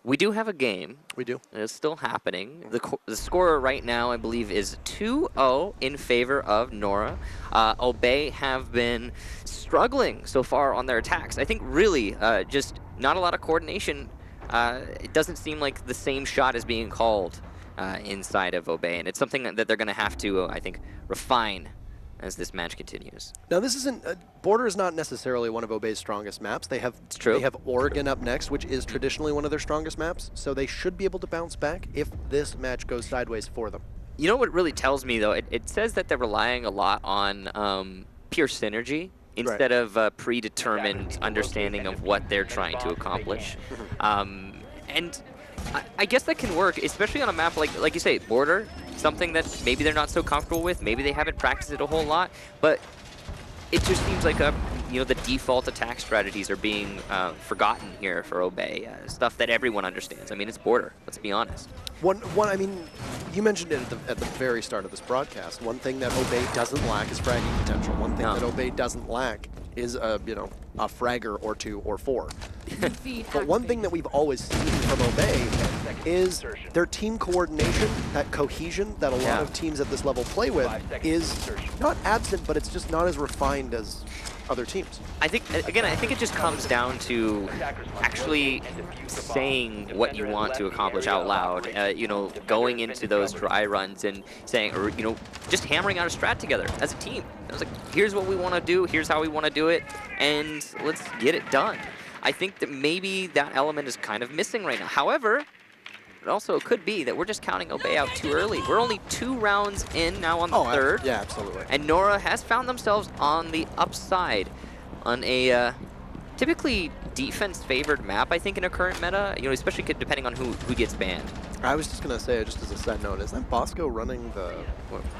We do have a game. We do. It's still happening. The score right now, I believe, is 2-0 in favor of Nora. Obey have been struggling so far on their attacks. I think really just not a lot of coordination. It doesn't seem like the same shot is being called inside of Obey, and it's something that they're going to have to, I think, refine as this match continues. Now, this isn't Border is not necessarily one of Obey's strongest maps. They have Oregon up next, which is traditionally one of their strongest maps. So they should be able to bounce back if this match goes sideways for them. You know what really tells me though? It says that they're relying a lot on pure synergy instead of predetermined understanding of what they're trying to accomplish. And I guess that can work, especially on a map like you say, Border. Something that maybe they're not so comfortable with, maybe they haven't practiced it a whole lot, but it just seems like the default attack strategies are being forgotten here for Obey. Stuff that everyone understands. I mean, it's Border. Let's be honest. I mean, you mentioned it at the very start of this broadcast. One thing that Obey doesn't lack is fragging potential. One thing that Obey doesn't lack is a fragger or two or four. But one thing that we've always seen from Obey is their team coordination, that cohesion that a lot of teams at this level play with is not absent, but it's just not as refined as other teams. I think it just comes down to actually saying what you want to accomplish out loud. Going into those dry runs and saying, or just hammering out a strat together as a team. I was like, here's what we want to do, here's how we want to do it, and let's get it done. I think that maybe that element is kind of missing right now. However, it also could be that we're just counting Obey out too early. We're only 2 rounds in now on the third. Yeah, absolutely. And Nora has found themselves on the upside on a typically defense-favored map, I think, in a current meta, especially depending on who gets banned. I was just going to say, just as a side note, is that Bosco running the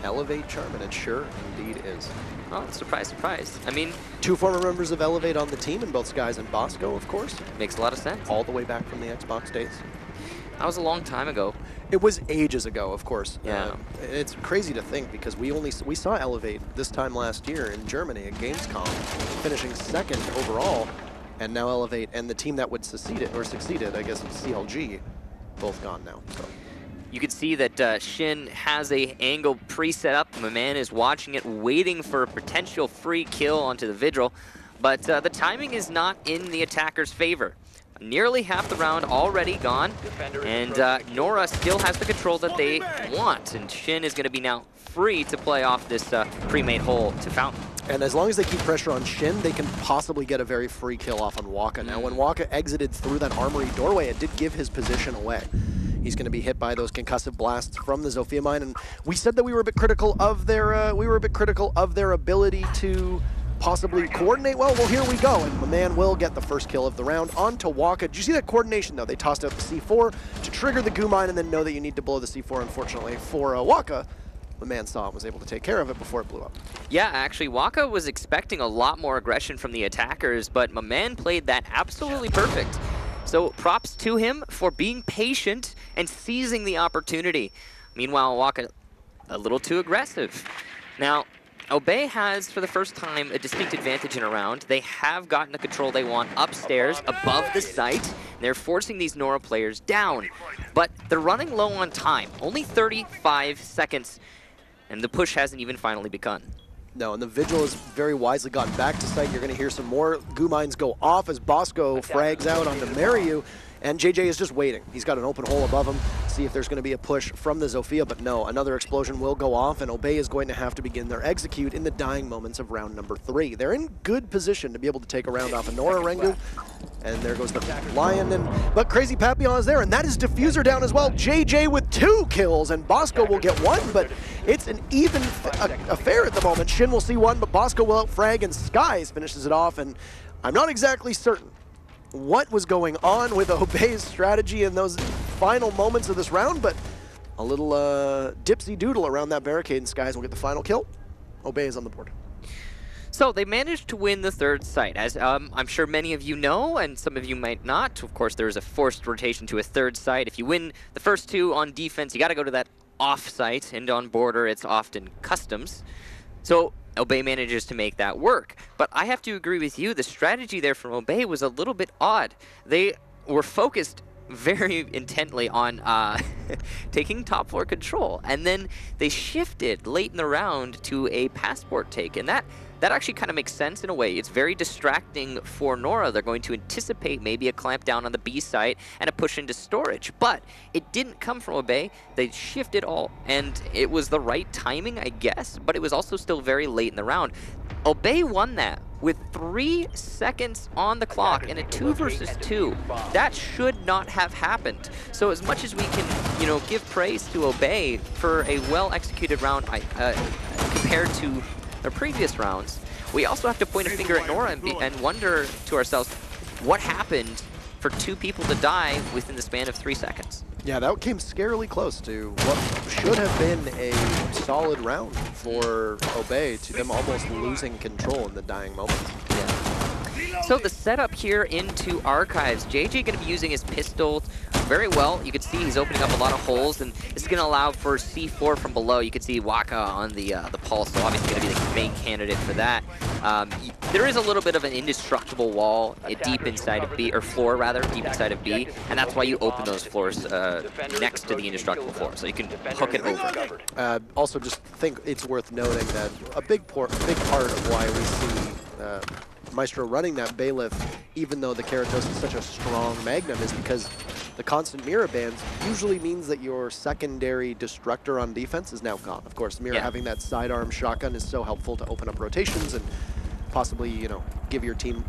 Elevate charm? And it sure indeed is. Oh, surprise, surprise. I mean, 2 former members of Elevate on the team, in both Skies and Bosco, of course. Makes a lot of sense. All the way back from the Xbox days. That was a long time ago. It was ages ago, of course. Yeah. It's crazy to think because we saw Elevate this time last year in Germany at Gamescom, finishing 2nd overall, and now Elevate and the team that would succeeded, I guess it's CLG, both gone now. So. You can see that Shin has a angle pre-set up. My man is watching it, waiting for a potential free kill onto the Vigil, but the timing is not in the attacker's favor. Nearly half the round already gone, and Nora still has the control that they want, and Shin is going to be now free to play off this pre-made hole to Fountain. And as long as they keep pressure on Shin, they can possibly get a very free kill off on Waka. Now, when Waka exited through that armory doorway, it did give his position away. He's going to be hit by those concussive blasts from the Zofia mine, and we said that we were a bit critical of their ability to possibly coordinate well. Well, here we go, and my man will get the first kill of the round onto Waka. Did you see that coordination, though? They tossed out the C4 to trigger the goo mine and then know that you need to blow the C4, unfortunately, for Waka. The man saw it, was able to take care of it before it blew up. Yeah, actually, Waka was expecting a lot more aggression from the attackers, but my man played that absolutely perfect. So props to him for being patient and seizing the opportunity. Meanwhile, Waka a little too aggressive. Now, Obey has, for the first time, a distinct advantage in a round. They have gotten the control they want upstairs, above the site. They're forcing these Nora players down, but they're running low on time. Only 35 seconds, and the push hasn't even finally begun. No, and the Vigil has very wisely gotten back to site. You're going to hear some more goo mines go off as Bosco frags out onto Mariu. And JJ is just waiting. He's got an open hole above him, see if there's going to be a push from the Zofia, but no, another explosion will go off, and Obey is going to have to begin their execute in the dying moments of round number 3. They're in good position to be able to take a round off of Nora Rengo, and there goes the Lion, but Crazy Papillon is there, and that is Diffuser down as well. JJ with 2 kills, and Bosco will get 1, but it's an even affair at the moment. Shin will see 1, but Bosco will outfrag, and Skies finishes it off, and I'm not exactly certain what was going on with Obey's strategy in those final moments of this round, but a little dipsy doodle around that barricade, and Skies will get the final kill. Obey is on the board. So they managed to win the 3rd site, as I'm sure many of you know, and some of you might not. Of course, there's a forced rotation to a 3rd site. If you win the first 2 on defense, you got to go to that off site, and on Border, it's often customs. So Obey manages to make that work. But I have to agree with you, the strategy there from Obey was a little bit odd. They were focused very intently on taking top floor control, and then they shifted late in the round to a passport take, and that actually kind of makes sense in a way. It's very distracting for Nora. They're going to anticipate maybe a clamp down on the B site and a push into storage, but it didn't come from Obey. They shifted all, and it was the right timing, I guess, but it was also still very late in the round. Obey won that with 3 seconds on the clock in a 2 versus 2. That should not have happened. So as much as we can, you know, give praise to Obey for a well-executed round compared to their previous rounds, we also have to point a finger at Nora and wonder to ourselves, what happened for 2 people to die within the span of 3 seconds? Yeah, that came scarily close to what should have been a solid round for Obey, to them almost losing control in the dying moments. Yeah. So the setup here into Archives, JJ going to be using his pistol very well. You can see he's opening up a lot of holes, and this is going to allow for C4 from below. You can see Waka on the pulse, so obviously going to be the main candidate for that. There is a little bit of an indestructible wall deep inside of B, or floor rather, deep inside of B, and that's why you open those floors next to the indestructible floor, so you can hook it over. Also, just think it's worth noting that a big part of why we see Maestro running that Bailiff, even though the Keratos is such a strong Magnum, is because the constant mirror bans usually means that your secondary destructor on defense is now gone. Of course, mirror having that sidearm shotgun is so helpful to open up rotations and possibly, you know, give your team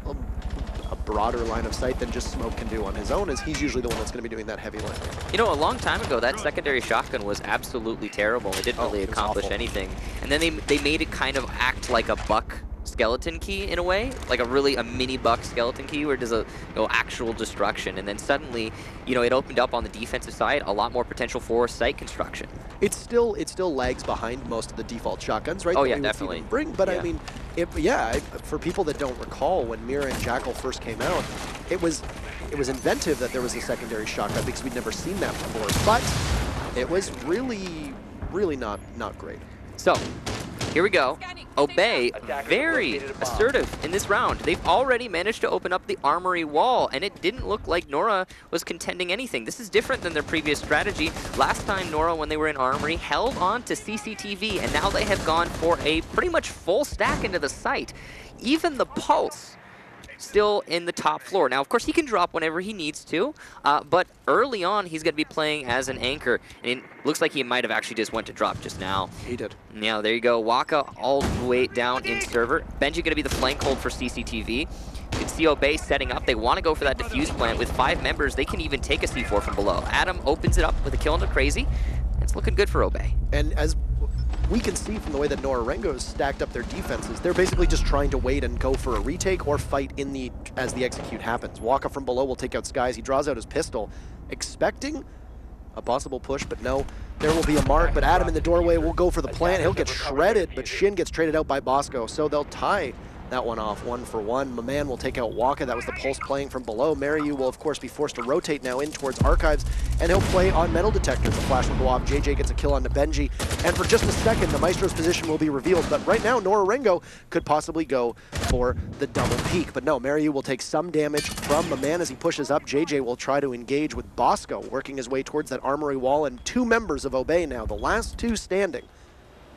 a broader line of sight than just Smoke can do on his own, as he's usually the one that's going to be doing that heavy lifting. You know, a long time ago, that secondary shotgun was absolutely terrible. It didn't really accomplish anything. And then they made it kind of act like a buck skeleton key in a way, like a mini buck skeleton key where it does a actual destruction, and then suddenly, you know, it opened up on the defensive side a lot more potential for site construction. It still lags behind most of the default shotguns, right? Oh yeah, definitely. Bring, but I mean, for people that don't recall, when Mira and Jackal first came out, it was inventive that there was a secondary shotgun because we'd never seen that before, but it was really not great. So here we go. Obey, very assertive in this round. They've already managed to open up the armory wall, and it didn't look like Nora was contending anything. This is different than their previous strategy. Last time, Nora, when they were in armory, held on to CCTV, and now they have gone for a pretty much full stack into the site. Even the pulse still in the top floor. Now, of course, he can drop whenever he needs to, but early on, he's going to be playing as an anchor. And it looks like he might have actually just went to drop just now. He did. Now, there you go. Waka all the way down in server. Benji going to be the flank hold for CCTV. You can see Obey setting up. They want to go for that defuse plant. With 5 members, they can even take a C4 from below. Adam opens it up with a kill into Crazy. It's looking good for Obey. And as we can see from the way that Nora Rengo has stacked up their defenses, they're basically just trying to wait and go for a retake or fight as the execute happens. Waka from below will take out Skies. He draws out his pistol, expecting a possible push, but no. There will be a mark, but Adam in the doorway will go for the plant. He'll get shredded, but Shin gets traded out by Bosco, so they'll tie that one off 1-for-1. Maman will take out Waka. That was the pulse playing from below. Mariu will, of course, be forced to rotate now in towards Archives, and he'll play on metal detector. The flash will go off. JJ gets a kill onto Benji, and for just a second, the Maestro's position will be revealed. But right now, Nora Rengo could possibly go for the double peak. But no, Mariu will take some damage from Maman as he pushes up. JJ will try to engage with Bosco, working his way towards that armory wall, and 2 members of Obey now, the last 2 standing,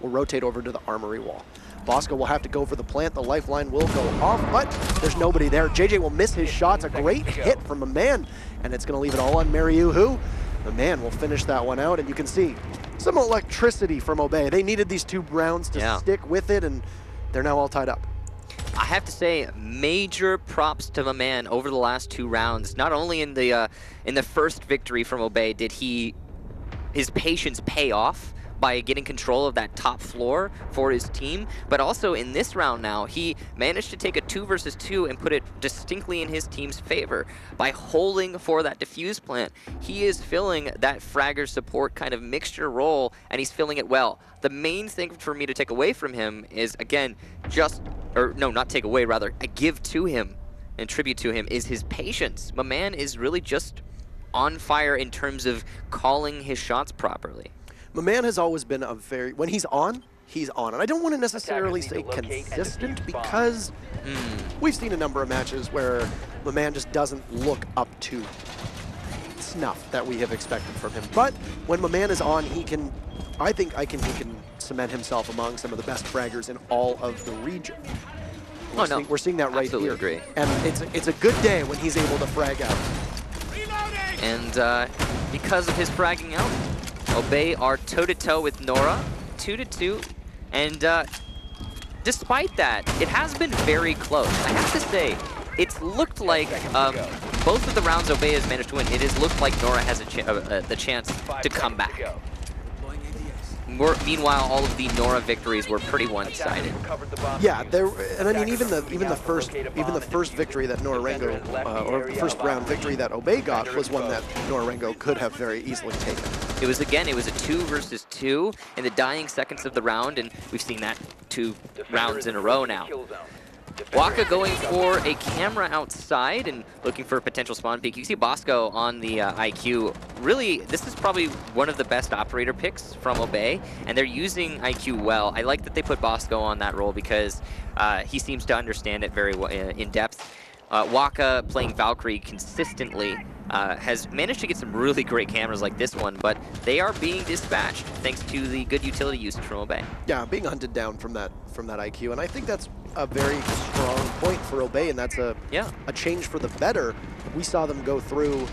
will rotate over to the armory wall. Bosco will have to go for the plant. The lifeline will go off, but there's nobody there. JJ will miss his shots. A great hit from Maman, and it's going to leave it all on Mariu, who Maman will finish that one out. And you can see some electricity from Obey. They needed these 2 rounds to stick with it, and they're now all tied up. I have to say, major props to Maman over the last 2 rounds. Not only in the first victory from Obey did his patience pay off by getting control of that top floor for his team, but also in this round now, he managed to take a 2 versus 2 and put it distinctly in his team's favor by holding for that diffuse plant. He is filling that fragger support kind of mixture role, and he's filling it well. The main thing for me to take away from him is, again, not take away, rather, I give to him and tribute to him, is his patience. My man is really just on fire in terms of calling his shots properly. Maman has always been when he's on, he's on. And I don't want to necessarily say consistent, because we've seen a number of matches where Maman just doesn't look up to snuff that we have expected from him. But when Maman is on, he can, I think he can cement himself among some of the best fraggers in all of the region. We're seeing that right Absolutely here. Agree. And it's a good day when he's able to frag out. And because of his fragging out, Obey are toe-to-toe with Nora, 2-2. And despite that, it has been very close. I have to say, it's looked like both of the rounds Obey has managed to win. It has looked like Nora has the chance to come back. Meanwhile, all of the Nora victories were pretty one-sided. Yeah, and I mean even the first victory that Nora Rengo, or first round victory that Obey got, was one that Nora Rengo could have very easily taken. It was a 2 versus 2 in the dying seconds of the round, and we've seen that 2 rounds in a row now. Waka going for a camera outside and looking for a potential spawn peek. You see Bosco on the IQ. Really, this is probably one of the best operator picks from Obey, and they're using IQ well. I like that they put Bosco on that role because he seems to understand it very well in depth. Waka playing Valkyrie consistently has managed to get some really great cameras like this one, but they are being dispatched thanks to the good utility usage from Obey. Yeah, being hunted down from that IQ, and I think that's a very strong point for Obey, and that's a change for the better. We saw them go through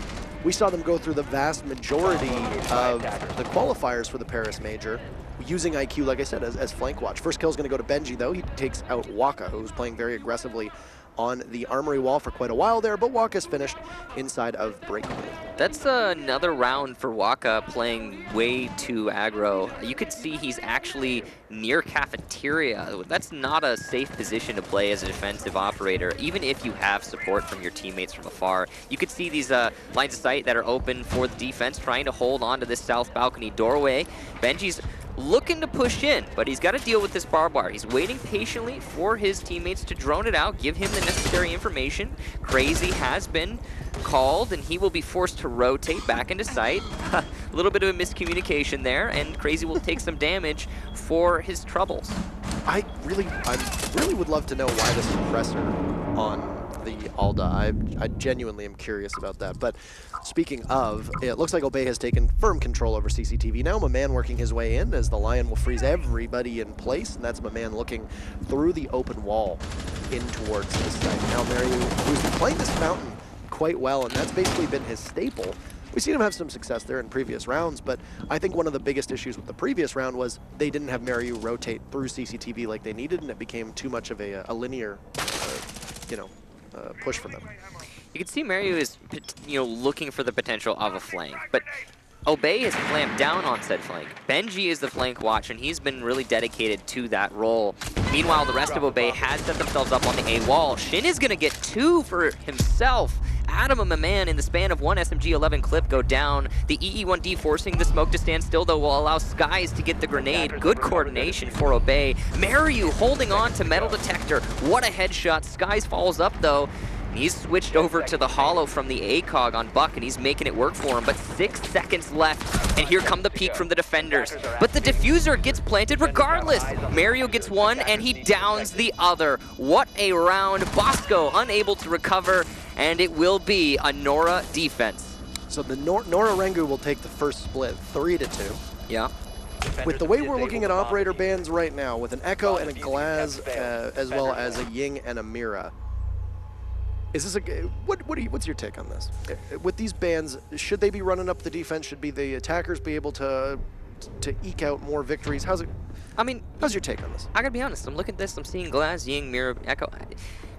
the vast majority of the qualifiers for the Paris Major using IQ, like I said, as flank watch. First kill is going to go to Benji, though. He takes out Waka, who's playing very aggressively on the armory wall for quite a while there, but Waka's finished inside of breakpoint. That's another round for Waka playing way too aggro. You could see he's actually near cafeteria. That's not a safe position to play as a defensive operator, even if you have support from your teammates from afar. You could see these lines of sight that are open for the defense, trying to hold on to this south balcony doorway. Benji's looking to push in, but he's got to deal with this barbed wire. He's waiting patiently for his teammates to drone it out, give him the necessary information. Crazy has been called, and he will be forced to rotate back into sight. A little bit of a miscommunication there, and Crazy will take some damage for his troubles. I really would love to know why the suppressor on the Alda. I genuinely am curious about that. But speaking of, it looks like Obey has taken firm control over CCTV now. Maman working his way in as the Lion will freeze everybody in place, and that's Maman looking through the open wall in towards this site. Now Mario, who's been playing this fountain quite well, and that's basically been his staple. We've seen him have some success there in previous rounds, but I think one of the biggest issues with the previous round was they didn't have Mario rotate through CCTV like they needed, and it became too much of a linear, push for them. You can see Mario is, looking for the potential of a flank, but Obey has clamped down on said flank. Benji is the flank watch, and he's been really dedicated to that role. Meanwhile, the rest of Obey has set themselves up on the A wall. Shin is going to get 2 for himself. Adam and Maman in the span of one SMG-11 clip go down. The EE1D forcing the smoke to stand still, though, will allow Skies to get the grenade. Good coordination for Obey. Maryu holding on to metal detector. What a headshot. Skies follows up, though. He's switched over to the hollow from the ACOG on Buck, and he's making it work for him, but 6 seconds left, and here come the peek from the defenders. But the diffuser gets planted regardless. Mario gets one, and he downs the other. What a round. Bosco unable to recover, and it will be a Nora defense. So the Nora Rengo will take the first split, 3-2. Yeah. With the way we're looking at operator bans right now, with an Echo and a Glaz, as well as a Ying and a Mira, is this what's your take on this? With these bans, should they be running up the defense? Should the attackers be able to eke out more victories? How's your take on this? I gotta be honest. I'm looking at this. I'm seeing Glaz, Ying, Mira, Echo.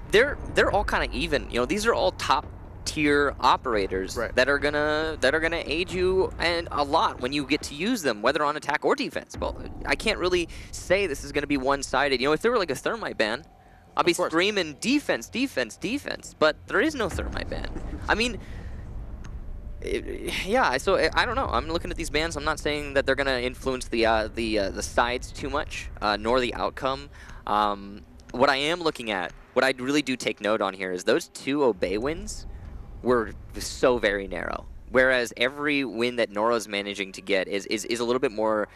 They're all kind of even. These are all top tier operators that are gonna aid you and a lot when you get to use them, whether on attack or defense. Well, I can't really say this is gonna be one-sided. If there were like a thermite ban, I'll be screaming defense, defense, defense, but there is no thermite ban. So I don't know. I'm looking at these bans. I'm not saying that they're going to influence the sides too much, nor the outcome. What I am looking at, what I really do take note on here is those 2 Obey wins were so very narrow, whereas every win that Nora's managing to get is a little bit more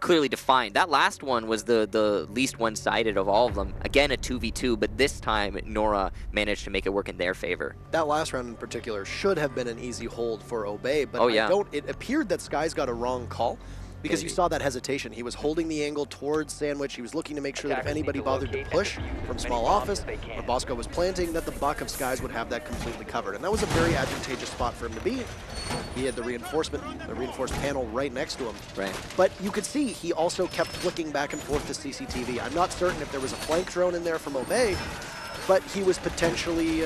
clearly defined. That last one was the least one-sided of all of them. Again, a 2v2, but this time Nora managed to make it work in their favor. That last round in particular should have been an easy hold for Obey, but Oh, yeah. it appeared that Sky's got a wrong call. Because you saw that hesitation. He was holding the angle towards Sandwich. He was looking to make sure that if anybody bothered to push from small office, or Bosco was planting, that the buck of Skies would have that completely covered. And that was a very advantageous spot for him to be in. He had the reinforced panel right next to him. Right. But you could see he also kept flicking back and forth to CCTV. I'm not certain if there was a flank drone in there from Obey, but he was potentially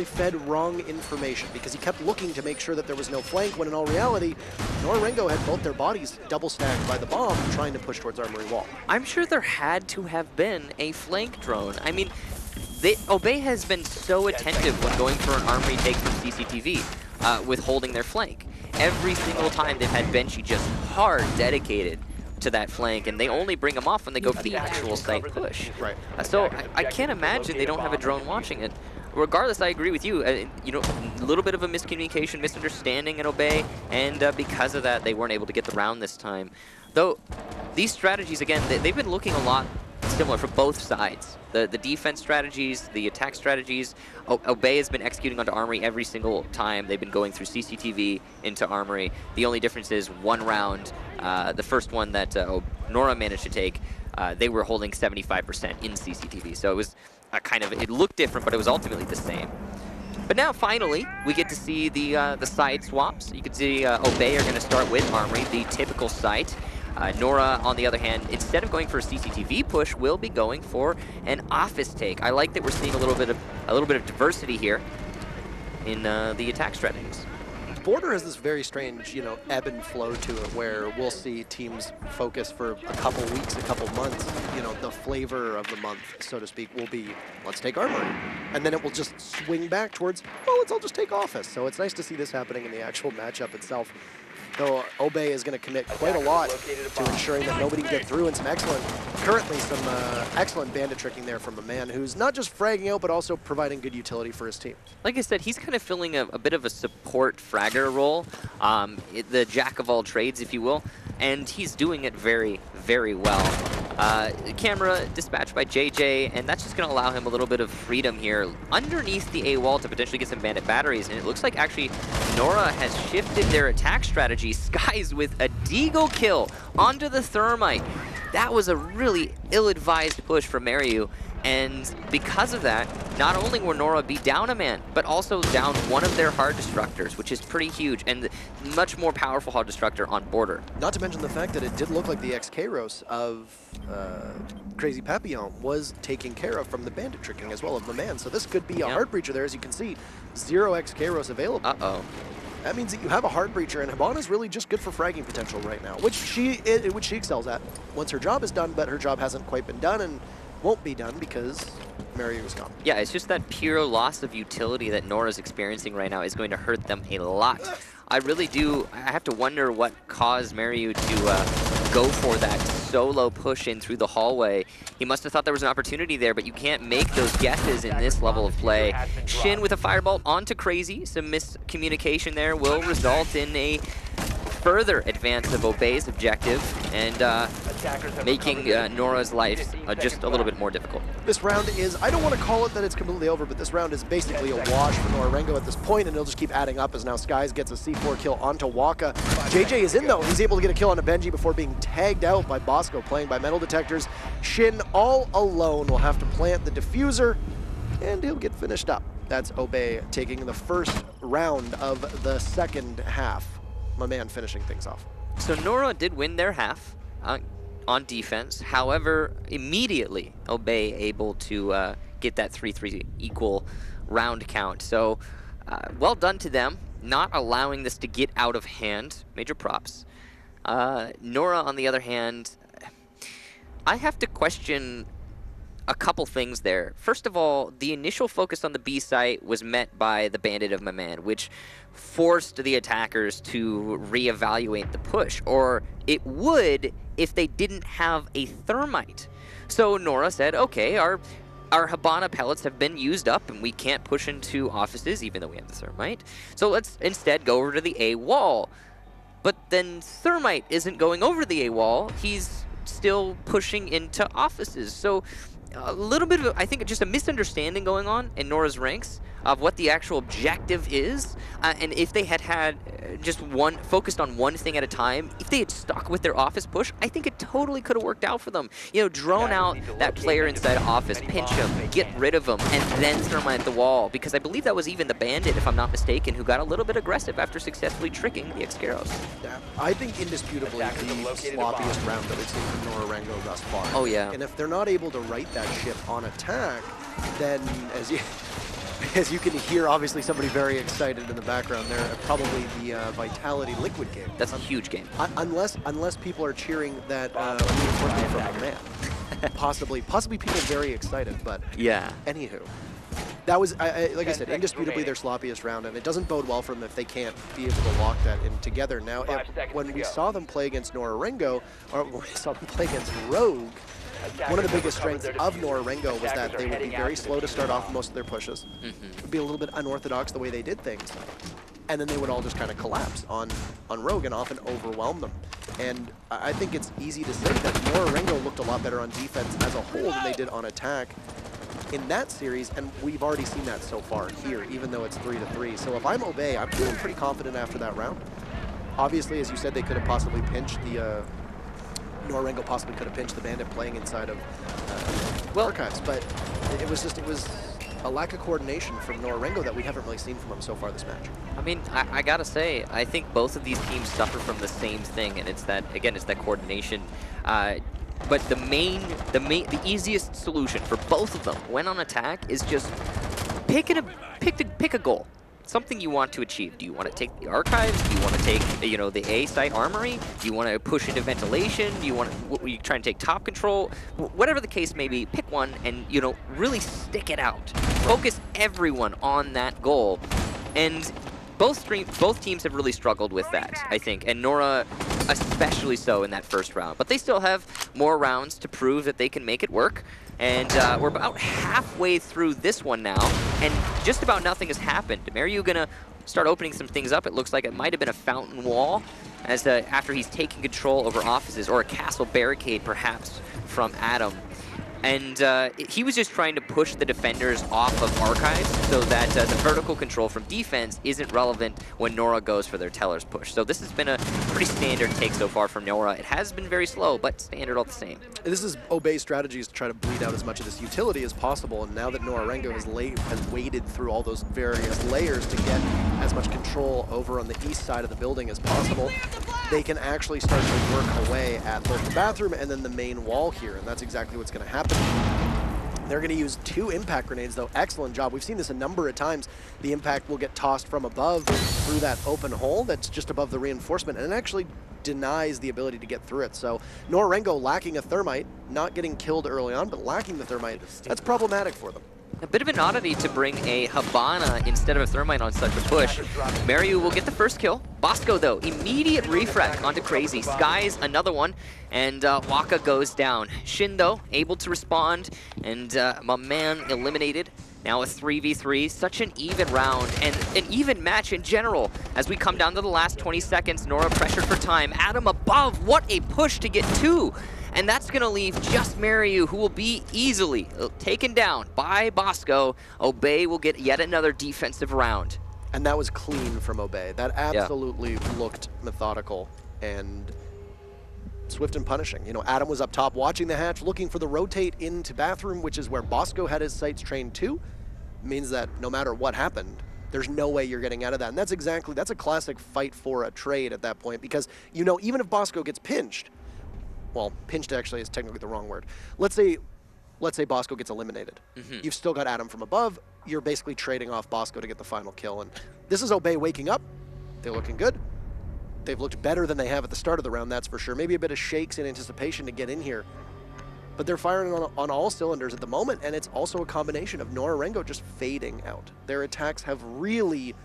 fed wrong information because he kept looking to make sure that there was no flank when in all reality, Nora Rengo had both their bodies double stacked by the bomb trying to push towards Armory Wall. I'm sure there had to have been a flank drone. I mean, Obey has been so attentive when going for an armory take from CCTV with holding their flank. Every single time they've had Benchy just hard dedicated to that flank, and they only bring them off when they go for the actual site push. Right. So I can't imagine they don't have a drone watching it. Regardless, I agree with you. You know, a little bit of a miscommunication, misunderstanding at Obey, and because of that, they weren't able to get the round this time. Though, these strategies, again, they've been looking a lot similar for both sides. The defense strategies, the attack strategies. Obey has been executing onto Armory every single time. They've been going through CCTV into Armory. The only difference is one round, the first one that Nora managed to take, they were holding 75% in CCTV. So it was it looked different, but it was ultimately the same. But now, finally, we get to see the side swaps. You can see Obey are going to start with Armory, the typical site. Nora, on the other hand, instead of going for a CCTV push, will be going for an office take. I like that we're seeing a little bit of diversity here in the attack strategies. Border has this very strange, you know, ebb and flow to it where we'll see teams focus for a couple weeks, a couple months. You know, the flavor of the month, so to speak, will be, let's take Armory. And then it will just swing back towards, well, let's all just take Office. So it's nice to see this happening in the actual matchup itself. Though Obey is going to commit quite a lot to ensuring that nobody can get through, and currently some excellent bandit tricking there from a man who's not just fragging out, but also providing good utility for his team. Like I said, he's kind of filling a bit of a support fragger role, the jack of all trades, if you will, and he's doing it very, very well. Camera dispatched by JJ, and that's just going to allow him a little bit of freedom here underneath the A wall to potentially get some bandit batteries. And it looks like actually Nora has shifted their attack strategy. Skies with a Deagle kill onto the Thermite. That was a really ill-advised push from Mariu. And because of that, not only will Nora be down a man, but also down one of their hard destructors, which is pretty huge, and much more powerful hard destructor on border. Not to mention the fact that it did look like the ex-Kairos of Crazy Papillon was taken care of from the bandit tricking as well of the man. So this could be a hard breacher there, as you can see. 0 ex-Kairos available. Uh-oh. That means that you have a hard breacher, and Hibana's really just good for fragging potential right now, which she excels at once her job is done, but her job hasn't quite been done, and won't be done because Mariu is gone. Yeah, it's just that pure loss of utility that Nora's experiencing right now is going to hurt them a lot. I really do. I have to wonder what caused Mariu to go for that solo push in through the hallway. He must have thought there was an opportunity there, but you can't make those guesses in this level of play. Shin with a firebolt onto Crazy. Some miscommunication there will result in a further advance of Obey's objective and making Nora's life just a little bit more difficult. This round is, I don't want to call it that it's completely over, but this round is basically a wash for Nora Rengo at this point, and it'll just keep adding up as now Skies gets a C4 kill onto Waka. JJ is in though. He's able to get a kill onto Benji before being tagged out by Bosco playing by metal detectors. Shin all alone will have to plant the diffuser, and he'll get finished up. That's Obey taking the first round of the second half. My man finishing things off. So Nora did win their half on defense. However, immediately Obey able to get that 3-3 equal round count. So well done to them, not allowing this to get out of hand. Major props. Nora, on the other hand, I have to question a couple things there. First of all, the initial focus on the B site was met by the Bandit of Maman, which forced the attackers to reevaluate the push, or it would if they didn't have a thermite. So Nora said, okay, our Hibana pellets have been used up and we can't push into offices even though we have the thermite. So let's instead go over to the A wall. but then Thermite isn't going over the A wall. He's still pushing into offices. So a little bit of, I think, just a misunderstanding going on in Nora's ranks of what the actual objective is. And if they had just focused on one thing at a time, if they had stuck with their office push, I think it totally could have worked out for them. You know, drone out that player inside office, pinch him, get rid of him, and then Thermite the wall. Because I believe that was even the Bandit, if I'm not mistaken, who got a little bit aggressive after successfully tricking the Xcaros. Yeah, I think indisputably the sloppiest round that we've seen from Nora Rengo thus far. Oh yeah. And if they're not able to right that ship on attack, then as you can hear, obviously somebody very excited in the background there, probably the Vitality Liquid game. That's a huge game. Unless people are cheering that reinforcement from a man. possibly people very excited, but yeah. Anywho. That was, like I said, indisputably their sloppiest round, and it doesn't bode well for them if they can't be able to lock that in together. Now, when we saw them play against Nora Rengo, or when we saw them play against Rogue, one of the biggest strengths of Nora Rengo was that they would be very slow to start off most of their pushes. It would be a little bit unorthodox the way they did things. And then they would all just kind of collapse on Rogue and often overwhelm them. And I think it's easy to say that Nora Rengo looked a lot better on defense as a whole than they did on attack in that series, and we've already seen that so far here, even though it's 3-3. So if I'm Obey, I'm feeling pretty confident after that round. Obviously, as you said, they could have possibly pinched the Nora Rengo possibly could have pinched the Bandit playing inside of Archives, but it was a lack of coordination from Nora Rengo that we haven't really seen from him so far this match. I mean, I gotta say, I think both of these teams suffer from the same thing, and it's that, again, it's that coordination. But the easiest solution for both of them when on attack is just pick a goal. Something you want to achieve. Do you want to take the Archives? Do you want to take, you know, the A site armory? Do you want to push into ventilation? Do you want to, you try and take top control? Whatever the case may be, pick one and, you know, really stick it out. Focus everyone on that goal. And both teams have really struggled with that, I think, and Nora especially so in that first round. But they still have more rounds to prove that they can make it work. And we're about halfway through this one now, and just about nothing has happened. Mariu gonna start opening some things up. It looks like it might have been a fountain wall, as after he's taking control over offices, or a castle barricade perhaps from Adam. And he was just trying to push the defenders off of Archives so that the vertical control from defense isn't relevant when Nora goes for their Teller's push. So this has been a pretty standard take so far from Nora. It has been very slow, but standard all the same. This is Obey's strategy, is to try to bleed out as much of this utility as possible, and now that Nora Rengo has waded through all those various layers to get as much control over on the east side of the building as possible, they can actually start to work away at both the bathroom and then the main wall here, and that's exactly what's going to happen. They're going to use 2 impact grenades, though. Excellent job. We've seen this a number of times. The impact will get tossed from above through that open hole that's just above the reinforcement, and it actually denies the ability to get through it. So Nora Rengo lacking a Thermite, not getting killed early on, but lacking the Thermite, that's problematic for them. A bit of an oddity to bring a Habana instead of a Thermite on such a push. Mariu will get the first kill. Bosco, though, immediate refract onto Crazy. Skies another one, and Waka goes down. Shin, though, able to respond, and my man eliminated. Now a 3v3, such an even round, and an even match in general. As we come down to the last 20 seconds, Nora pressured for time. Adam above, what a push to get 2! And that's going to leave just Mariu, who will be easily taken down by Bosco. Obey will get yet another defensive round. And that was clean from Obey. That absolutely looked methodical and swift and punishing. You know, Adam was up top watching the hatch, looking for the rotate into bathroom, which is where Bosco had his sights trained to. Means that no matter what happened, there's no way you're getting out of that. And that's a classic fight for a trade at that point, because, you know, even if Bosco gets pinched, well, pinched actually is technically the wrong word. Let's say Bosco gets eliminated. You've still got Adam from above. You're basically trading off Bosco to get the final kill. And this is Obey waking up. They're looking good. They've looked better than they have at the start of the round, that's for sure. Maybe a bit of shakes in anticipation to get in here. But they're firing on all cylinders at the moment, and it's also a combination of Nora Rengo just fading out. Their attacks have really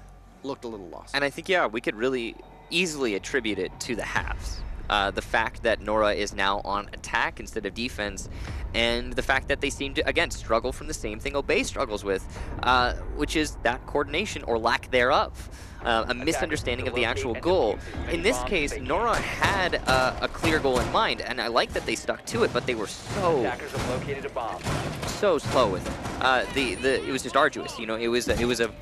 looked a little lost. And I think, yeah, we could really easily attribute it to the halves. The fact that Nora is now on attack instead of defense, and the fact that they seem to, again, struggle from the same thing Obey struggles with, which is that coordination or lack thereof. A misunderstanding of the actual goal. In this case, Nora had a clear goal in mind, and I like that they stuck to it, but they were so slow with it. It was just arduous. You know, it was a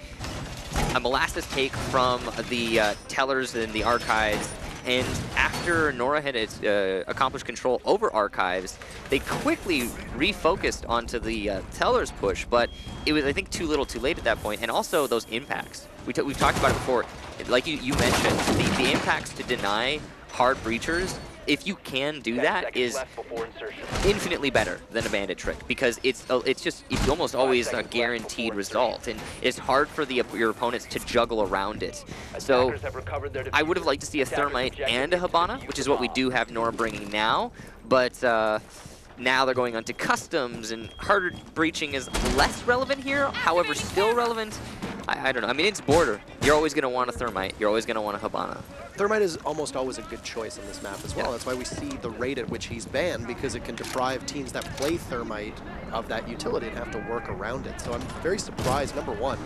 molasses cake from the tellers in the archives. And after Nora had accomplished control over archives, they quickly refocused onto the tellers push, but it was, I think, too little too late at that point. And also those impacts. We've talked about it before. Like you mentioned, the impacts to deny hard breachers, if you can do that, is infinitely better than a bandit trick, because it's almost always a guaranteed result, and it's hard for your opponents to juggle around it. So I would have liked to see a Thermite and a Hibana, which is what we do have Nora bringing now, but now they're going on to customs, and harder breaching is less relevant here, however still relevant. I don't know. I mean, it's border. You're always going to want a Thermite. You're always going to want a Hibana. Thermite is almost always a good choice on this map as well. Yeah. That's why we see the rate at which he's banned, because it can deprive teams that play Thermite of that utility and have to work around it. So I'm very surprised, number one,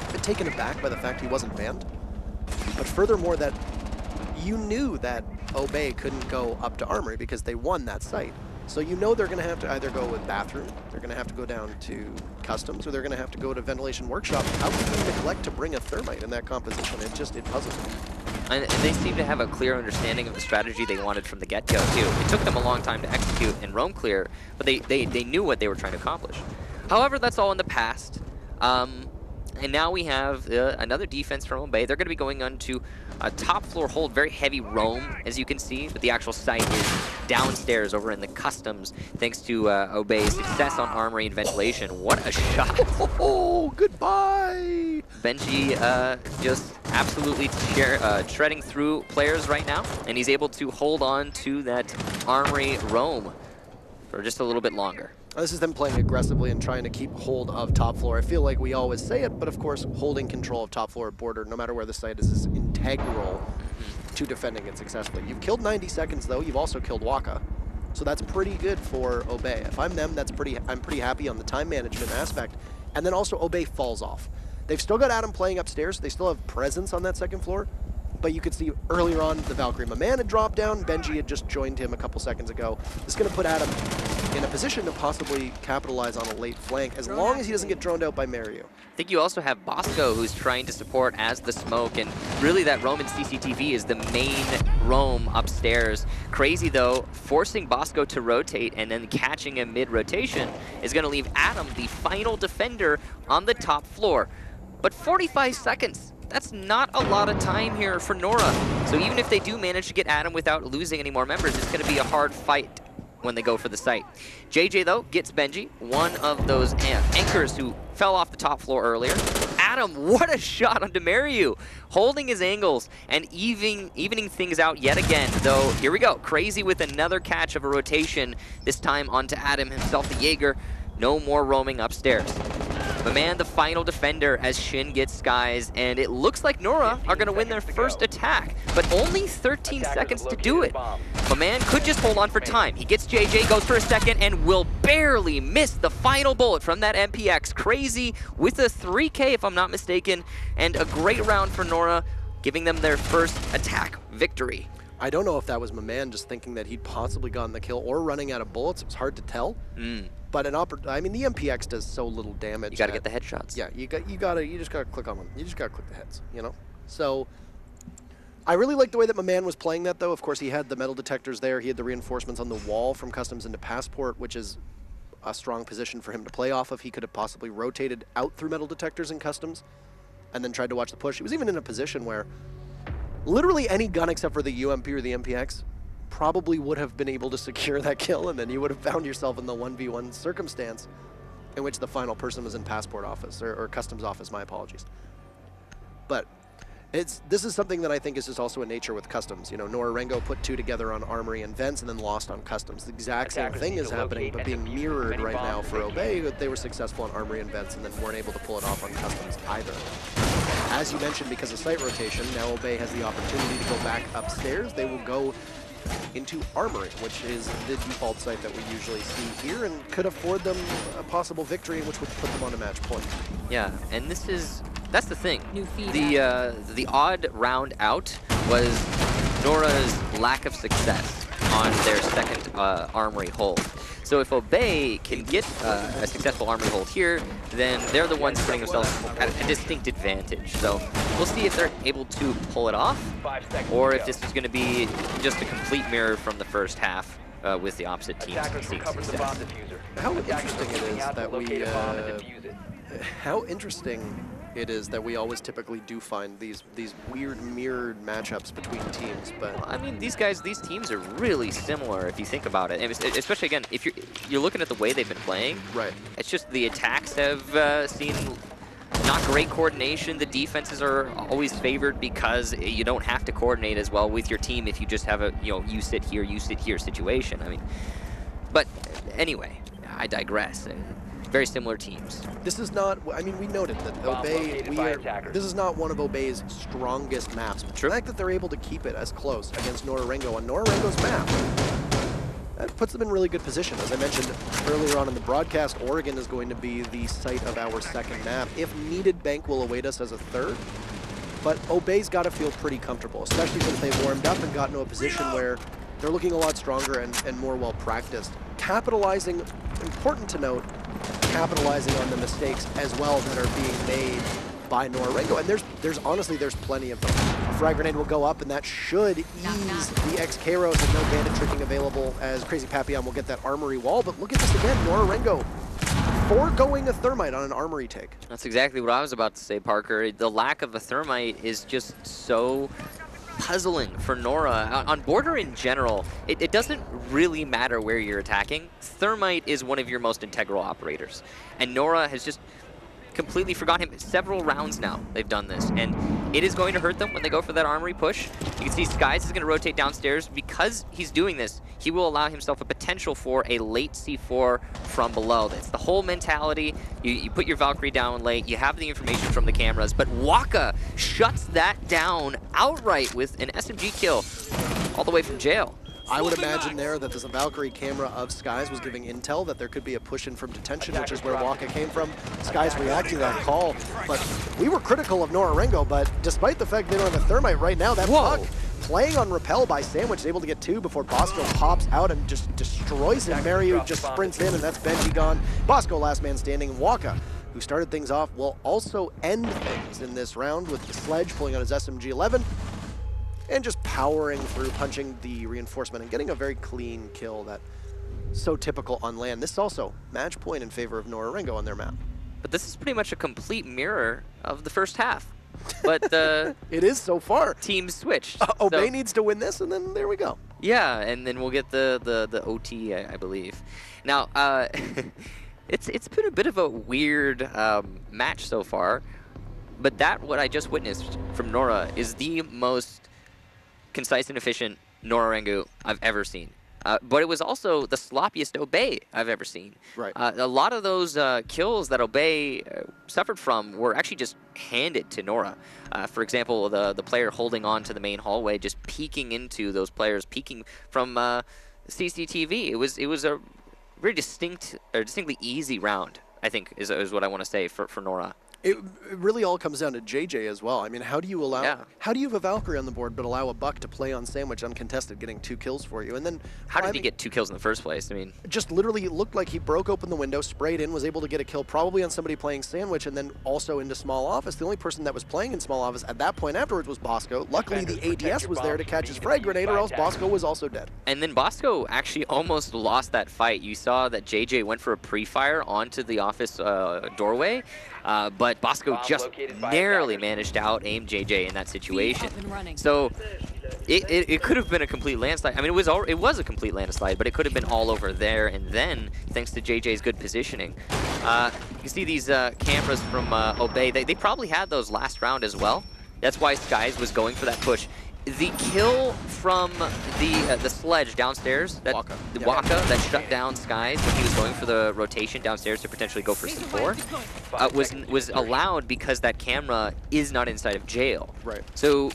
a bit taken aback by the fact he wasn't banned. But furthermore, that you knew that Obey couldn't go up to Armory because they won that site. So you know they're going to have to either go with Bathroom, they're going to have to go down to Customs, or they're going to have to go to Ventilation Workshop. How can you neglect to bring a Thermite in that composition? It puzzles me. And they seem to have a clear understanding of the strategy they wanted from the get-go, too. It took them a long time to execute and roam clear, but they knew what they were trying to accomplish. However, that's all in the past. And now we have another defense from Obey. They're going to be going on to a top floor hold, very heavy roam, as you can see, but the actual site is downstairs over in the customs, thanks to Obey's success on Armory and Ventilation. What a shot. Oh, goodbye. Benji just absolutely treading through players right now, and he's able to hold on to that Armory roam for just a little bit longer. This is them playing aggressively and trying to keep hold of top floor. I feel like we always say it, but of course, holding control of top floor at border, no matter where the site is integral to defending it successfully. You've killed 90 seconds, though. You've also killed Waka. So that's pretty good for Obey. If I'm them, I'm pretty happy on the time management aspect. And then also Obey falls off. They've still got Adam playing upstairs. They still have presence on that second floor. But you could see earlier on, the Valkyrie Maman had dropped down. Benji had just joined him a couple seconds ago. This is going to put Adam in a position to possibly capitalize on a late flank, as long as he doesn't get droned out by Mariu. I think you also have Bosco, who's trying to support as the smoke, and really that Roman CCTV is the main roam upstairs. Crazy though, forcing Bosco to rotate and then catching him mid-rotation is going to leave Adam the final defender on the top floor. But 45 seconds. That's not a lot of time here for Nora. So even if they do manage to get Adam without losing any more members, it's going to be a hard fight when they go for the site. JJ, though, gets Benji, one of those anchors who fell off the top floor earlier. Adam, what a shot on Demariu, holding his angles and evening things out yet again. Though, here we go. Crazy with another catch of a rotation, this time onto Adam himself, the Jaeger. No more roaming upstairs. Maman, the final defender, as Shin gets skies, and it looks like Nora are going to win their first attack, but only 13 seconds to do it. Maman could just hold on for time. He gets JJ, goes for a second, and will barely miss the final bullet from that MPX. Crazy with a 3K, if I'm not mistaken, and a great round for Nora, giving them their first attack victory. I don't know if that was Maman just thinking that he'd possibly gotten the kill or running out of bullets. It was hard to tell. But I mean, the MPX does so little damage. You got to get the headshots. Yeah, you just got to click on them. You just got to click the heads, you know? So I really like the way that Maman was playing that, though. Of course, he had the metal detectors there. He had the reinforcements on the wall from Customs into Passport, which is a strong position for him to play off of. He could have possibly rotated out through metal detectors and Customs and then tried to watch the push. He was even in a position where literally any gun except for the UMP or the MPX probably would have been able to secure that kill, and then you would have found yourself in the 1v1 circumstance in which the final person was in Passport office, or Customs office, my apologies. But this is something that I think is just also a nature with Customs. You know, Nora Rengo put two together on Armory and Vents and then lost on Customs. The exact same thing is happening, but being mirrored right now for Obey. They were successful on Armory and Vents and then weren't able to pull it off on Customs either. as you mentioned, because of site rotation, now Obey has the opportunity to go back upstairs. They will go into Armory, which is the default site that we usually see here, and could afford them a possible victory, which would put them on a match point. Yeah, and that's the thing. The odd round out was Nora's lack of success on their second Armory hold. So if Obey can get a successful Armory hold here, then they're the ones putting themselves at a distinct advantage. So we'll see if they're able to pull it off, or if this is going to be just a complete mirror from the first half with the opposite teams. How interesting it is that we... how interesting it is that we always typically do find these weird mirrored matchups between teams, but I mean, these teams are really similar if you think about it, and especially again if you're looking at the way they've been playing. Right. It's just the attacks have seen not great coordination. The defenses are always favored because you don't have to coordinate as well with your team if you just have a you sit here situation. I mean, but anyway, I digress. Very similar teams. This is not, I mean, we noted that Obey, this is not one of Obey's strongest maps, but the fact that they're able to keep it as close against Nora Rengo on Nora Rengo's map, that puts them in really good position. As I mentioned earlier on in the broadcast, Oregon is going to be the site of our second map. If needed, Bank will await us as a third, but Obey's got to feel pretty comfortable, especially since they've warmed up and gotten to a position where they're looking a lot stronger and more well-practiced. Capitalizing, important to note, capitalizing on the mistakes as well that are being made by Nora Rengo, and there's honestly plenty of them. A frag grenade will go up, and that should ease the X-Kairos, and no bandit tricking available as Crazy Papillon will get that Armory wall. But look at this again, Nora Rengo foregoing a Thermite on an Armory take. That's exactly what I was about to say, Parker. The lack of a Thermite is just so puzzling for Nora. On border in general, it doesn't really matter where you're attacking. Thermite is one of your most integral operators, and Nora has just completely forgotten him. Several rounds now they've done this, and it is going to hurt them when they go for that Armory push. You can see Skies is going to rotate downstairs. Because he's doing this, he will allow himself a potential for a late C4 from below. That's the whole mentality. You put your Valkyrie down late, you have the information from the cameras, but Waka shuts that down outright with an SMG kill all the way from jail. I would imagine there that the Valkyrie camera of Skies was giving intel that there could be a push in from detention, which is where Waka came from. Skies reacting to that call, but we were critical of Nora Rengo, but despite the fact they don't have a Thermite right now, that puck playing on Repel by Sandwich is able to get two before Bosco pops out and just destroys him. Mariu just sprints in, and that's Benji gone. Bosco last man standing. Waka, who started things off, will also end things in this round with the Sledge pulling out his SMG-11. And just powering through, punching the reinforcement and getting a very clean kill that so typical on land. This is also match point in favor of Nora Rengo on their map. But this is pretty much a complete mirror of the first half. But it is so far. Teams switched. Obey needs to win this, and then there we go. Yeah, and then we'll get the OT, I believe. Now, it's been a bit of a weird match so far, but what I just witnessed from Nora is the most concise and efficient Nora Rengo I've ever seen. But it was also the sloppiest Obey I've ever seen. Right. A lot of those kills that Obey suffered from were actually just handed to Nora. For example, the player holding on to the main hallway, just peeking into those players, peeking from CCTV. It was a very distinctly easy round, I think, is what I want to say for Nora. It really all comes down to JJ as well. I mean, how do you how do you have a Valkyrie on the board but allow a Buck to play on Sandwich uncontested, getting 2 kills for you? And then how did he get 2 kills in the first place? I mean, just literally, it looked like he broke open the window, sprayed in, was able to get a kill probably on somebody playing Sandwich, and then also into small office. The only person that was playing in small office at that point afterwards was Bosco. Luckily, the ADS was there to catch his frag grenade, or else Bosco was also dead. And then Bosco actually almost lost that fight. You saw that JJ went for a pre-fire onto the office doorway, but Bosco just narrowly managed to out-aim JJ in that situation. So it could have been a complete landslide. I mean, it was a complete landslide, but it could have been all over there and then, thanks to JJ's good positioning. You can see these cameras from Obey. They probably had those last round as well. That's why Skies was going for that push. The kill from the sledge downstairs, that Waka. the Yeah. Waka that shut down Skies when he was going for the rotation downstairs to potentially go for C4, was allowed because that camera is not inside of jail. Right. So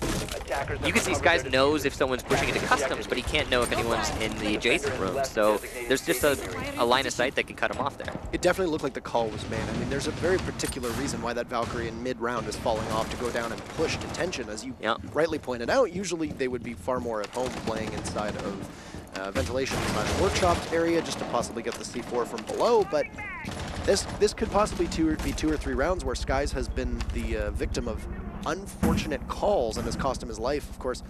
you can see Skies knows if someone's pushing into customs, but he can't know if anyone's in the adjacent room. So there's just a line of sight that can cut him off there. It definitely looked like the call was made. I mean, there's a very particular reason why that Valkyrie in mid-round is falling off to go down and push detention. As you rightly pointed out, usually they would be far more at home playing inside of ventilation inside the workshop area just to possibly get the C4 from below, but this could possibly be 2 or 3 rounds where Skies has been the victim of unfortunate calls and has cost him his life. Of course,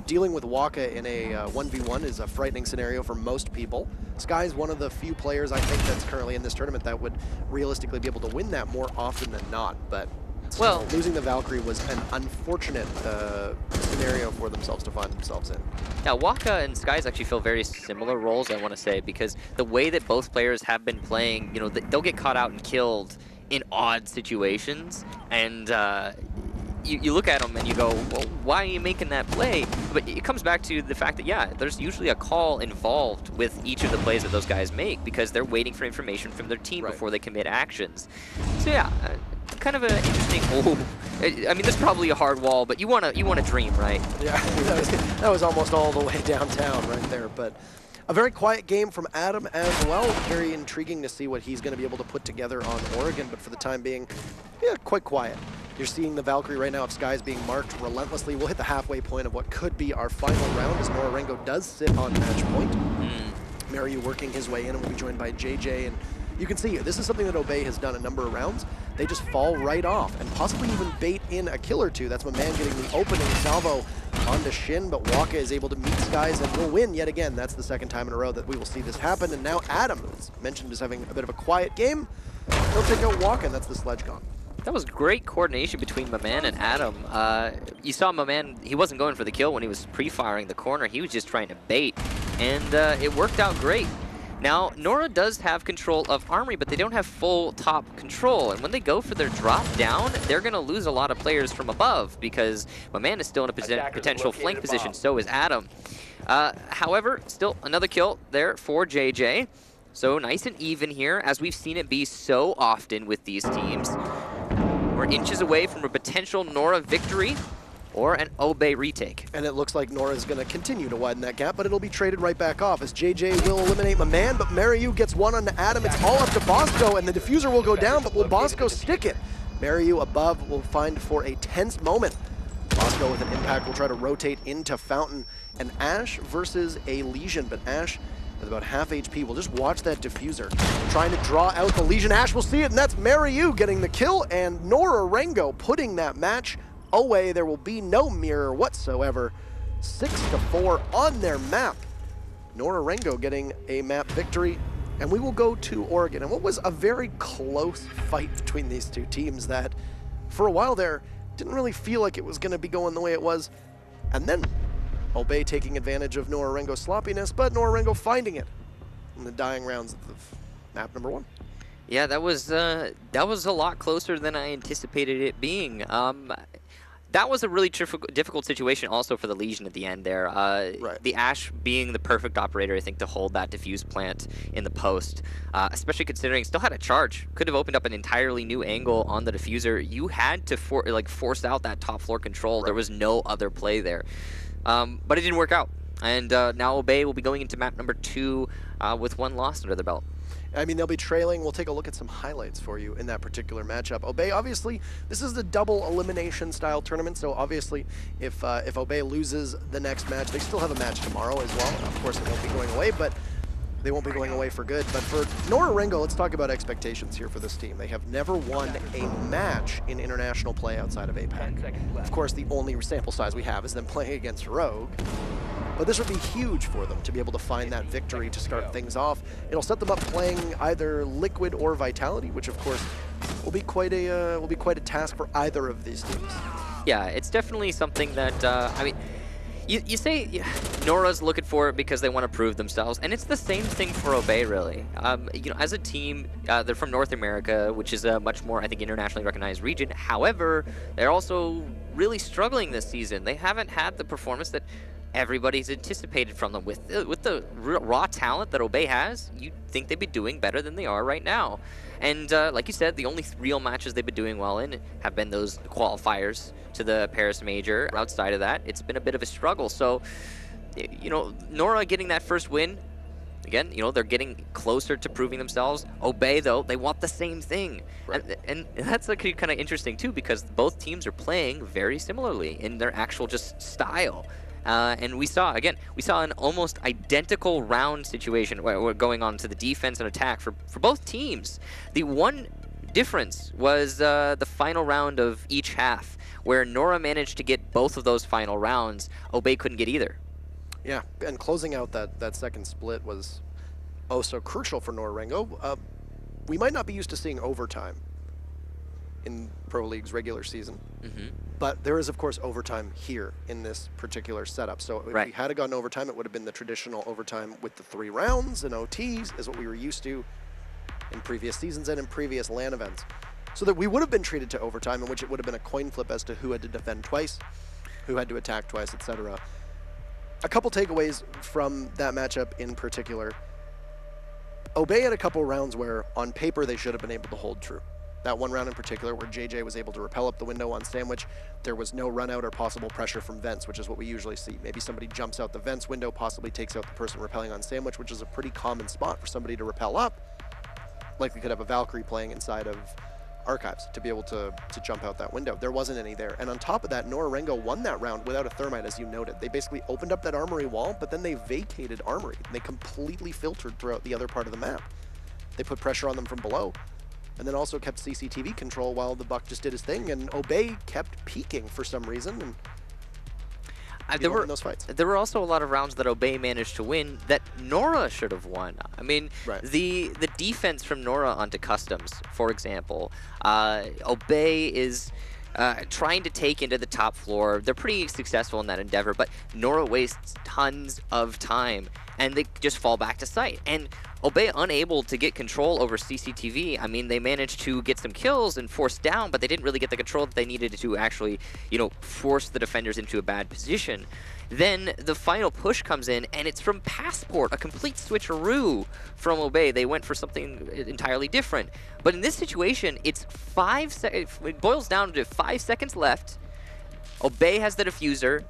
dealing with Waka in a 1v1 is a frightening scenario for most people. Sky's one of the few players I think that's currently in this tournament that would realistically be able to win that more often than not, but well, losing the Valkyrie was an unfortunate scenario for themselves to find themselves in. Now, Waka and Skies actually fill very similar roles, I want to say, because the way that both players have been playing, you know, they'll get caught out and killed in odd situations, and you look at them and you go, well, why are you making that play? But it comes back to the fact that, yeah, there's usually a call involved with each of the plays that those guys make because they're waiting for information from their team before they commit actions. So, yeah, kind of an interesting, I mean, there's probably a hard wall, but you want to dream, right? Yeah, that was almost all the way downtown right there, but a very quiet game from Adam as well. Very intriguing to see what he's going to be able to put together on Oregon, but for the time being, yeah, quite quiet. You're seeing the Valkyrie right now of Skies being marked relentlessly. We'll hit the halfway point of what could be our final round as Nora Rengo does sit on match point. Mariu working his way in and will be joined by JJ. And you can see this is something that Obey has done a number of rounds. They just fall right off and possibly even bait in a kill or two. That's Maman getting the opening salvo onto Shin, but Waka is able to meet Skies and will win yet again. That's the second time in a row that we will see this happen. And now Adam, who's mentioned as having a bit of a quiet game, he'll take out Waka, and that's the sledge gone. That was great coordination between Maman and Adam. You saw Maman, he wasn't going for the kill when he was pre-firing the corner. He was just trying to bait, and it worked out great. Now, Nora does have control of Armory, but they don't have full top control. And when they go for their drop down, they're going to lose a lot of players from above because Maman is still in a potential flank position. So is Adam. However, still another kill there for JJ. So nice and even here, as we've seen it be so often with these teams. We're inches away from a potential Nora victory or an Obey retake. And it looks like Nora's going to continue to widen that gap, but it'll be traded right back off as JJ will eliminate Maman, but Mariu gets one onto Adam. It's all up to Bosco, and the diffuser will go down, but will Bosco stick it? Mariu above will find for a tense moment. Bosco with an impact will try to rotate into Fountain, and Ash versus a Legion, but Ash with about half HP. We'll just watch that diffuser. Trying to draw out the Legion. Ash will see it, and that's Mariu getting the kill, and Nora Rengo putting that match away. There will be no mirror whatsoever. 6-4 on their map. Nora Rengo getting a map victory, and we will go to Oregon. And what was a very close fight between these two teams that, for a while there, didn't really feel like it was going to be going the way it was. And then Obey taking advantage of Nora Rengo's sloppiness, but Nora Rengo finding it in the dying rounds of map number 1. Yeah, that was a lot closer than I anticipated it being. That was a really difficult situation also for the Legion at the end there. The Ash being the perfect operator, I think, to hold that diffuse plant in the post, especially considering still had a charge. Could have opened up an entirely new angle on the diffuser. You had to force out that top floor control. There was no other play there. But it didn't work out. And now Obey will be going into map number 2 with 1 loss under the belt. I mean, they'll be trailing. We'll take a look at some highlights for you in that particular matchup. Obey, obviously, this is the double elimination style tournament, so obviously if Obey loses the next match, they still have a match tomorrow as well. Of course, it won't be going away, but they won't be going away for good. But for Nora Rengo, let's talk about expectations here for this team. They have never won a match in international play outside of APAC. Of course, the only sample size we have is them playing against Rogue. But this would be huge for them to be able to find that victory to start things off. It'll set them up playing either Liquid or Vitality, which of course will be quite a task for either of these teams. Yeah, it's definitely something that I mean, You say Nora's looking for it because they want to prove themselves, and it's the same thing for Obey, really. You know, as a team, they're from North America, which is a much more, I think, internationally recognized region. However, they're also really struggling this season. They haven't had the performance that everybody's anticipated from them. With the raw talent that Obey has, you'd think they'd be doing better than they are right now. And like you said, the only real matches they've been doing well in have been those qualifiers to the Paris Major. Outside of that, it's been a bit of a struggle. So, you know, Nora getting that first win, again, you know, they're getting closer to proving themselves. Obey, though, they want the same thing. Right. And that's like kind of interesting, too, because both teams are playing very similarly in their actual just style. And we saw an almost identical round situation where we're going on to the defense and attack for both teams. The one difference was the final round of each half, where Nora managed to get both of those final rounds. Obey couldn't get either. Yeah, and closing out that second split was oh so crucial for Nora Rengo. We might not be used to seeing overtime in Pro League's regular season. But there is, of course, overtime here in this particular setup. So if we had gotten overtime, it would have been the traditional overtime with the 3 rounds and OTs, is what we were used to in previous seasons and in previous LAN events. So that we would have been treated to overtime, in which it would have been a coin flip as to who had to defend twice, who had to attack twice, etc. A couple takeaways from that matchup in particular. Obey had a couple rounds where, on paper, they should have been able to hold true. That one round in particular where JJ was able to rappel up the window on Sandwich, there was no run out or possible pressure from vents, which is what we usually see. Maybe somebody jumps out the vents window, possibly takes out the person rappelling on Sandwich, which is a pretty common spot for somebody to rappel up. Like we could have a Valkyrie playing inside of Archives to be able to jump out that window. There wasn't any there. And on top of that, Nora Rengo won that round without a thermite, as you noted. They basically opened up that armory wall, but then they vacated armory. And they completely filtered throughout the other part of the map. They put pressure on them from below, and then also kept CCTV control while the Buck just did his thing, and Obey kept peeking for some reason, and there were in those fights. There were also a lot of rounds that Obey managed to win that Nora should have won. I mean, the defense from Nora onto Customs, for example, Obey is trying to take into the top floor. They're pretty successful in that endeavor, but Nora wastes tons of time, and they just fall back to site. And Obey unable to get control over CCTV. I mean, they managed to get some kills and force down, but they didn't really get the control that they needed to actually, you know, force the defenders into a bad position. Then the final push comes in, and it's from Passport, a complete switcheroo from Obey. They went for something entirely different. But in this situation, it's 5 seconds. It boils down to 5 seconds left. Obey has the diffuser.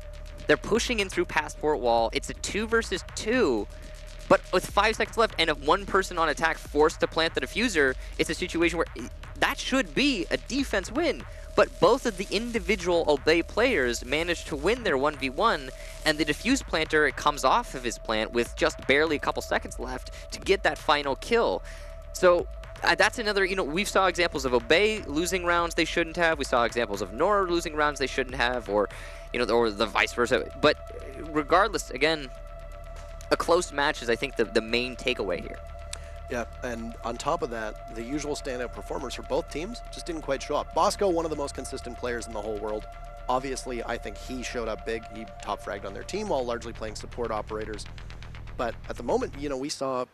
They're pushing in through Passport wall. It's a 2 versus 2. But with 5 seconds left and if one person on attack forced to plant the diffuser, it's a situation where that should be a defense win. But both of the individual Obey players managed to win their 1v1, and the diffuse planter, it comes off of his plant with just barely a couple seconds left to get that final kill. So that's another, you know, we saw examples of Obey losing rounds they shouldn't have. We saw examples of Nora losing rounds they shouldn't have, or, you know, or the vice versa. But regardless, again, a close match is, I think, the main takeaway here. Yeah, and on top of that, the usual standout performers for both teams just didn't quite show up. Bosco, one of the most consistent players in the whole world. Obviously, I think he showed up big. He top fragged on their team while largely playing support operators. But at the moment, you know, we saw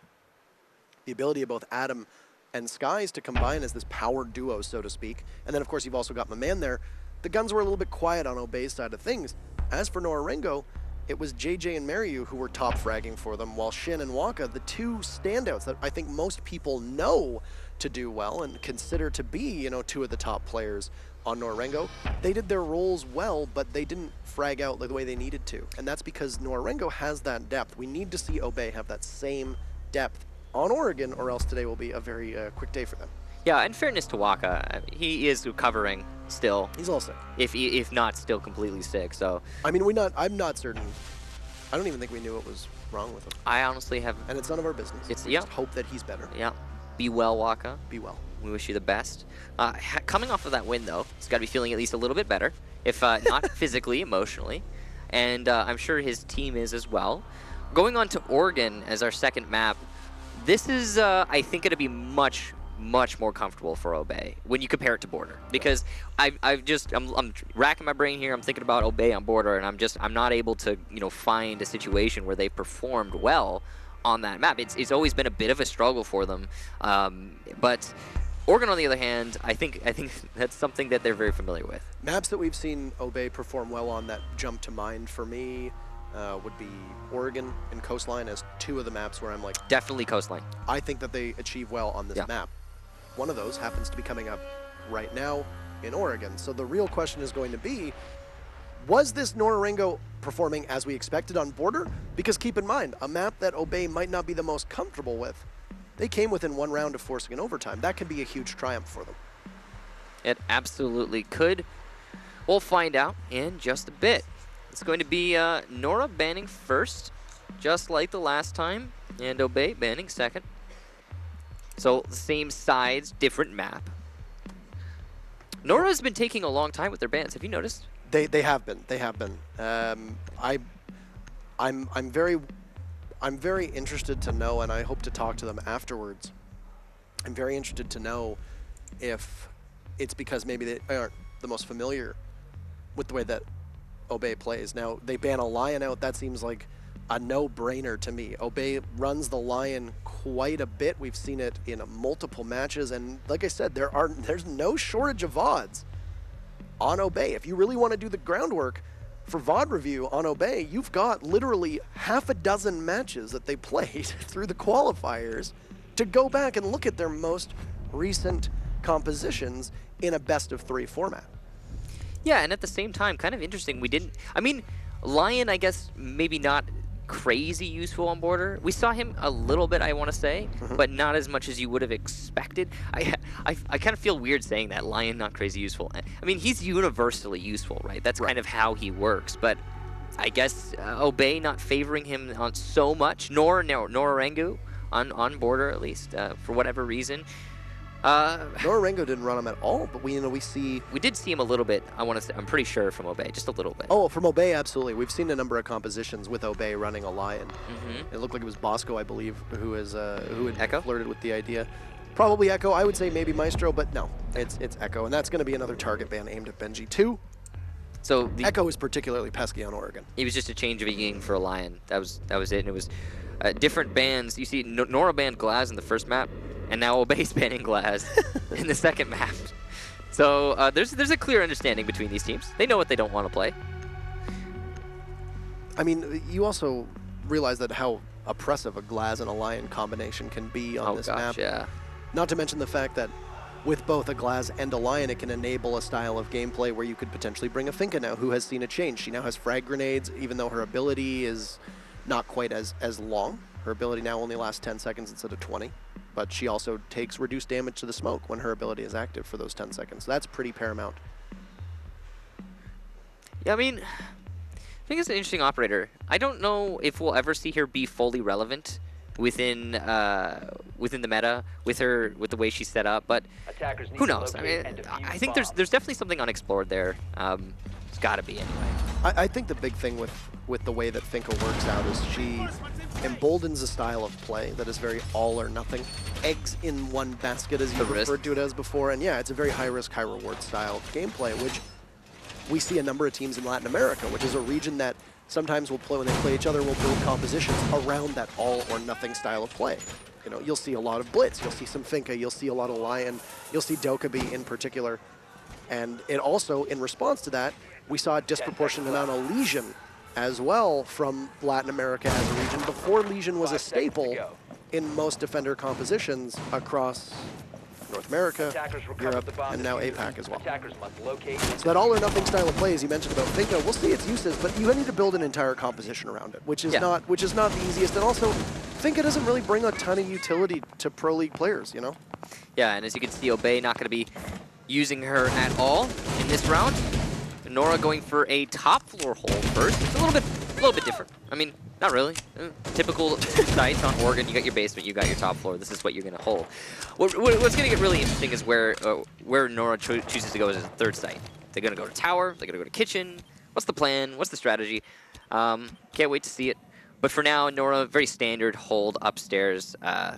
the ability of both Adam and Skies to combine as this power duo, so to speak. And then, of course, you've also got my man there. The guns were a little bit quiet on Obey's side of things. As for Nora Rengo, it was JJ and Mariu who were top fragging for them, while Shin and Waka, the two standouts that I think most people know to do well and consider to be, you know, two of the top players on Nora Rengo, they did their roles well, but they didn't frag out the way they needed to. And that's because Nora Rengo has that depth. We need to see Obey have that same depth on Oregon, or else today will be a very quick day for them. Yeah, in fairness to Waka, he is recovering still. He's all sick. If not still completely sick, so. I mean, I'm not certain. I don't even think we knew what was wrong with him. I honestly have. And it's none of our business. We just hope that he's better. Yeah. Be well, Waka. Be well. We wish you the best. Coming off of that win, though, he's got to be feeling at least a little bit better, if not physically, emotionally. And I'm sure his team is as well. Going on to Oregon as our second map, this is, I think, going to be much much more comfortable for Obey when you compare it to Border, because I'm racking my brain here. I'm thinking about Obey on Border, and I'm not able to find a situation where they performed well on that map. It's always been a bit of a struggle for them, but Oregon, on the other hand, I think that's something that they're very familiar with. Maps that we've seen Obey perform well on that jump to mind for me would be Oregon and Coastline as two of the maps where I'm like... Definitely Coastline. I think that they achieve well on this map. One of those happens to be coming up right now in Oregon. So the real question is going to be, was this Nora Rengo performing as we expected on Border? Because keep in mind, a map that Obey might not be the most comfortable with, they came within one round of forcing an overtime. That can be a huge triumph for them. It absolutely could. We'll find out in just a bit. It's going to be Nora banning first, just like the last time, and Obey banning second. So same sides, different map. Nora's been taking a long time with their bans. Have you noticed? They have been. They have been. I'm very interested to know, and I hope to talk to them afterwards. I'm very interested to know if it's because maybe they aren't the most familiar with the way that Obey plays. Now, they ban a Lion out. That seems like a no-brainer to me. Obey runs the Lion quite a bit. We've seen it in multiple matches, and like I said, there's no shortage of VODs on Obey. If you really want to do the groundwork for VOD review on Obey, you've got literally half a dozen matches that they played through the qualifiers to go back and look at their most recent compositions in a best-of-3 format. Yeah, and at the same time, kind of interesting, we didn't... I mean, Lion, I guess, maybe not crazy useful on Border. We saw him a little bit, I want to say, but not as much as you would have expected. I kind of feel weird saying that, Lion not crazy useful. I mean, he's universally useful, right? That's kind of how he works, but I guess Obey not favoring him on so much, Nora Rengo on Border at least, for whatever reason. Nora Rengo didn't run him at all, but we did see him a little bit. I'm pretty sure from Obey, just a little bit. Oh, from Obey, absolutely. We've seen a number of compositions with Obey running a Lion. It looked like it was Bosco, I believe, who had Echo? flirted with the idea. Probably Echo. I would say maybe Maestro, but no, it's Echo, and that's going to be another target ban aimed at Benji too. So Echo is particularly pesky on Oregon. It was just a change of a ying for a Lion. That was it, and it was different bans. You see, Nora banned Glaz in the first map, and now Obey's banning Glaz in the second map. So there's a clear understanding between these teams. They know what they don't want to play. I mean, you also realize that how oppressive a Glaz and a Lion combination can be on this map. Yeah. Not to mention the fact that with both a Glaz and a Lion, it can enable a style of gameplay where you could potentially bring a Finka now, who has seen a change. She now has frag grenades, even though her ability is not quite as long. Her ability now only lasts 10 seconds instead of 20. But she also takes reduced damage to the smoke when her ability is active for those 10 seconds. So that's pretty paramount. Yeah, I mean, I think it's an interesting operator. I don't know if we'll ever see her be fully relevant within the meta with the way she's set up, but who knows? I mean, I think there's definitely something unexplored there. It's got to be anyway. I think the big thing with the way that Finka works out is she emboldens a style of play that is very all or nothing. Eggs in one basket, as you referred to it as before. And yeah, it's a very high-risk, high-reward style of gameplay, which we see a number of teams in Latin America, which is a region that sometimes will play, when they play each other, will build compositions around that all or nothing style of play. You know, you'll see a lot of Blitz, you'll see some Finka, you'll see a lot of Lion, you'll see Dokkaebi in particular. And it also, in response to that, we saw a disproportionate amount of Legion as well from Latin America as a region. Before, Legion was a staple in most Defender compositions across North America, Europe, and now APAC as well. So that all-or-nothing style of play, as you mentioned about Finka, we'll see its uses, but you need to build an entire composition around it, which is not the easiest. And also, Finka doesn't really bring a ton of utility to Pro League players, you know? Yeah, and as you can see, Obey not going to be using her at all in this round. Nora going for a top floor hold first. It's a little bit different. I mean, not really. Typical sites on Oregon, you got your basement, you got your top floor. This is what you're going to hold. What's going to get really interesting is where Nora chooses to go as a third site. They're going to go to tower. They're going to go to kitchen. What's the plan? What's the strategy? Can't wait to see it. But for now, Nora, very standard hold upstairs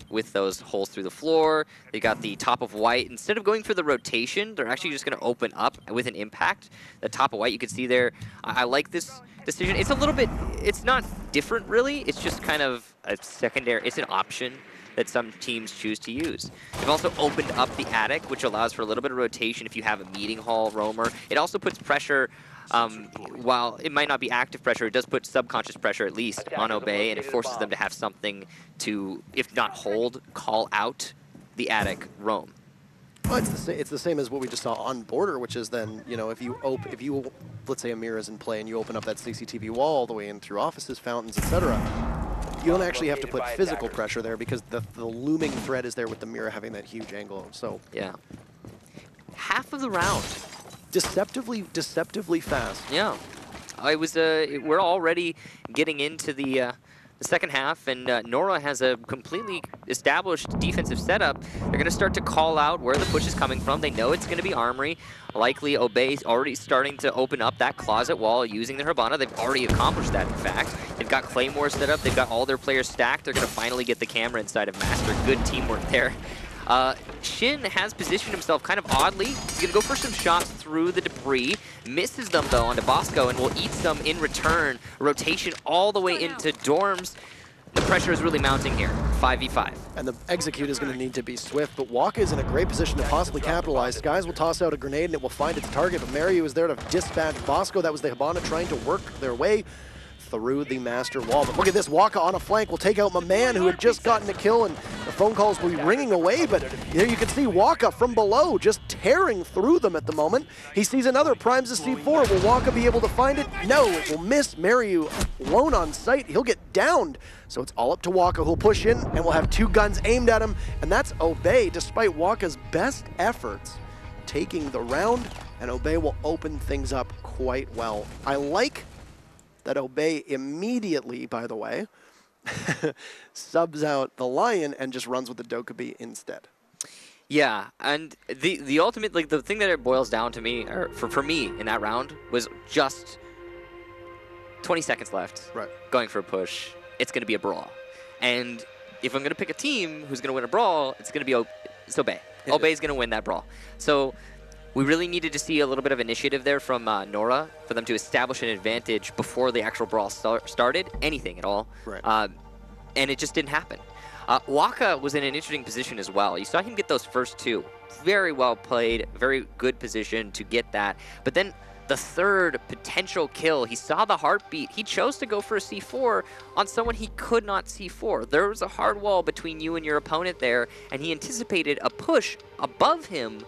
with those holes through the floor. They got the top of white. Instead of going for the rotation, they're actually just going to open up with an impact. The top of white, you can see there. I like this decision. It's a little bit, it's not different really. It's just kind of a secondary, it's an option that some teams choose to use. They've also opened up the attic, which allows for a little bit of rotation if you have a meeting hall roamer. It also puts pressure, while it might not be active pressure, it does put subconscious pressure at least on Obey, and it forces them to have something to, if not hold, call out the attic roam. Well, it's the same as what we just saw on border, which is then, you know, if you let's say Amir is in play and you open up that CCTV wall all the way in through offices, fountains, etc. You don't actually have to put physical pressure there because the looming threat is there with the mirror having that huge angle. So yeah, half of the round, deceptively fast. Yeah, it was. We're already getting into the second half, and Nora has a completely established defensive setup. They're going to start to call out where the push is coming from. They know it's going to be Armory. Likely Obey's already starting to open up that closet wall using the Hibana. They've already accomplished that, in fact. They've got Claymore set up. They've got all their players stacked. They're going to finally get the camera inside of Master. Good teamwork there. Shin has positioned himself kind of oddly. He's going to go for some shots through the debris. Misses them, though, onto Bosco, and will eat some in return. Rotation all the way into dorms. The pressure is really mounting here. 5v5. And the execute is going to need to be swift, but Waka is in a great position to possibly capitalize. Skies will toss out a grenade, and it will find its target, but Mariu is there to dispatch Bosco. That was the Hibana trying to work their way through the Master wall. But look at this, Waka on a flank will take out my man who had just gotten a kill, and the phone calls will be ringing away, but there you can see Waka from below just tearing through them at the moment. He sees another, primes a C4. Will Waka be able to find it? No, it will miss. Mariu alone on site. He'll get downed. So it's all up to Waka, who'll push in, and we'll have two guns aimed at him, and that's Obey, despite Waka's best efforts, taking the round, and Obey will open things up quite well. I like that Obey immediately, by the way, subs out the Lion and just runs with the Dokkaebi instead. Yeah, and the ultimate, like the thing that it boils down to me, or for me in that round, was just 20 seconds left. Right. Going for a push. It's going to be a brawl. And if I'm going to pick a team who's going to win a brawl, it's going to be Obey. Obey's going to win that brawl. So we really needed to see a little bit of initiative there from Nora for them to establish an advantage before the actual brawl started, anything at all. Right. And it just didn't happen. Waka was in an interesting position as well. You saw him get those first two. Very well played, very good position to get that. But then the third potential kill, he saw the heartbeat. He chose to go for a C4 on someone he could not C4. There was a hard wall between you and your opponent there, and he anticipated a push above him,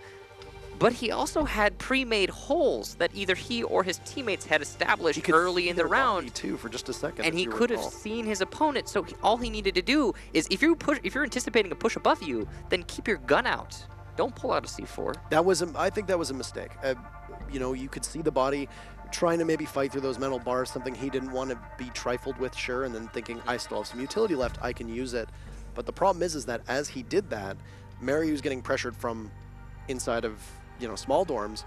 but he also had pre-made holes that either he or his teammates had established early in the round. Too, for just a second, and he could have seen his opponent. So all he needed to do is, if you're anticipating a push above you, then keep your gun out. Don't pull out a C4. That was, I think that was a mistake. You know, you could see the body trying to maybe fight through those metal bars, something he didn't want to be trifled with, sure, and then thinking, I still have some utility left, I can use it. But the problem is that as he did that, Mariu's getting pressured from inside of, you know, small dorms,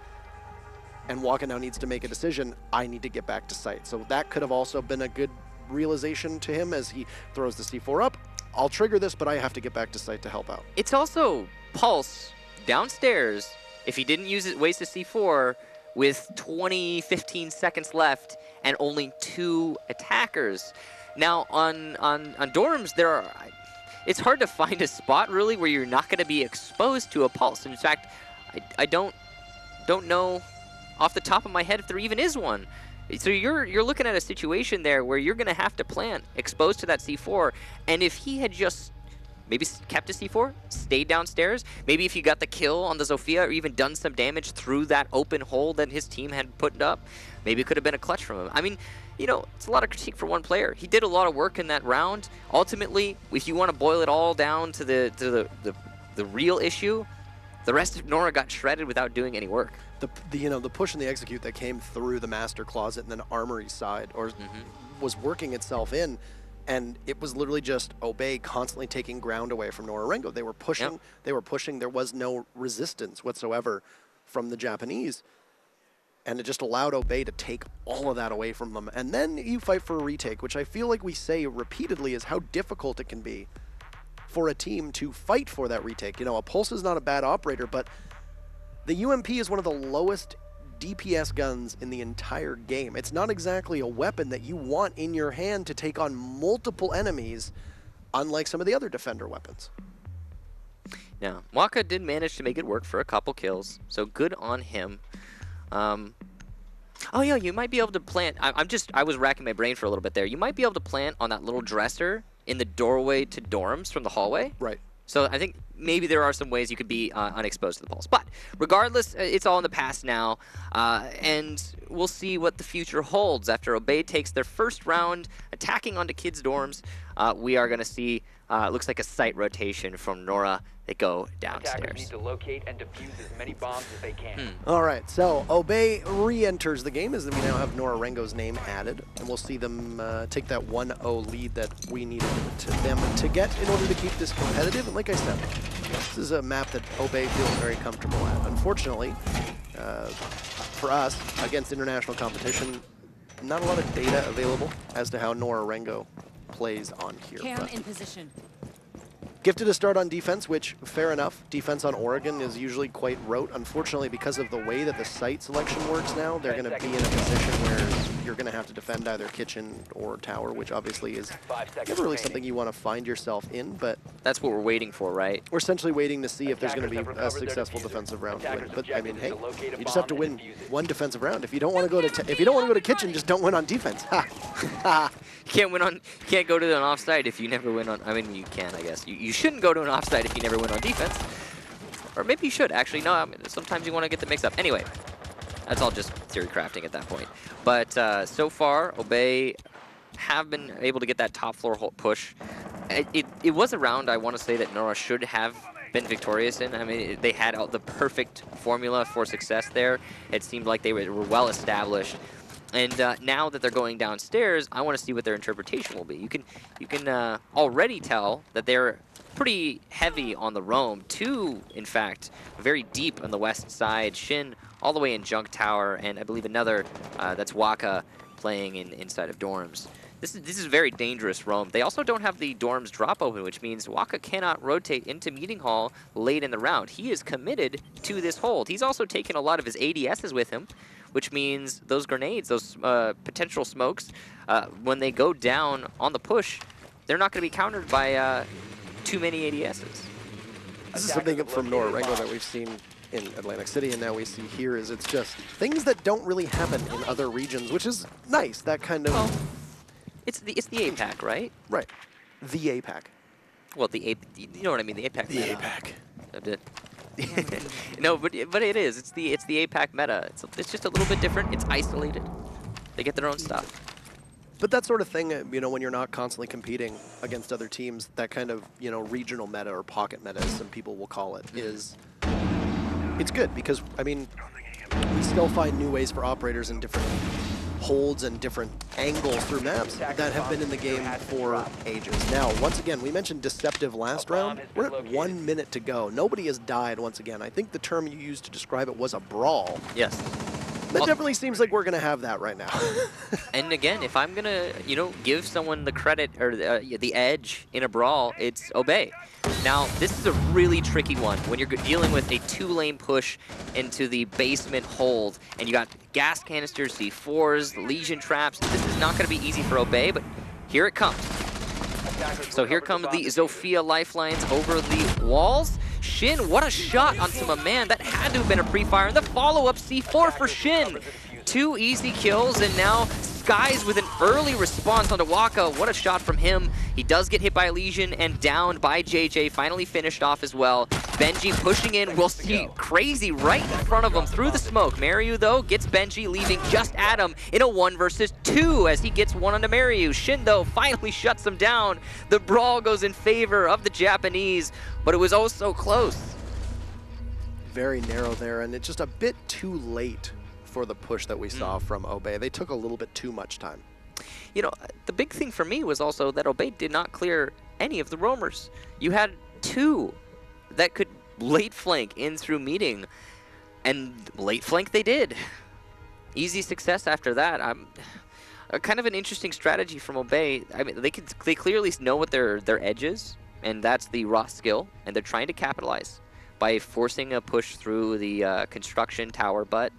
and Waka now needs to make a decision. I need to get back to site. So that could have also been a good realization to him as he throws the C4 up. I'll trigger this, but I have to get back to site to help out. It's also Pulse downstairs. If he didn't use it, waste a C4 with 15 seconds left and only 2 attackers. Now on dorms, it's hard to find a spot really where you're not going to be exposed to a Pulse. In fact, I don't know off the top of my head if there even is one. So you're looking at a situation there where you're going to have to plant exposed to that C4, and if he had just maybe kept a C4, stayed downstairs, maybe if he got the kill on the Zofia or even done some damage through that open hole that his team had put up, maybe it could have been a clutch from him. I mean, you know, it's a lot of critique for one player. He did a lot of work in that round. Ultimately, if you want to boil it all down to the real issue, the rest of Nora got shredded without doing any work. The push and the execute that came through the Master closet and then Armory side, or was working itself in, and it was literally just Obey constantly taking ground away from Nora Rengo. They were pushing. Yep. They were pushing. There was no resistance whatsoever from the Japanese. and it just allowed Obey to take all of that away from them. And then you fight for a retake, which I feel like we say repeatedly is how difficult it can be for a team to fight for that retake. You know, a Pulse is not a bad operator, but the UMP is one of the lowest DPS guns in the entire game. It's not exactly a weapon that you want in your hand to take on multiple enemies, unlike some of the other Defender weapons. Now, Waka did manage to make it work for a couple kills, so good on him. Oh yeah, you might be able to plant. I was racking my brain for a little bit there. You might be able to plant on that little dresser in the doorway to dorms from the hallway. Right. So I think maybe there are some ways you could be unexposed to the pulse. But regardless, it's all in the past now, and we'll see what the future holds. After Obey takes their first round attacking onto kids' dorms, we are going to see, looks like a site rotation from Nora. They go downstairs. Attackers need to locate and defuse as many bombs as they can. All right, so Obey re-enters the game as we now have Nora Rengo's name added, and we'll see them take that 1-0 lead that we needed them to get in order to keep this competitive. And like I said, this is a map that Obey feels very comfortable at. Unfortunately, for us, against international competition, not a lot of data available as to how Nora Rengo plays on here. Cam in position. Gifted a start on defense, which, fair enough. Defense on Oregon is usually quite rote. Unfortunately, because of the way that the site selection works now, they're going to be in a position where you're going to have to defend either kitchen or tower, which obviously is never really something you want to find yourself in, but that's what we're waiting for, right? we're essentially waiting to see if there's going to be a successful defensive round win. But I mean, hey, you just have to win one defensive round. If you don't want to go to if you don't want to go to kitchen, just don't win on defense. You can't go to an offside if you never win on. I mean, you can, I guess. You shouldn't go to an offside if you never win on defense. Or maybe you should, actually. No, I mean, sometimes you want to get the mix up. Anyway, that's all just theory crafting at that point. But so far, Obey have been able to get that top floor push. It was a round, I want to say, that Nora should have been victorious in. I mean, they had the perfect formula for success there. It seemed like they were well established. And now that they're going downstairs, I want to see what their interpretation will be. You can already tell that they're pretty heavy on the roam. Two, in fact, very deep on the west side. Shin all the way in Junk Tower, and I believe another that's Waka playing inside of dorms. This is a very dangerous roam. They also don't have the dorms drop open, which means Waka cannot rotate into meeting hall late in the round. He is committed to this hold. He's also taken a lot of his ADSs with him, which means those grenades, those potential smokes, when they go down on the push, they're not going to be countered by too many ADSs. This is something from Nora Rengo that we've seen in Atlantic City, and now we see here is it's just things that don't really happen in other regions, which is nice. That kind of... Well, it's the APAC, right? Right. The APAC. Well, you know what I mean, the APAC. The APAC. No, but it is. It's the APAC meta. It's just a little bit different. It's isolated. They get their own stuff. But that sort of thing, you know, when you're not constantly competing against other teams, that kind of, you know, regional meta or pocket meta, as some people will call it, is it's good because, I mean, we still find new ways for operators in different holds and different angles through maps that have been in the game for ages. Now, once again, we mentioned deceptive last round. We're at 1 minute to go. Nobody has died once again. I think the term you used to describe it was a brawl. Yes. That definitely seems like we're going to have that right now. And again, if I'm going to, you know, give someone the credit or the edge in a brawl, it's Obey. Now, this is a really tricky one when you're dealing with a two-lane push into the basement hold, and you got gas canisters, C4s, Legion traps. This is not going to be easy for Obey, but here it comes. So here come the Zofia lifelines over the walls. Shin, what a shot onto my man. That had to have been a pre-fire. And the follow-up C4 for Shin. 2 easy kills, and now Skies with an early response onto Waka. What a shot from him. He does get hit by Legion and downed by JJ. Finally finished off as well. Benji pushing in. We'll see Crazy right in front of him through the smoke. Mariu, though, gets Benji leaving just at him in a 1 versus 2 as he gets one onto Mariu. Shin, though, finally shuts him down. The brawl goes in favor of the Japanese, but it was oh so close. Very narrow there, and it's just a bit too late for the push that we saw from Obey. They took a little bit too much time. You know, the big thing for me was also that Obey did not clear any of the roamers. You had 2 that could late flank in through meeting, and late flank they did. Easy success after that. Kind of an interesting strategy from Obey. I mean, they clearly know what their edge is, and that's the raw skill, and they're trying to capitalize by forcing a push through the construction tower, but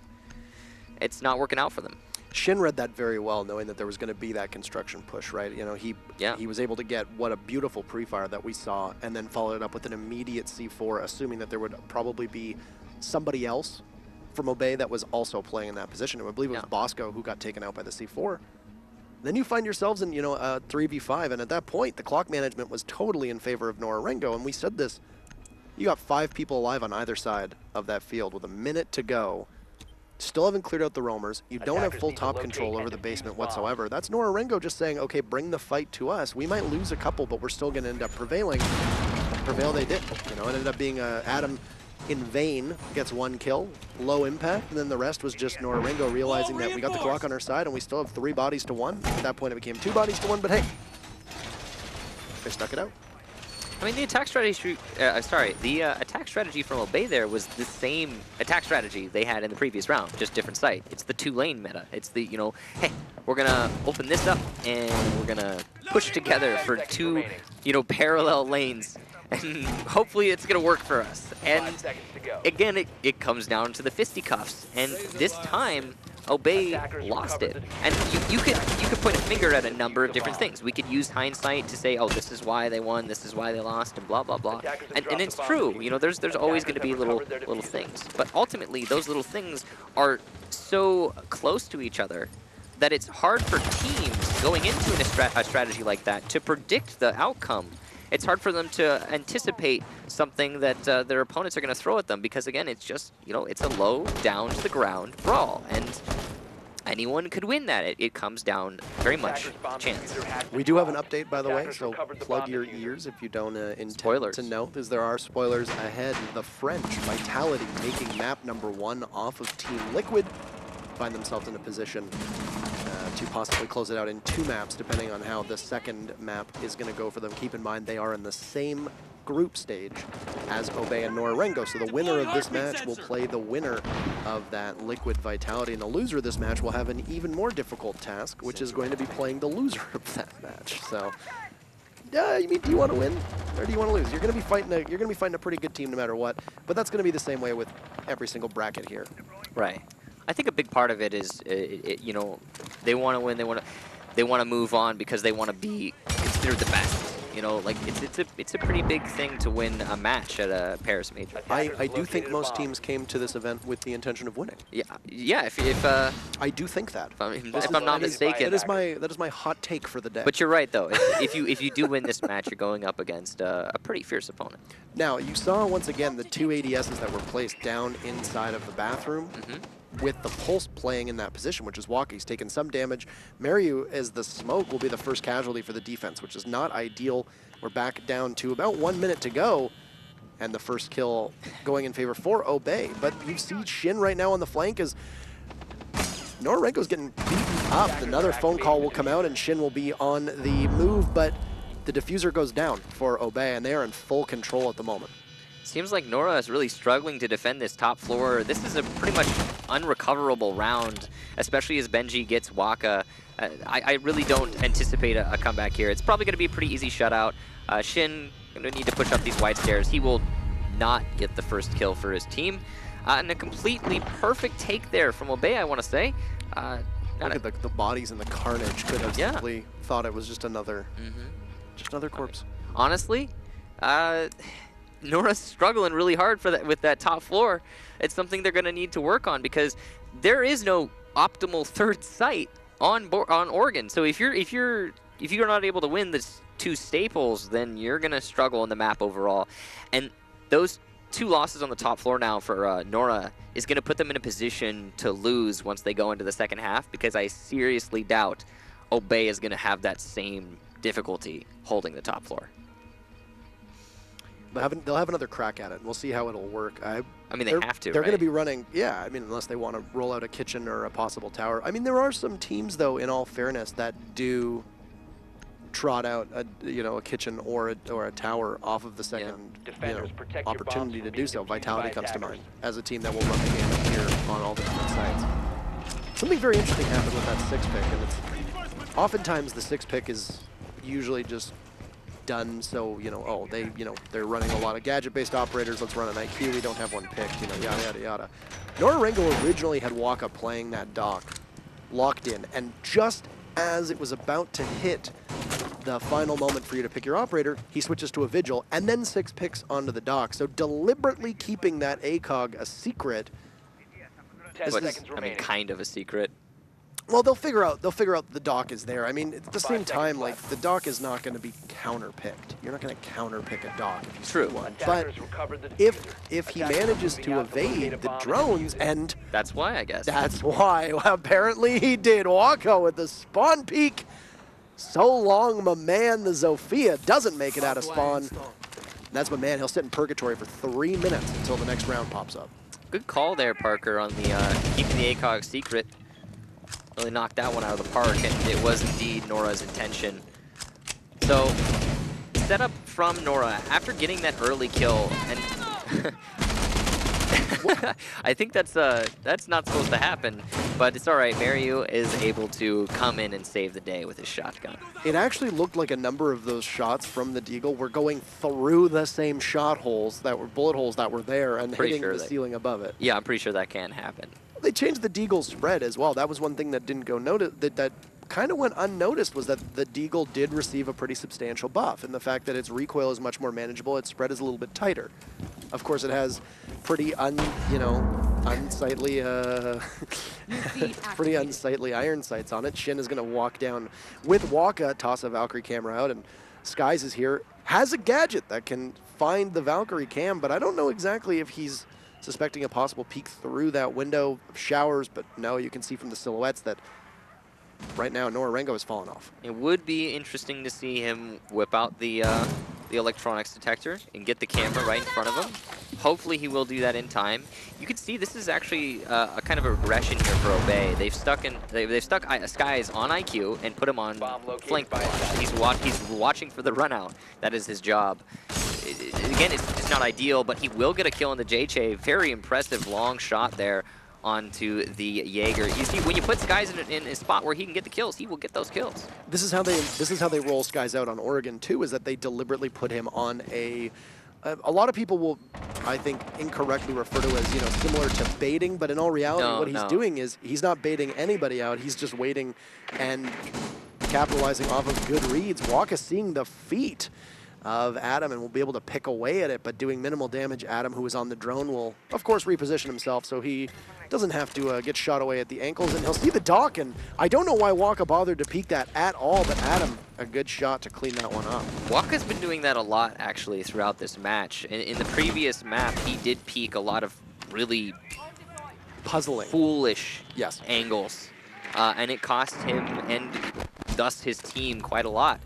it's not working out for them. Shin read that very well, knowing that there was going to be that construction push, right? You know, he was able to get what a beautiful pre-fire that we saw, and then followed it up with an immediate C4, assuming that there would probably be somebody else from Obey that was also playing in that position. And I believe it was Bosco who got taken out by the C4. Then you find yourselves in, you know, a 3v5, and at that point, the clock management was totally in favor of Nora Rengo, and we said this. You got 5 people alive on either side of that field with a minute to go. Still haven't cleared out the roamers. You don't have full top control over the basement whatsoever. That's Nora Rengo just saying, okay, bring the fight to us. We might lose a couple, but we're still going to end up prevailing. Prevail they did. You know, it ended up being Adam in vain gets 1 kill, low impact, and then the rest was just Nora Rengo realizing that we got the clock on our side and we still have 3 bodies to 1. At that point, it became 2 bodies to 1, but hey, they stuck it out. I mean, the attack strategy, the attack strategy from Obey there was the same attack strategy they had in the previous round, just different site. It's the 2-lane meta. It's the, you know, hey, we're gonna open this up and we're gonna push together for 2, you know, parallel lanes, and hopefully it's gonna work for us. And again, it comes down to the fisticuffs, and this time Obey lost it. And you could point a finger at a number of different things. We could use hindsight to say, oh, this is why they won, this is why they lost, and blah blah blah. And it's true. You know, there's always going to be little things. But ultimately, those little things are so close to each other that it's hard for teams going into a strategy like that to predict the outcome. It's hard for them to anticipate something that their opponents are going to throw at them because, again, it's just, you know, it's a low, down to the ground brawl. And anyone could win that. It comes down very much chance. We do have an update, by the way, so plug your ears if you don't intend to know, because there are spoilers ahead. The French, Vitality, making map number 1 off of Team Liquid, find themselves in a position to possibly close it out in 2 maps, depending on how the second map is going to go for them. Keep in mind, they are in the same group stage as Obey and Nora Rengo, so the winner of this match will play the winner of that Liquid Vitality, and the loser of this match will have an even more difficult task, which is going to be playing the loser of that match. So, yeah, I mean, do you want to win or do you want to lose? You're going to be fighting a pretty good team no matter what, but that's going to be the same way with every single bracket here. Right. I think a big part of it is, you know, they want to win. They want to move on because they want to be considered the best. You know, like it's a pretty big thing to win a match at a Paris major. I do think most teams came to this event with the intention of winning. Yeah. If I do think that. If I'm not mistaken, that is my hot take for the day. But you're right though. If you do win this match, you're going up against a pretty fierce opponent. Now you saw once again the 2 ADSs that were placed down inside of the bathroom. With the Pulse playing in that position, which is Waka. He's taken some damage. Mariu, as the smoke, will be the first casualty for the defense, which is not ideal. We're back down to about 1 minute to go, and the first kill going in favor for Obey. But you see Shin right now on the flank as Nora Rengo's getting beaten up. Another phone call will come out, and Shin will be on the move, but the diffuser goes down for Obey, and they are in full control at the moment. Seems like Nora is really struggling to defend this top floor. This is a pretty much unrecoverable round, especially as Benji gets Waka. I really don't anticipate a comeback here. It's probably going to be a pretty easy shutout. Shin going to need to push up these wide stairs. He will not get the first kill for his team. And a completely perfect take there from Obey, I want to say. Look at the bodies and the carnage. Could have simply thought it was just another corpse. Honestly, Nora's struggling really hard for that with that top floor. It's something they're going to need to work on because there is no optimal third site on Oregon. So if you're not able to win the 2 staples, then you're going to struggle in the map overall. And those 2 losses on the top floor now for Nora is going to put them in a position to lose once they go into the second half, because I seriously doubt Obey is going to have that same difficulty holding the top floor. They'll have another crack at it, and we'll see how it'll work. I mean, they have to, They're right? going to be running, yeah, I mean, unless they want to roll out a kitchen or a possible tower. I mean, there are some teams, though, in all fairness, that do trot out a kitchen or a tower off of the second opportunity to do so. Vitality comes to mind as a team that will run the game here on all the different sites. Something very interesting happened with that 6 pick, and it's oftentimes the 6 pick is usually just done so, you know, oh, they're running a lot of gadget-based operators, let's run an IQ, we don't have one picked, you know, yada, yada, yada. Nora Rengo originally had Waka playing that dock, locked in, and just as it was about to hit the final moment for you to pick your operator, he switches to a Vigil, and then 6 picks onto the dock. So deliberately keeping that ACOG a secret. 10 But, seconds I mean, remaining. kind of a secret. Well, they'll figure out the dock is there. I mean, at the same 5 time, seconds like, left. the dock is not going to be counter-picked. You're not going to counter-pick a dock if you True. see one. But Attackers recovered the if diffuser. he Attackers manages moving to out locate evade a the bomb and drones, defuse it. and That's why, I guess. that's why apparently he did. Waka with the spawn peek. So long, my man, the Zofia doesn't make it out of spawn. And that's my man. He'll sit in purgatory for 3 minutes until the next round pops up. Good call there, Parker, on the keeping the ACOG secret. Really knocked that one out of the park, and it was indeed Nora's intention. So, setup from Nora after getting that early kill, and I think that's not supposed to happen, but it's all right. Maryu is able to come in and save the day with his shotgun. It actually looked like a number of those shots from the Deagle were going through the same shot holes that were bullet holes that were there and Pretty hitting sure the ceiling above it. Yeah, I'm pretty sure that can happen. They changed the Deagle spread as well. That was one thing that didn't go noticed. That kind of went unnoticed was that the Deagle did receive a pretty substantial buff, and the fact that its recoil is much more manageable, its spread is a little bit tighter. Of course, it has pretty unsightly, pretty unsightly iron sights on it. Shin is going to walk down with Waka, toss a Valkyrie camera out, and Skies is here. Has a gadget that can find the Valkyrie cam, but I don't know exactly if he's suspecting a possible peek through that window of showers, but no, you can see from the silhouettes that right now Nora Rengo has fallen off. It would be interesting to see him whip out the electronics detector and get the camera right in front of him. Hopefully he will do that in time. You can see this is actually a kind of a regression here for Obey. They've stuck Skies on IQ and put him on flank watch. He's watching for the run out. That is his job. Again, it's not ideal, but he will get a kill on the JJ. Very impressive long shot there onto the Jaeger. You see, when you put Skies in a spot where he can get the kills, he will get those kills. This is how they roll Skies out on Oregon too, is that they deliberately put him on a lot of people will, I think, incorrectly refer to as, you know, similar to baiting, but in all reality, what he's doing is he's not baiting anybody out. He's just waiting and capitalizing off of good reads. Waka seeing the feet of Adam and will be able to pick away at it, but doing minimal damage. Adam, who is on the drone, will, of course, reposition himself so he doesn't have to get shot away at the ankles, and he'll see the dock, and I don't know why Waka bothered to peek that at all, but Adam, a good shot to clean that one up. Waka's been doing that a lot, actually, throughout this match. In the previous map, he did peek a lot of really puzzling, foolish yes, angles, and it cost him and thus his team quite a lot.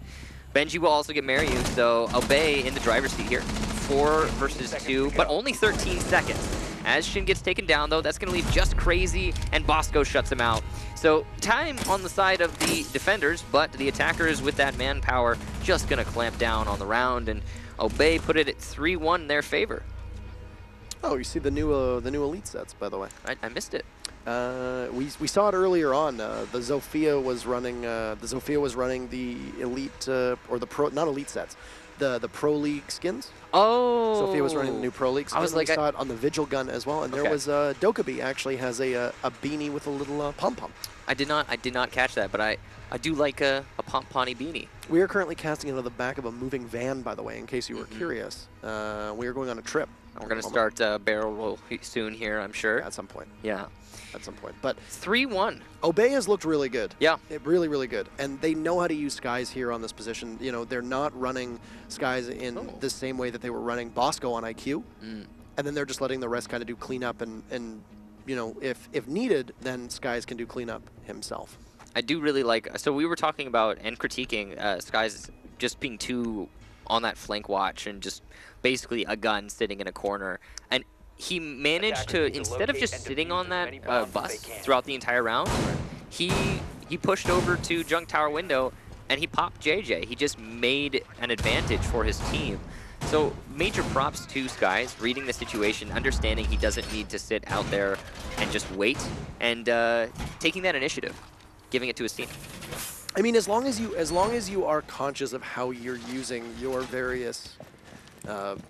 Benji will also get Maryu, so Obey in the driver's seat here. 4 versus 2, but only 13 seconds. As Shin gets taken down, though, that's going to leave just Crazy, and Bosco shuts him out. So time on the side of the defenders, but the attackers with that manpower just going to clamp down on the round, and Obey put it at 3-1 in their favor. Oh, you see the new elite sets, by the way. I missed it. We saw it earlier on. The Zofia was running the elite or the pro, not elite sets, the pro league skins. Oh, Zofia was running the new pro league skins. I was like, we saw it on the Vigil gun as well, and there was Dokkaebi actually has a beanie with a little pom pom. I did not catch that, but I do like a pom-pommy beanie. We are currently casting it on the back of a moving van, by the way, in case you were curious. We are going on a trip. We're going to start barrel roll soon here, I'm sure. At some point. Yeah. At some point. But 3-1. Obey has looked really good. Yeah. Really, really good. And they know how to use Skies here on this position. You know, they're not running Skies in the same way that they were running Bosco on IQ. And then they're just letting the rest kind of do cleanup and you know, if needed, then Skies can do cleanup himself. I do really like, so we were talking about and critiquing Skies just being too on that flank watch and just basically a gun sitting in a corner. And he managed to, instead of just sitting on that bus throughout the entire round, he pushed over to Junk Tower window and he popped JJ. He just made an advantage for his team. So major props to Skies, reading the situation, understanding he doesn't need to sit out there and just wait, and taking that initiative, giving it to his team. I mean, as long as you are conscious of how you're using your various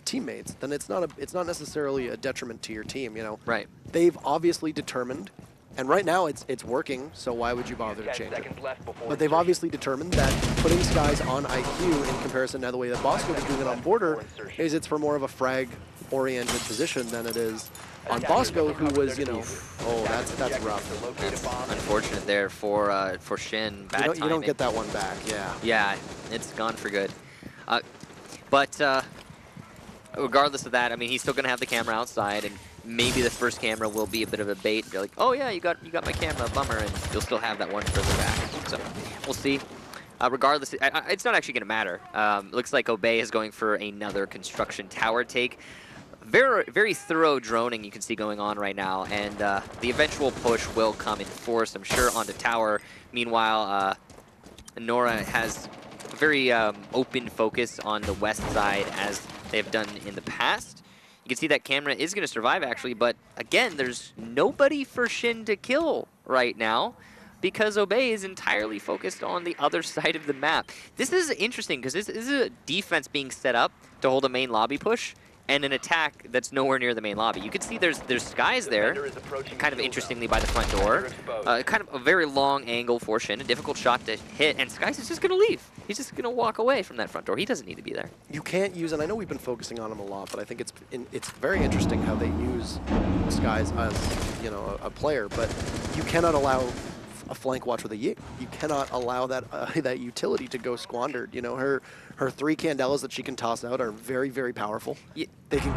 teammates, then it's not necessarily a detriment to your team. You know, Right. They've obviously determined, and right now it's working. So why would you bother to 10 change it? seconds left before But they've insertion. obviously determined that putting Skies on IQ in comparison to the way that Bosco was doing it on Border is it's for more of a frag-oriented position than it is on Bosco, who was, you know, oh, that's rough. To locate a bomb. Unfortunate there for Shin. Bad You don't timing. get that one back, yeah. Yeah, it's gone for good. But regardless of that, I mean, he's still going to have the camera outside, and maybe the first camera will be a bit of a bait. You're like, oh yeah, you got my camera, bummer, and you'll still have that one further back. So we'll see. Regardless, it's not actually going to matter. Looks like Obey is going for another construction tower take. Very thorough droning you can see going on right now, and the eventual push will come in force, I'm sure, onto tower. Meanwhile, Nora has a very open focus on the west side, as they've done in the past. You can see that camera is going to survive, actually, but again, there's nobody for Shin to kill right now, because Obey is entirely focused on the other side of the map. This is interesting, because this is a defense being set up to hold a main lobby push, and an attack that's nowhere near the main lobby. You can see there's Skies there, kind of interestingly by the front door. Kind of a very long angle for Shin, a difficult shot to hit, and Skies is just going to leave. He's just going to walk away from that front door. He doesn't need to be there. You can't use, and I know we've been focusing on him a lot, but I think it's very interesting how they use Skies as, you know, a player, but you cannot allow a flank watch with a Ying. You cannot allow that that utility to go squandered. You know, her 3 Candelas that she can toss out are very, very powerful. Yeah. They can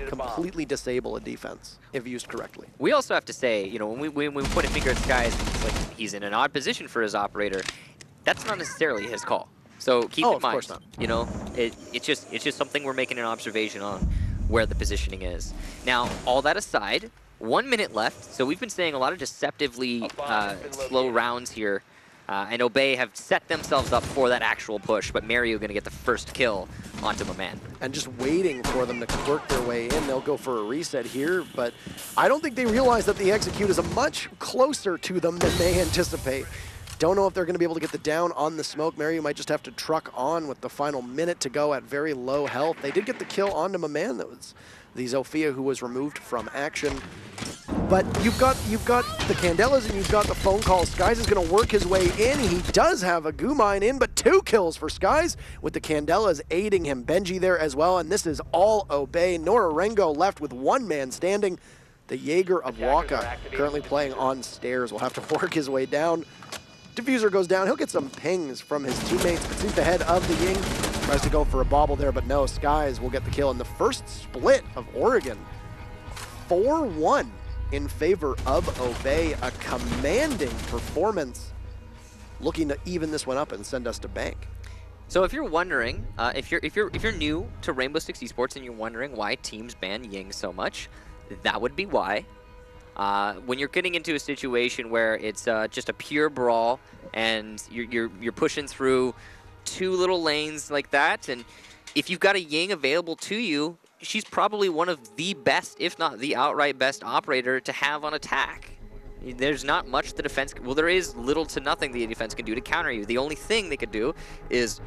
completely disable a defense if used correctly. We also have to say, you know, when we point a finger at Skies, it's like he's in an odd position for his operator. That's not necessarily his call. So keep in mind, of course not. you know, it's just something we're making an observation on where the positioning is. Now, all that aside, 1 minute left, so we've been saying a lot of deceptively slow rounds here, and Obey have set themselves up for that actual push, but Mario going to get the first kill onto my man. And just waiting for them to work their way in. They'll go for a reset here, but I don't think they realize that the execute is a much closer to them than they anticipate. Don't know if they're going to be able to get the down on the smoke. Mario might just have to truck on with the final minute to go at very low health. They did get the kill onto my man. That was the Zofia, who was removed from action. But you've got the Candelas and you've got the phone call. Skies is going to work his way in. He does have a goo mine in, but 2 kills for Skies with the Candelas aiding him. Benji there as well, and this is all Obey. Nora Rengo left with 1 man standing. The Jaeger of Waka currently playing on stairs will have to work his way down. Diffuser goes down. He'll get some pings from his teammates, but sees the head of the Ying. Tries to go for a bobble there, but no. Skies will get the kill in the first split of Oregon. 4-1 in favor of Obey. A commanding performance, looking to even this one up and send us to bank. So if you're wondering, if you're new to Rainbow Six Esports and you're wondering why teams ban Ying so much, that would be why. When you're getting into a situation where it's just a pure brawl and you're pushing through 2 little lanes like that, and if you've got a Ying available to you, she's probably one of the best, if not the outright best operator to have on attack. There's not much the defense, well, there is little to nothing the defense can do to counter you. The only thing they could do is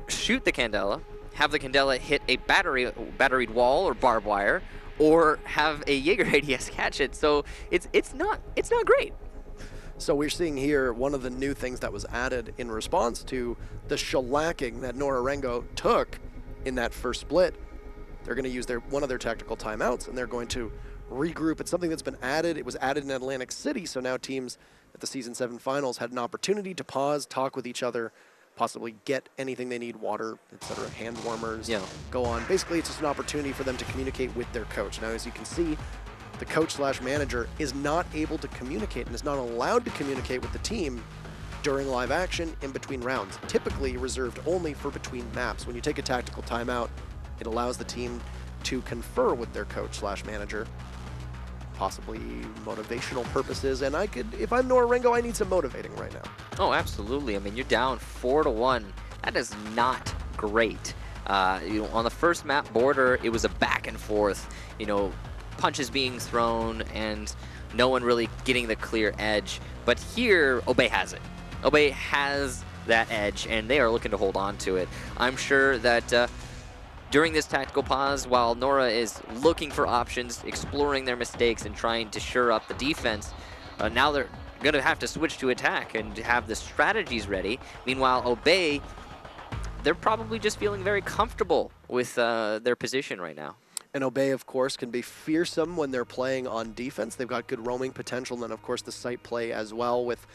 shoot the Candela, have the Candela hit a batteried wall or barbed wire, or have a Jaeger ADS catch it. So it's not great. So we're seeing here one of the new things that was added in response to the shellacking that Nora Rengo took in that first split. They're going to use one of their tactical timeouts, and they're going to regroup. It's something that's been added. It was added in Atlantic City, so now teams at the Season 7 finals had an opportunity to pause, talk with each other, possibly get anything they need, water, etc., hand warmers, go on. Basically, it's just an opportunity for them to communicate with their coach. Now, as you can see, the coach/manager is not able to communicate and is not allowed to communicate with the team during live action in between rounds, typically reserved only for between maps. When you take a tactical timeout, it allows the team to confer with their coach/manager, possibly motivational purposes. And I could, if I'm Nora Rengo, I need some motivating right now. Oh, absolutely. I mean, you're down 4-1. That is not great. You know, on the first map, Border, it was a back and forth, you know, punches being thrown and no one really getting the clear edge. But here, Obey has it. Obey has that edge, and they are looking to hold on to it. I'm sure that during this tactical pause, while Nora is looking for options, exploring their mistakes, and trying to shore up the defense, now they're going to have to switch to attack and have the strategies ready. Meanwhile, Obey, they're probably just feeling very comfortable with their position right now. And Obey, of course, can be fearsome when they're playing on defense. They've got good roaming potential, and then, of course, the site play as well. With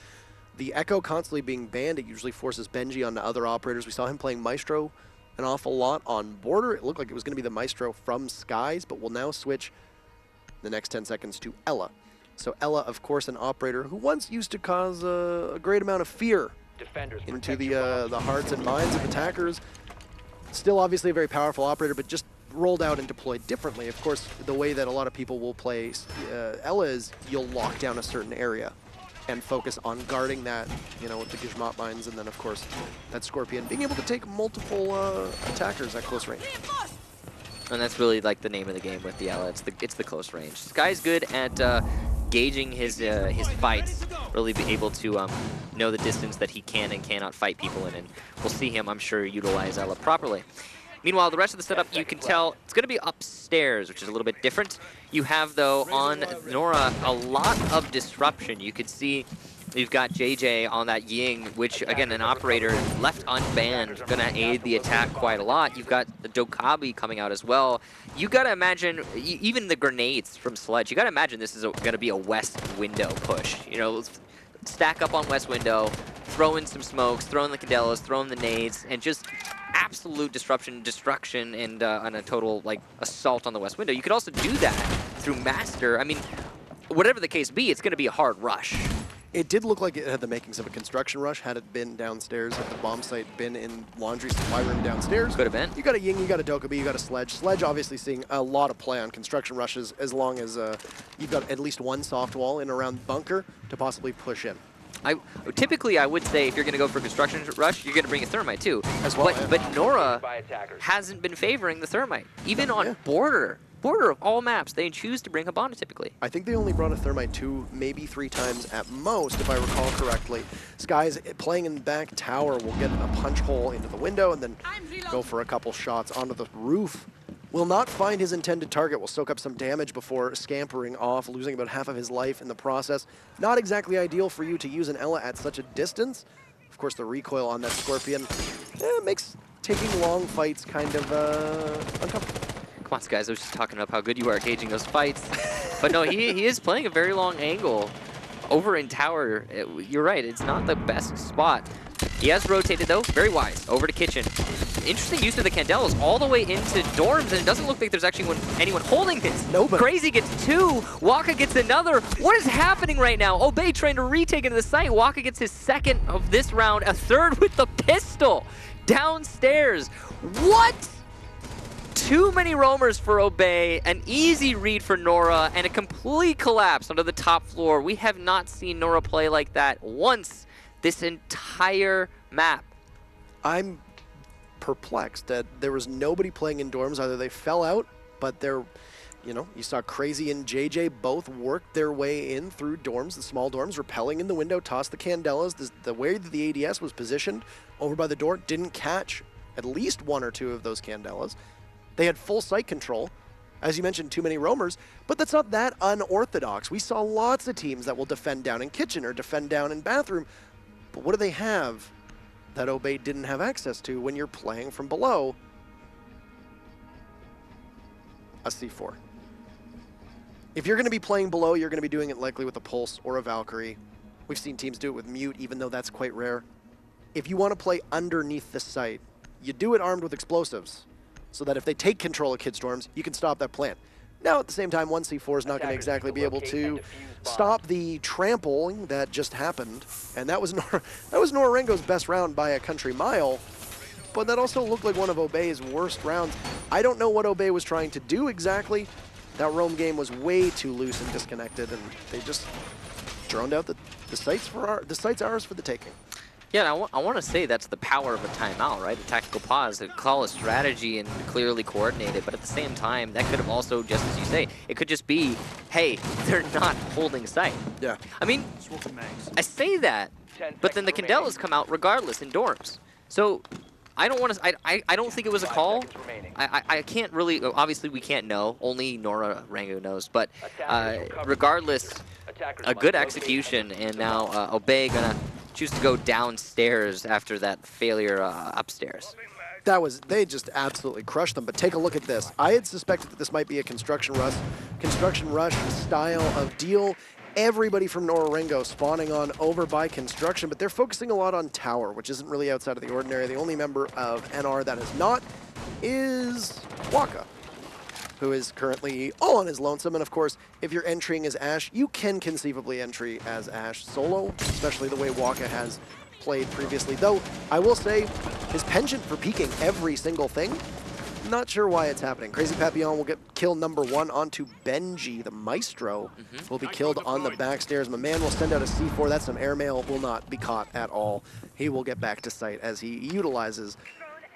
the Echo constantly being banned, it usually forces Benji onto other operators. We saw him playing Maestro an awful lot on Border. It looked like it was going to be the Maestro from Skies, but will now switch the next 10 seconds to Ella. So Ella, of course, an operator who once used to cause a great amount of fear into the hearts and minds of attackers. Still obviously a very powerful operator, but just rolled out and deployed differently. Of course, the way that a lot of people will play Ella is you'll lock down a certain area and focus on guarding that, you know, with the Gizmot mines, and then, of course, that Scorpion being able to take multiple attackers at close range. And that's really like the name of the game with the Ella. It's the close range. Sky's good at gauging his fights, really be able to know the distance that he can and cannot fight people in, and we'll see him, I'm sure, utilize Ella properly. Meanwhile, the rest of the setup, you can tell it's going to be upstairs, which is a little bit different. You have, though, on Nora, a lot of disruption. You could see you've got JJ on that Ying, which, again, an operator left unbanned, going to aid the attack quite a lot. You've got the Dokabi coming out as well. You got to imagine, even the grenades from Sledge, you got to imagine this is going to be a west window push. You know, stack up on west window, throw in some smokes, throw in the Candelas, throw in the nades, and just absolute destruction, and a total like assault on the west window. You could also do that through Master. I mean, whatever the case be, it's going to be a hard rush. It did look like it had the makings of a construction rush. Had it been downstairs at the bomb site, been in laundry supply room downstairs. Could have been. You got a Ying, you got a Dokabi, you got a Sledge. Sledge obviously seeing a lot of play on construction rushes as long as you've got at least one soft wall in around bunker to possibly push in. Typically, I would say if you're going to go for construction rush, you're going to bring a thermite too. As well, yeah. But Nora hasn't been favoring the thermite. Even on Border of all maps, they choose to bring Hibana typically. I think they only brought a thermite 2, maybe 3 times at most, if I recall correctly. Skies playing in the back tower will get a punch hole into the window and then go for a couple shots onto the roof. Will not find his intended target, will soak up some damage before scampering off, losing about half of his life in the process. Not exactly ideal for you to use an Ella at such a distance. Of course, the recoil on that Scorpion makes taking long fights kind of uncomfortable. Come on, guys, I was just talking about how good you are at gauging those fights. But no, he is playing a very long angle. Over in tower, you're right, it's not the best spot. He has rotated, though, very wise, over to kitchen. Interesting use of the Candelas all the way into dorms, and it doesn't look like there's actually anyone holding this. Nobody. Crazy gets 2, Waka gets another. What is happening right now? Obey trying to retake into the site. Waka gets his second of this round, a third with the pistol downstairs. What? Too many roamers for Obey, an easy read for Nora, and a complete collapse onto the top floor. We have not seen Nora play like that once this entire map. I'm perplexed that there was nobody playing in dorms. Either they fell out, but they're, you know, you saw Crazy and JJ both worked their way in through dorms, the small dorms, repelling in the window, tossed the Candelas. The way that the ADS was positioned over by the door didn't catch at least 1 or 2 of those Candelas. They had full site control. As you mentioned, too many roamers, but that's not that unorthodox. We saw lots of teams that will defend down in kitchen or defend down in bathroom, but what do they have that Obey didn't have access to when you're playing from below? A C4. If you're going to be playing below, you're going to be doing it likely with a Pulse or a Valkyrie. We've seen teams do it with Mute, even though that's quite rare. If you want to play underneath the site, you do it armed with explosives, so that if they take control of Kid Storms, you can stop that plant. Now, at the same time, 1C4 is not going to exactly be able to stop the trampling that just happened, and that was Nora Rengo's best round by a country mile, but that also looked like one of Obey's worst rounds. I don't know what Obey was trying to do exactly. That roam game was way too loose and disconnected, and they just droned out the site's ours for the taking. Yeah, and I want to say that's the power of a timeout, right? A tactical pause, to call a strategy and clearly coordinate it. But at the same time, that could have also, just as you say, it could just be, hey, they're not holding sight. Yeah. I mean, I say that, but then the Candelas come out regardless in dorms. So I don't want to. I don't think it was a call. I can't really. Obviously, we can't know. Only Nora Rengo knows. But regardless, a good execution, and now Obey gonna choose to go downstairs after that failure upstairs. They just absolutely crushed them. But take a look at this. I had suspected that this might be a construction rush style of deal. Everybody from Nora Rengo spawning on over by construction, but they're focusing a lot on tower, which isn't really outside of the ordinary. The only member of NR that is not is Waka, who is currently all on his lonesome. And of course, if you're entering as Ashe, you can conceivably entry as Ashe solo, especially the way Waka has played previously. Though, I will say, his penchant for peeking every single thing, not sure why it's happening. Crazy Papillon will get kill number 1 onto Benji. The Maestro will be killed on the backstairs. My man will send out a C4. That's some airmail. Will not be caught at all. He will get back to site as he utilizes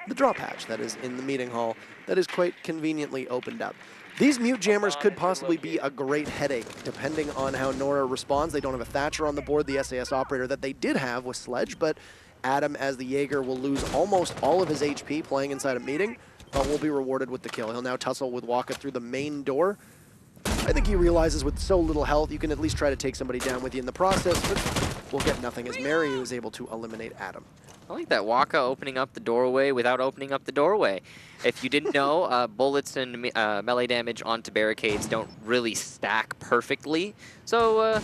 the drop hatch that is in the meeting hall that is quite conveniently opened up. These mute jammers could possibly be a great headache, depending on how Nora responds. They don't have a Thatcher on the board, the SAS operator that they did have with Sledge, but Adam, as the Jaeger, will lose almost all of his HP playing inside a meeting, but will be rewarded with the kill. He'll now tussle with Waka through the main door. I think he realizes with so little health, you can at least try to take somebody down with you in the process, but we'll get nothing as Mariu is able to eliminate Adam. I like that Waka opening up the doorway without opening up the doorway. If you didn't know, bullets and melee damage onto barricades don't really stack perfectly. So,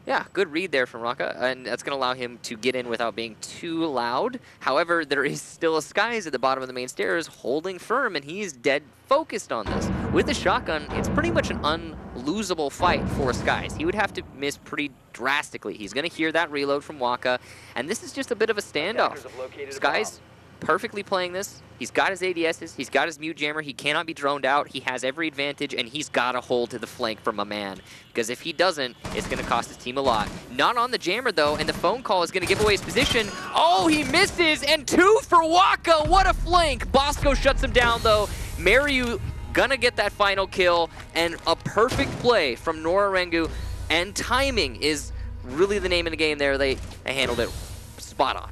yeah, good read there from Waka, and that's going to allow him to get in without being too loud. However, there is still a Skies at the bottom of the main stairs holding firm, and he's dead focused on this. With the shotgun, it's pretty much an unlosable fight for Skies. He would have to miss pretty drastically. He's going to hear that reload from Waka, and this is just a bit of a standoff. Skies perfectly playing this. He's got his ADSs, he's got his mute jammer, he cannot be droned out, he has every advantage, and he's got to hold to the flank from a man. Because if he doesn't, it's going to cost his team a lot. Not on the jammer, though, and the phone call is going to give away his position. Oh, he misses, and 2 for Waka! What a flank! Bosco shuts him down, though. Mariu gonna get that final kill, and a perfect play from Nora Rengo, and timing is really the name of the game there. They handled it spot on.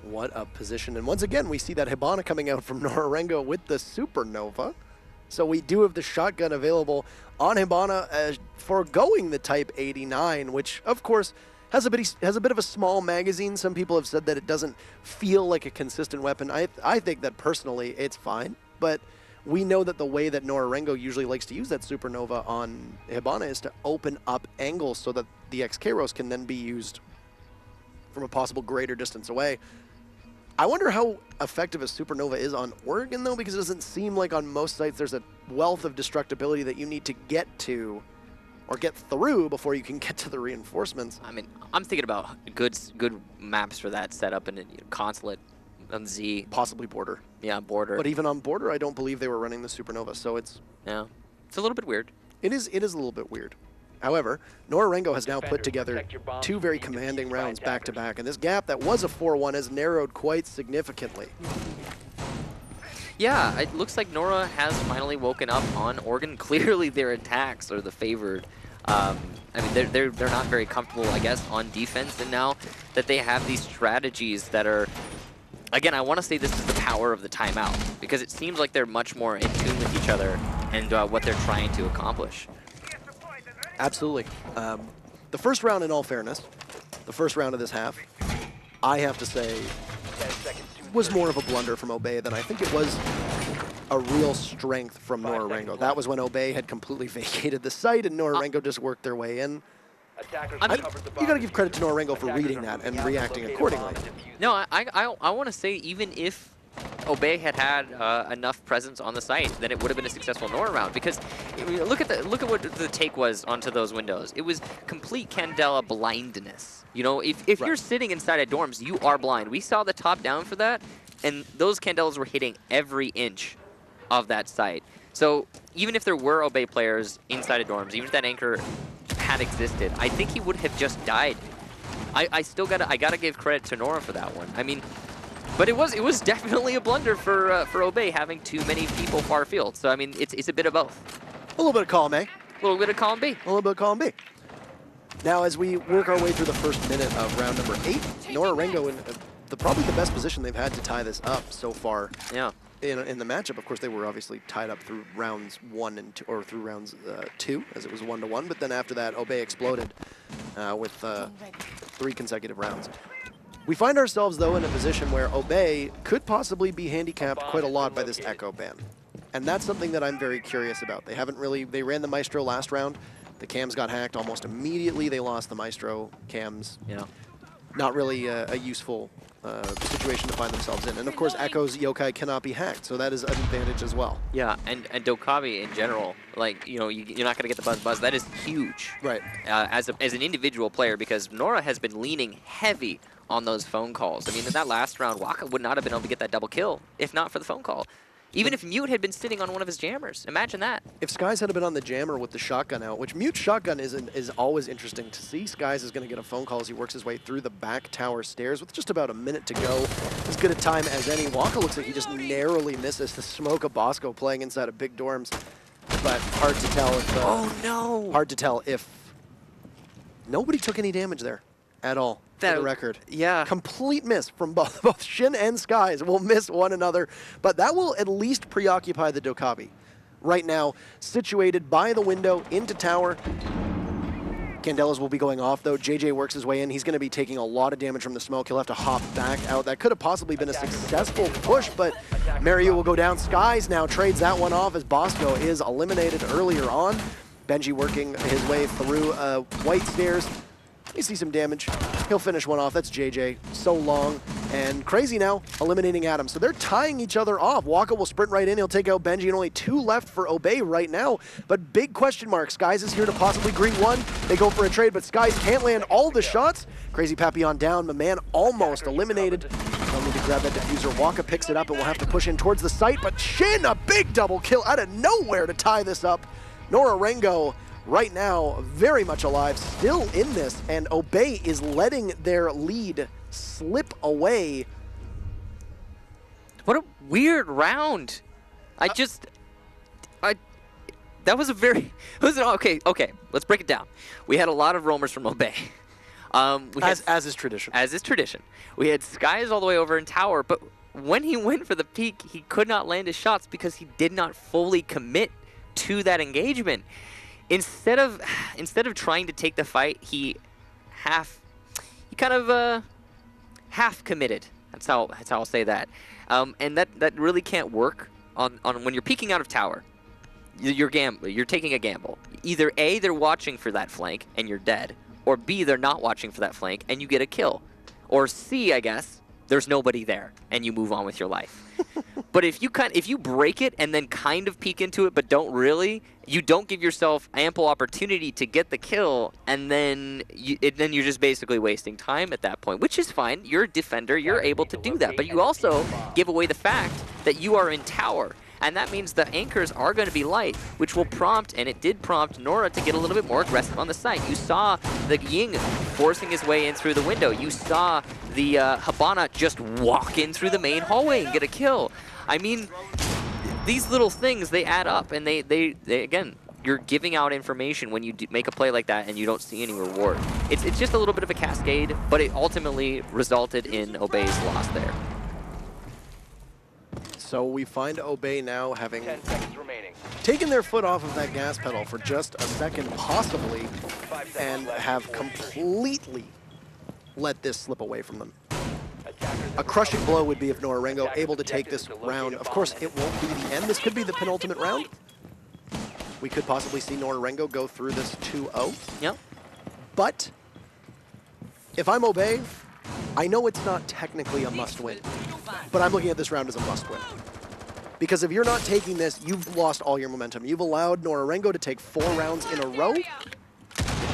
What a position. And once again, we see that Hibana coming out from Nora Rengo with the Supernova. So we do have the shotgun available on Hibana, foregoing the Type 89, which, of course, has a bit of a small magazine. Some people have said that it doesn't feel like a consistent weapon. I think that, personally, it's fine. But we know that the way that Nora Rengo usually likes to use that Supernova on Hibana is to open up angles so that the XKROS can then be used from a possible greater distance away. I wonder how effective a Supernova is on Oregon, though, because it doesn't seem like on most sites there's a wealth of destructibility that you need to get to or get through before you can get to the reinforcements. I mean, I'm thinking about good maps for that setup in Consulate on Z. Possibly Border. Yeah, Border. But even on Border, I don't believe they were running the Supernova, so it's... Yeah, it's a little bit weird. It is a little bit weird. However, Nora Rengo has now put together 2 very commanding rounds back-to-back, and this gap that was a 4-1 has narrowed quite significantly. Yeah, it looks like Nora has finally woken up on Oregon. Clearly their attacks are the favored. I mean, they're not very comfortable, I guess, on defense, and now that they have these strategies that are... Again, I want to say this is the power of the timeout, because it seems like they're much more in tune with each other and what they're trying to accomplish. Absolutely. The first round, in all fairness, the first round of this half, I have to say, was more of a blunder from Obey than I think it was a real strength from Nora Rengo. That was when Obey had completely vacated the site and Nora Rengo just worked their way in. You got to give credit to Nora Rengo for reading that and reacting accordingly. No, I want to say even if Obey had enough presence on the site, then it would have been a successful Nora round. Because look at what the take was onto those windows. It was complete Candela blindness. You know, if Right. you're sitting inside of dorms, you are blind. We saw the top down for that, and those Candelas were hitting every inch of that site. So even if there were Obey players inside of dorms, even if that anchor had existed, I think he would have just died I gotta give credit to Nora for that one. I mean, but it was definitely a blunder for Obey having too many people far field. So I mean, it's a bit of both. A little bit of column A. A little bit of column B. A little bit of column B. Now, as we work our way through the first minute of round number 8, Nora Rengo in probably the best position they've had to tie this up so far. Yeah. In the matchup, of course, they were obviously tied up through rounds 1 and 2, or through rounds 2, as it was 1-1. But then after that, Obey exploded with 3 consecutive rounds. We find ourselves, though, in a position where Obey could possibly be handicapped quite a lot by this Echo ban. And that's something that I'm very curious about. They haven't really, they ran the Maestro last round. The cams got hacked almost immediately. They lost the Maestro cams. Yeah. Not really a useful situation to find themselves in. And of course, Echo's yokai cannot be hacked, so that is an advantage as well. Yeah, and Dokkaebi in general, like, you know, you're not going to get the buzz. That is huge. Right. As an individual player, because Nora has been leaning heavy on those phone calls. I mean, in that last round, Waka would not have been able to get that double kill if not for the phone call. Even if Mute had been sitting on one of his jammers. Imagine that. If Skies had been on the jammer with the shotgun out, which Mute's shotgun is always interesting to see. Skies is going to get a phone call as he works his way through the back tower stairs with just about a minute to go. As good a time as any. Waka looks like he just narrowly misses the smoke of Bosco playing inside of big dorms. But hard to tell if... oh, no! Hard to tell if... Nobody took any damage there at all. For the record. Yeah. Complete miss from both Shin and Skies will miss one another, but that will at least preoccupy the Dokkaebi. Right now, situated by the window into tower. Candelas will be going off, though. JJ works his way in. He's going to be taking a lot of damage from the smoke. He'll have to hop back out. That could have possibly been a successful push, but Mario will go down. Skies now trades that one off as Bosco is eliminated earlier on. Benji working his way through white stairs. You see some damage. He'll finish one off. That's JJ. So long. And Crazy now eliminating Adam. So they're tying each other off. Waka will sprint right in. He'll take out Benji, and only 2 left for Obey right now. But big question mark. Skies is here to possibly greet one. They go for a trade, but Skies can't land all the shots. Crazy Papillon down. My man almost eliminated. They'll need to grab that diffuser. Waka picks it up, and will have to push in towards the site. But Shin, a big double kill out of nowhere to tie this up. Nora Rengo right now, very much alive, still in this, and Obey is letting their lead slip away. What a weird round. That was a very, okay, let's break it down. We had a lot of roamers from Obey. As is tradition. As is tradition. We had Skies all the way over in tower, but when he went for the peak, he could not land his shots because he did not fully commit to that engagement. Instead of trying to take the fight, he kind of half committed. That's how I'll say that. And that really can't work on when you're peeking out of tower. You're taking a gamble. Either A, they're watching for that flank and you're dead, or B, they're not watching for that flank and you get a kill, or C, I guess, there's nobody there and you move on with your life. But if you break it and then kind of peek into it but don't really, you don't give yourself ample opportunity to get the kill, and then you're just basically wasting time at that point, which is fine. You're a defender, you're able to do that, but you also give away the fact that you are in tower. And that means the anchors are going to be light, which will prompt, and it did prompt, Nora to get a little bit more aggressive on the site. You saw the Ying forcing his way in through the window. You saw the Habana just walk in through the main hallway and get a kill. I mean, these little things, they add up, and they again, you're giving out information when you make a play like that and you don't see any reward. It's just a little bit of a cascade, but it ultimately resulted in Obey's loss there. So we find Obey now having taken their foot off of that gas pedal for just a second, possibly, and have completely let this slip away from them. A crushing blow would be if Nora Rengo able to take this round. Of course, it won't be the end. This could be the penultimate round. We could possibly see Nora Rengo go through this 2-0. Yep. But if I'm Obey, I know it's not technically a must-win, but I'm looking at this round as a must-win. Because if you're not taking this, you've lost all your momentum. You've allowed Nora Rengo to take 4 rounds in a row.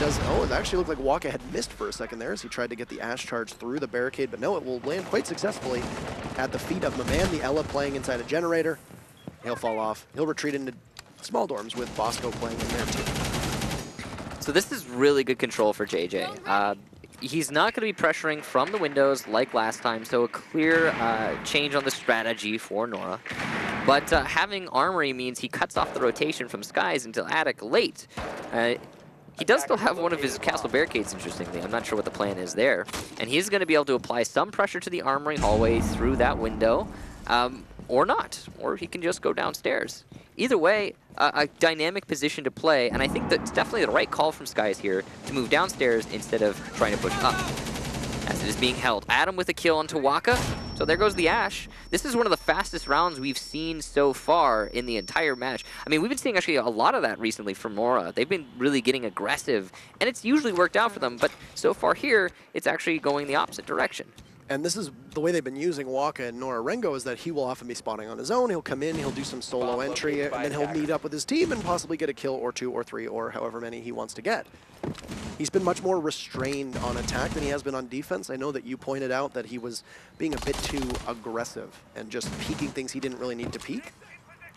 It actually looked like Waka had missed for a second there as he tried to get the Ash charge through the barricade, but no, it will land quite successfully at the feet of Maman, the Ella playing inside a generator. He'll fall off. He'll retreat into small dorms with Bosco playing in there too. So this is really good control for JJ. he's not going to be pressuring from the windows like last time, so a clear change on the strategy for Nora. But having Armory means he cuts off the rotation from Skies until Attic late. He does still have one of his castle barricades, interestingly. I'm not sure what the plan is there. And he's going to be able to apply some pressure to the Armory hallway through that window, or not. Or he can just go downstairs. Either way, a dynamic position to play, and I think that's definitely the right call from Skies here to move downstairs instead of trying to push up. As it is being held. Adam with a kill onto Waka. So there goes the Ash. This is one of the fastest rounds we've seen so far in the entire match. I mean, we've been seeing actually a lot of that recently from Nora. They've been really getting aggressive, and it's usually worked out for them, but so far here, it's actually going the opposite direction. And this is the way they've been using Waka and Nora Rengo, is that he will often be spawning on his own. He'll come in, he'll do some solo entry, and then he'll meet up with his team and possibly get a kill or 2 or 3 or however many he wants to get. He's been much more restrained on attack than he has been on defense. I know that you pointed out that he was being a bit too aggressive and just peeking things he didn't really need to peek.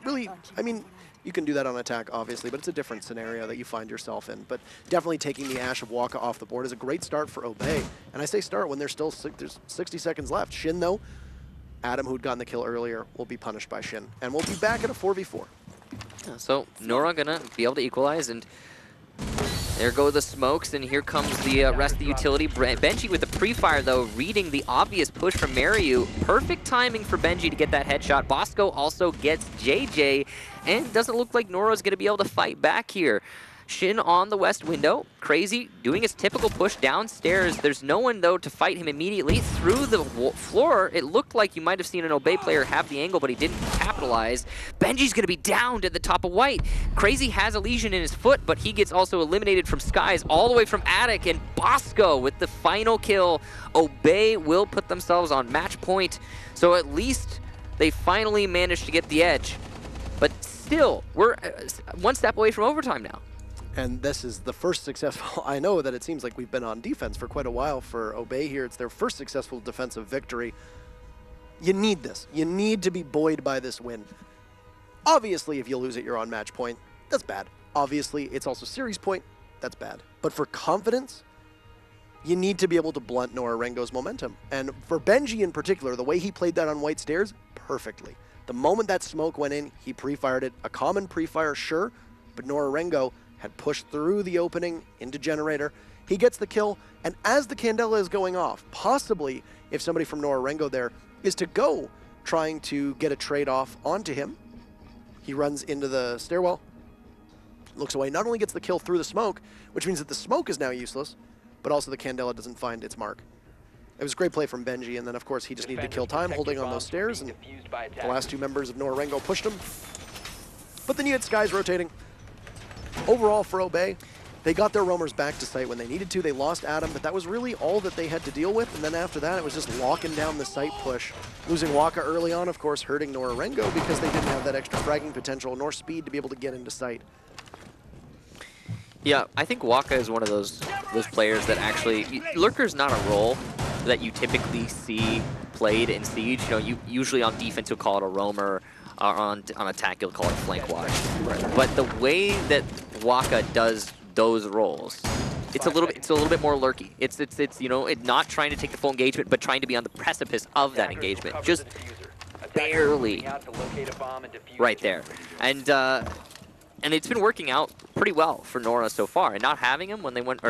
Really, I mean, you can do that on attack, obviously, but it's a different scenario that you find yourself in. But definitely taking the Ash of Waka off the board is a great start for Obey. And I say start when there's 60 seconds left. Shin, though, Adam, who'd gotten the kill earlier, will be punished by Shin. And we'll be back at a 4v4. Yeah, so Nora gonna be able to equalize, and there go the smokes, and here comes the rest of the utility. Benji with the pre-fire, though, reading the obvious push from Mariu. Perfect timing for Benji to get that headshot. Bosco also gets JJ, and doesn't look like Nora's going to be able to fight back here. Shin on the west window. Crazy doing his typical push downstairs. There's no one, though, to fight him immediately. Through the floor, it looked like you might have seen an Obey player have the angle, but he didn't capitalize. Benji's going to be downed at the top of white. Crazy has a lesion in his foot, but he gets also eliminated from Skies all the way from Attic, and Bosco with the final kill. Obey will put themselves on match point, so at least they finally managed to get the edge. But still, we're one step away from overtime now. And this is the first successful, I know that it seems like we've been on defense for quite a while for Obey here. It's their first successful defensive victory. You need this. You need to be buoyed by this win. Obviously, if you lose it, you're on match point. That's bad. Obviously, it's also series point. That's bad. But for confidence, you need to be able to blunt Nora Rengo's momentum. And for Benji in particular, the way he played that on white stairs, perfectly. The moment that smoke went in, he pre-fired it. A common pre-fire, sure, but Nora Rengo had pushed through the opening into generator. He gets the kill, and as the Candela is going off, possibly if somebody from Nora Rengo there is to go trying to get a trade off onto him, he runs into the stairwell, looks away, not only gets the kill through the smoke, which means that the smoke is now useless, but also the Candela doesn't find its mark. It was a great play from Benji, and then of course he just needed to kill time holding on those stairs, and the last 2 members of Nora Rengo pushed him. But then you had Skies rotating. Overall for Obey, they got their roamers back to site when they needed to. They lost Adam, but that was really all that they had to deal with. And then after that, it was just locking down the site push. Losing Waka early on, of course, hurting Nora Rengo because they didn't have that extra fragging potential nor speed to be able to get into site. Yeah, I think Waka is one of those players that actually, Lurker's not a role that you typically see played in Siege. You know, you usually on defense you'll call it a roamer. On attack, you'll call it flank watch. Right. But the way that Waka does those roles, it's a little bit more lurky. It's you know, not trying to take the full engagement, but trying to be on the precipice of that engagement, just barely right there. And it's been working out pretty well for Nora so far. And not having him when they went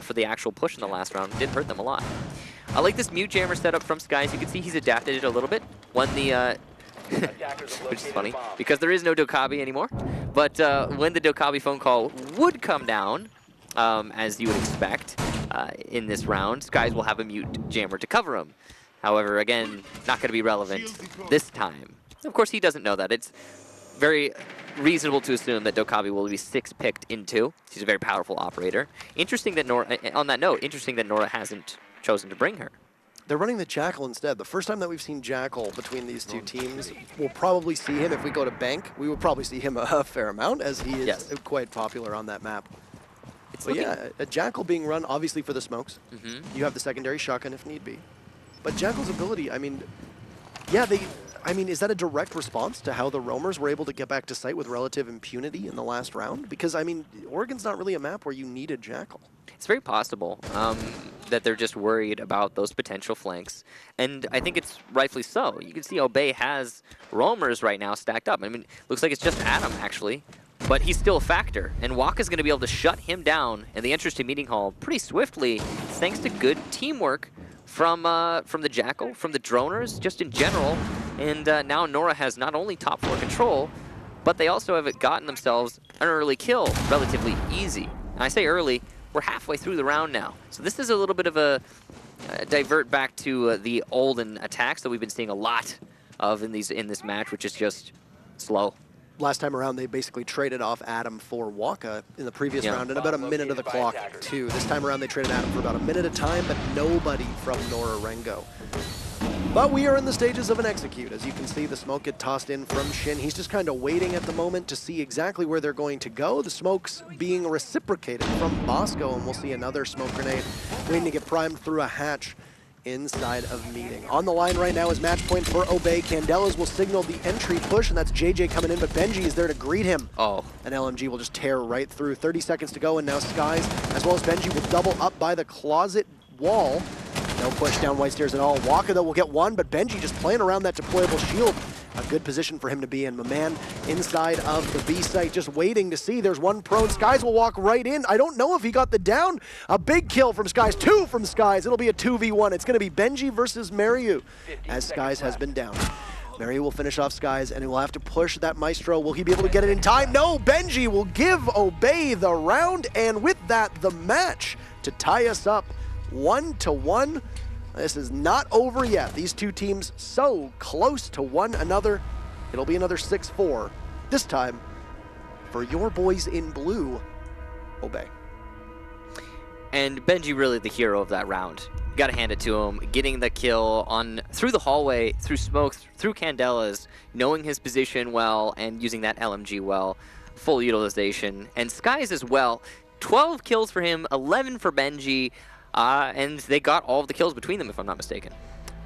for the actual push in the last round did hurt them a lot. I like this mute jammer setup from Skies. You can see he's adapted it a little bit when the which is funny, because there is no Dokkaebi anymore. But when the Dokkaebi phone call would come down, as you would expect in this round, Skies will have a mute jammer to cover him. However, again, not going to be relevant this time. Of course, he doesn't know that. It's very reasonable to assume that Dokkaebi will be 6-picked into. She's a very powerful operator. Interesting that Nora, on that note, interesting that Nora hasn't chosen to bring her. They're running the Jackal instead. The first time that we've seen Jackal between these 2 teams, we'll probably see him if we go to Bank. We will probably see him a fair amount, as he is quite popular on that map. But yeah, a Jackal being run obviously for the smokes. You have the secondary shotgun if need be. But Jackal's ability, I mean, yeah, is that a direct response to how the roamers were able to get back to site with relative impunity in the last round? Because, I mean, Oregon's not really a map where you need a Jackal. It's very possible. that they're just worried about those potential flanks. And I think it's rightfully so. You can see Obey has roamers right now stacked up. I mean, looks like it's just Adam, actually. But he's still a factor. And Waka's going to be able to shut him down in the entrance to Meeting Hall pretty swiftly, thanks to good teamwork from the Jackal, from the Droners, just in general. And now Nora has not only top 4 control, but they also have gotten themselves an early kill, relatively easy. And I say early, we're halfway through the round now. So this is a little bit of a divert back to the olden attacks that we've been seeing a lot of in this match, which is just slow. Last time around, they basically traded off Adam for Waka in the previous round, and about a minute of the clock, too. This time around, they traded Adam for about a minute of time, but nobody from Nora Rengo. But we are in the stages of an execute. As you can see, the smoke get tossed in from Shin. He's just kind of waiting at the moment to see exactly where they're going to go. The smoke's being reciprocated from Bosco, and we'll see another smoke grenade waiting to get primed through a hatch inside of Meeting. On the line right now is match point for Obey. Candelas will signal the entry push, and that's JJ coming in, but Benji is there to greet him. Oh. And LMG will just tear right through. 30 seconds to go, and now Skies, as well as Benji, will double up by the closet wall. No push down white stairs at all. Waka, though, will get one, but Benji just playing around that deployable shield. A good position for him to be in. Maman inside of the B site, just waiting to see. There's one prone. Skies will walk right in. I don't know if he got the down. A big kill from Skies. 2 from Skies. It'll be a 2v1. It's going to be Benji versus Mariu, as Skies has been down. Mariu will finish off Skies, and he will have to push that Maestro. Will he be able to get it in time? No! Benji will give Obey the round, and with that, the match to tie us up 1-1. This is not over yet. These two teams so close to one another. It'll be another 6-4. This time, for your boys in blue, Obey. And Benji really the hero of that round. Gotta hand it to him. Getting the kill through the hallway, through smoke, through Candelas, knowing his position well, and using that LMG well. Full utilization. And Skies as well. 12 kills for him, 11 for Benji. And they got all of the kills between them, if I'm not mistaken.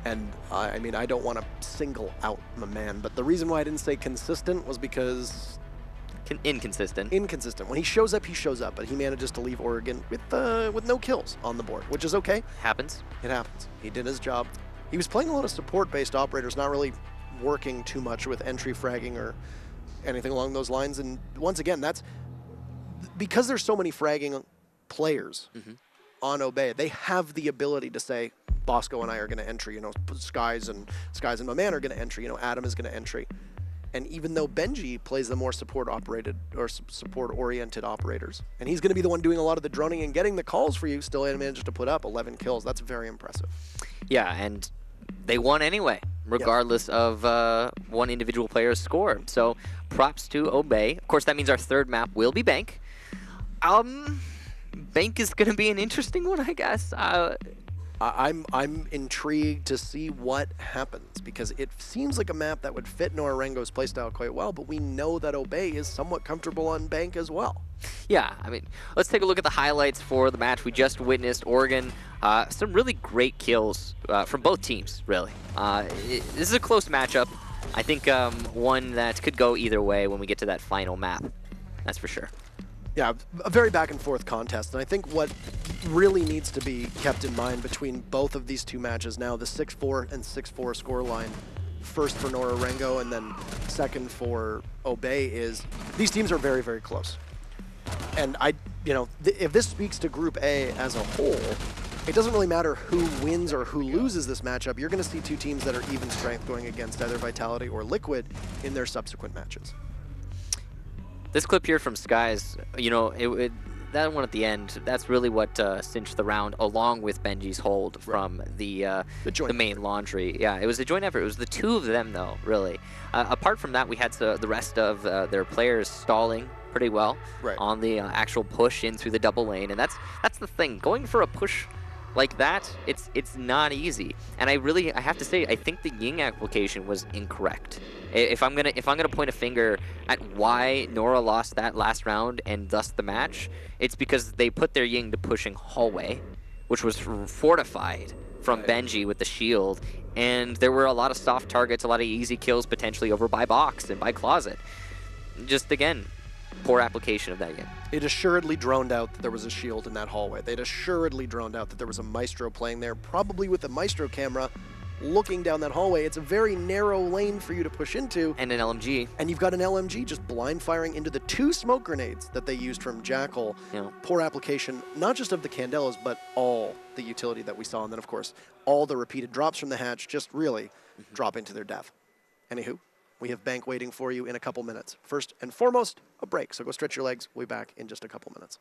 And I mean, I don't want to single out my man, but the reason why I didn't say consistent was because... Inconsistent. Inconsistent. When he shows up, but he manages to leave Oregon with no kills on the board, which is okay. Happens. It happens. He did his job. He was playing a lot of support-based operators, not really working too much with entry fragging or anything along those lines. And once again, that's... Because there's so many fragging players... on Obey, they have the ability to say, Bosco and I are going to entry, you know, Skies and my man are going to entry, you know, Adam is going to entry. And even though Benji plays the more support-oriented operators, and he's going to be the one doing a lot of the droning and getting the calls for you, still managed to put up 11 kills. That's very impressive. Yeah, and they won anyway, regardless of one individual player's score. So props to Obey. Of course, that means our third map will be Bank. Bank is going to be an interesting one, I guess. I'm intrigued to see what happens, because it seems like a map that would fit Nora Rengo's playstyle quite well, but we know that Obey is somewhat comfortable on Bank as well. Yeah, I mean, let's take a look at the highlights for the match we just witnessed. Oregon, some really great kills from both teams, really. This is a close matchup. I think one that could go either way when we get to that final map. That's for sure. Yeah, a very back-and-forth contest, and I think what really needs to be kept in mind between both of these two matches now, the 6-4 and 6-4 scoreline, first for Nora Rengo and then second for Obey, is these teams are very, very close. And if this speaks to Group A as a whole, it doesn't really matter who wins or who loses this matchup. You're going to see two teams that are even strength going against either Vitality or Liquid in their subsequent matches. This clip here from Skies, you know, that one at the end, that's really what cinched the round, along with Benji's hold from the main laundry. Yeah, it was a joint effort. It was the two of them, though, really. Apart from that, we had the rest of their players stalling pretty well on the actual push in through the double lane, and that's the thing. Going for a push like that, it's not easy. And I have to say, I think the Ying application was incorrect. If I'm gonna point a finger at why Nora lost that last round and thus the match, it's because they put their Ying to pushing hallway, which was fortified from Benji with the shield, and there were a lot of soft targets, a lot of easy kills potentially over by box and by closet. Just again, Poor application of that again. It assuredly droned out that there was a shield in that hallway. They'd assuredly droned out that there was a Maestro playing there, probably with a Maestro camera looking down that hallway. It's a very narrow lane for you to push into. And an LMG. And you've got an LMG just blind firing into the 2 smoke grenades that they used from Jackal. Yeah. Poor application, not just of the Candelas, but all the utility that we saw. And then, of course, all the repeated drops from the hatch just really dropping to their death. Anywho, we have Bank waiting for you in a couple minutes. First and foremost, a break. So go stretch your legs. We'll be back in just a couple minutes.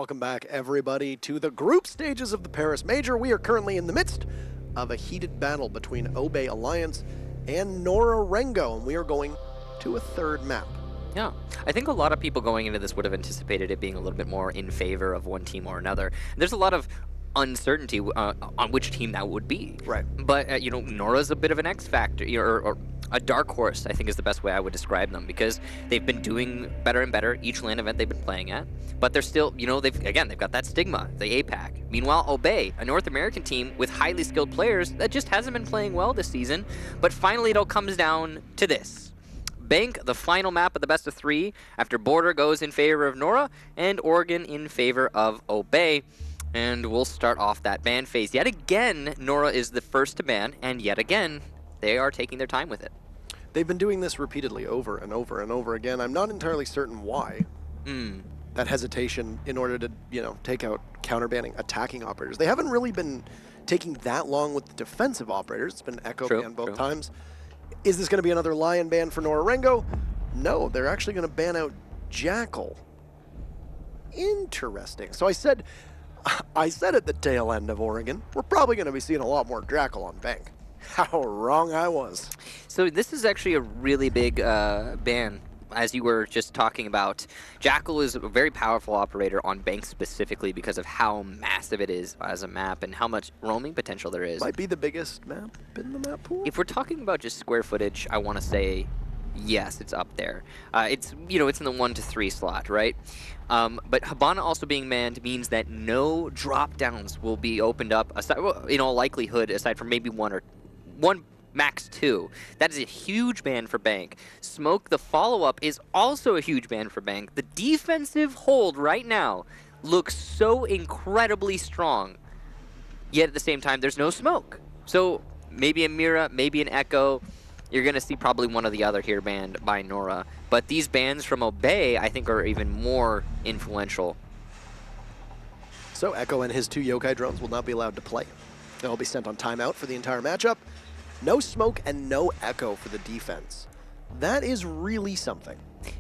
Welcome back, everybody, to the group stages of the Paris Major. We are currently in the midst of a heated battle between Obey Alliance and Nora Rengo, and we are going to a third map. Yeah, I think a lot of people going into this would have anticipated it being a little bit more in favor of one team or another. There's a lot of uncertainty on which team that would be. Right. But, you know, Nora's a bit of an X factor, or a dark horse, I think is the best way I would describe them, because they've been doing better and better each LAN event they've been playing at. But they're still, you know, they've got that stigma, the APAC. Meanwhile, Obey, a North American team with highly skilled players that just hasn't been playing well this season. But finally, it all comes down to this. Bank, the final map of the best of 3, after Border goes in favor of Nora, and Oregon in favor of Obey. And we'll start off that ban phase. Yet again, Nora is the first to ban, and yet again, they are taking their time with it. They've been doing this repeatedly over and over and over again. I'm not entirely certain why. That hesitation in order to, you know, take out counter-banning attacking operators. They haven't really been taking that long with the defensive operators. It's been Echo ban both times. Is this going to be another Lion ban for Nora Rengo? No, they're actually going to ban out Jackal. Interesting. So I said at the tail end of Oregon, we're probably going to be seeing a lot more Jackal on Bank. How wrong I was. So this is actually a really big ban, as you were just talking about. Jackal is a very powerful operator on Bank specifically because of how massive it is as a map and how much roaming potential there is. Might be the biggest map in the map pool. If we're talking about just square footage, I want to say yes, it's up there. It's, you know, it's in the 1 to 3 slot, right? But Habana also being manned means that no drop downs will be opened up, aside, well, in all likelihood, aside from maybe one, max 2. That is a huge ban for Bank. Smoke, the follow-up, is also a huge ban for Bank. The defensive hold right now looks so incredibly strong, yet at the same time, there's no smoke. So maybe a Mira, maybe an Echo. You're going to see probably one or the other here banned by Nora. But these bans from Obey, I think, are even more influential. So Echo and his 2 Yokai drones will not be allowed to play. They'll be sent on timeout for the entire matchup. No smoke and no Echo for the defense. That is really something.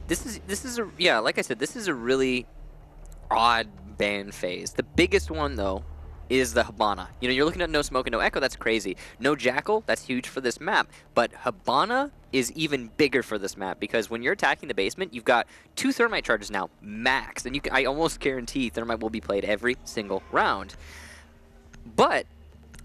This is a, yeah, like I said, this is a really odd ban phase. The biggest one, though, is the Habana. You know, you're looking at no smoke and no Echo, that's crazy. No Jackal, that's huge for this map. But Habana is even bigger for this map because when you're attacking the basement, you've got 2 Thermite charges now, max. And I almost guarantee Thermite will be played every single round. But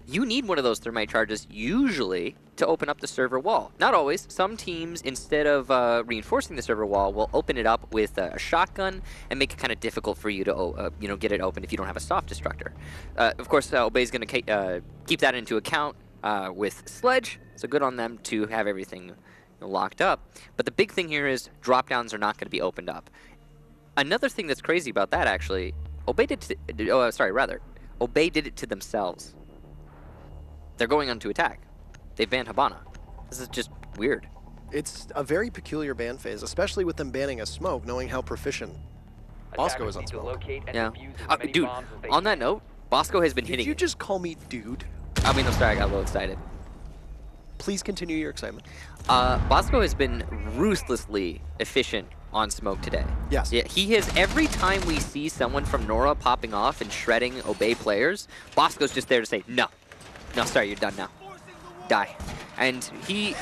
you need one of those Thermite charges usually to open up the server wall. Not always. Some teams, instead of reinforcing the server wall, will open it up with a shotgun and make it kind of difficult for you to you know, get it open if you don't have a soft destructor. Of course, Obey's going to keep that into account with Sledge, so good on them to have everything locked up. But the big thing here is drop downs are not going to be opened up. Another thing that's crazy about that, actually, Obey did Obey did it to themselves. They're going on to attack. They banned Habana. This is just weird. It's a very peculiar ban phase, especially with them banning a smoke, knowing how proficient Bosco is on smoke. Yeah. Dude, on that note, Bosco has been hitting. Did you just call me dude? I mean, I'm sorry, I got a little excited. Please continue your excitement. Bosco has been ruthlessly efficient on smoke today. Yes. Yeah, he has, every time we see someone from Nora popping off and shredding Obey players, Bosco's just there to say, no. No, sorry, you're done now. Die. And he's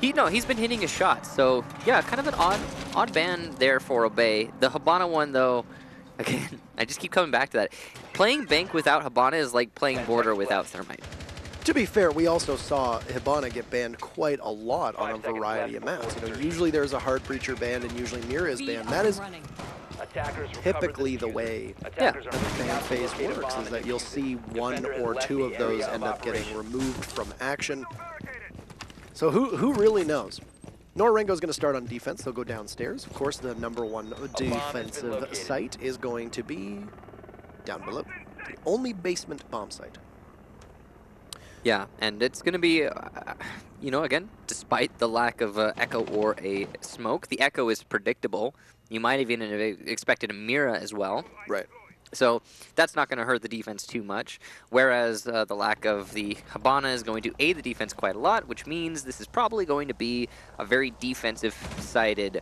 been hitting his shots. So yeah, kind of an odd ban there for Obey. The Habana one, though, again, I just keep coming back to that. Playing Bank without Habana is like playing Border without Thermite. To be fair, we also saw Habana get banned quite a lot on a variety of maps. You know, usually there's a hard breacher banned and usually Mira is banned. That is typically the way the ban phase works, is that you'll see 1 or 2 of those end up getting removed from action. So who really knows? Nora Rengo is going to start on defense. They'll go downstairs. Of course, the #1 defensive site is going to be down below. The only basement bomb site. Yeah, and it's going to be, you know, again, despite the lack of Echo or a smoke, the Echo is predictable. You might even have expected a Mira as well. Right. So that's not going to hurt the defense too much, whereas the lack of the Habana is going to aid the defense quite a lot, which means this is probably going to be a very defensive-sided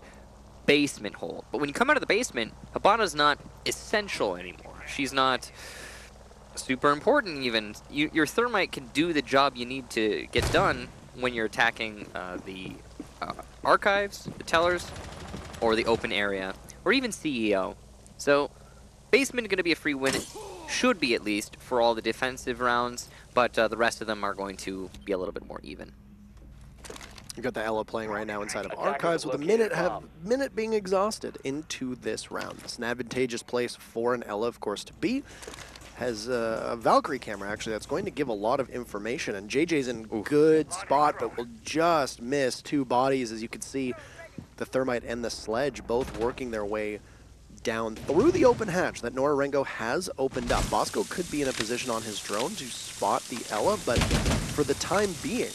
basement hold. But when you come out of the basement, Hibana's not essential anymore. She's not super important even. Your Thermite can do the job you need to get done when you're attacking the archives, the tellers, or the open area, or even CEO. So basement going to be a free win. Should be, at least, for all the defensive rounds, but the rest of them are going to be a little bit more even. You got the Ella playing right now inside of Archives with a minute being exhausted into this round. It's an advantageous place for an Ella, of course, to be. Has a Valkyrie camera, actually, that's going to give a lot of information, and JJ's in good spot, but will just miss 2 bodies, as you can see. The Thermite and the Sledge both working their way down through the open hatch that Nora Rengo has opened up. Bosco could be in a position on his drone to spot the Ella, but for the time being,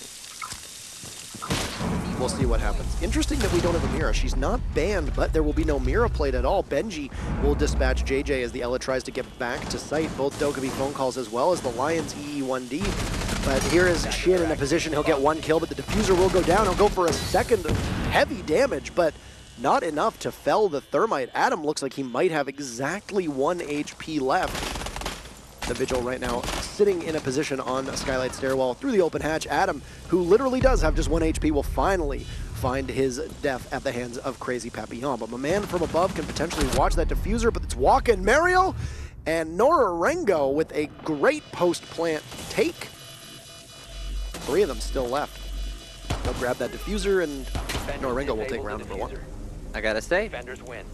we'll see what happens. Interesting that we don't have a Mira. She's not banned, but there will be no Mira played at all. Benji will dispatch JJ as the Ella tries to get back to site. Both Dokkaebi phone calls as well as the Lions EE1D. But here is Shin in a position. He'll get 1 kill, but the diffuser will go down. He'll go for a second heavy damage, but not enough to fell the Thermite. Adam looks like he might have exactly 1 HP left. The Vigil right now sitting in a position on a Skylight stairwell through the open hatch. Adam, who literally does have just 1 HP, will finally find his death at the hands of Crazy Papillon. But my man from above can potentially watch that diffuser, but it's walking Mario and Nora Rengo with a great post-plant take. 3 of them still left. They'll grab that diffuser, and Nora Rengo will take round number 1. I gotta say, Defenders win.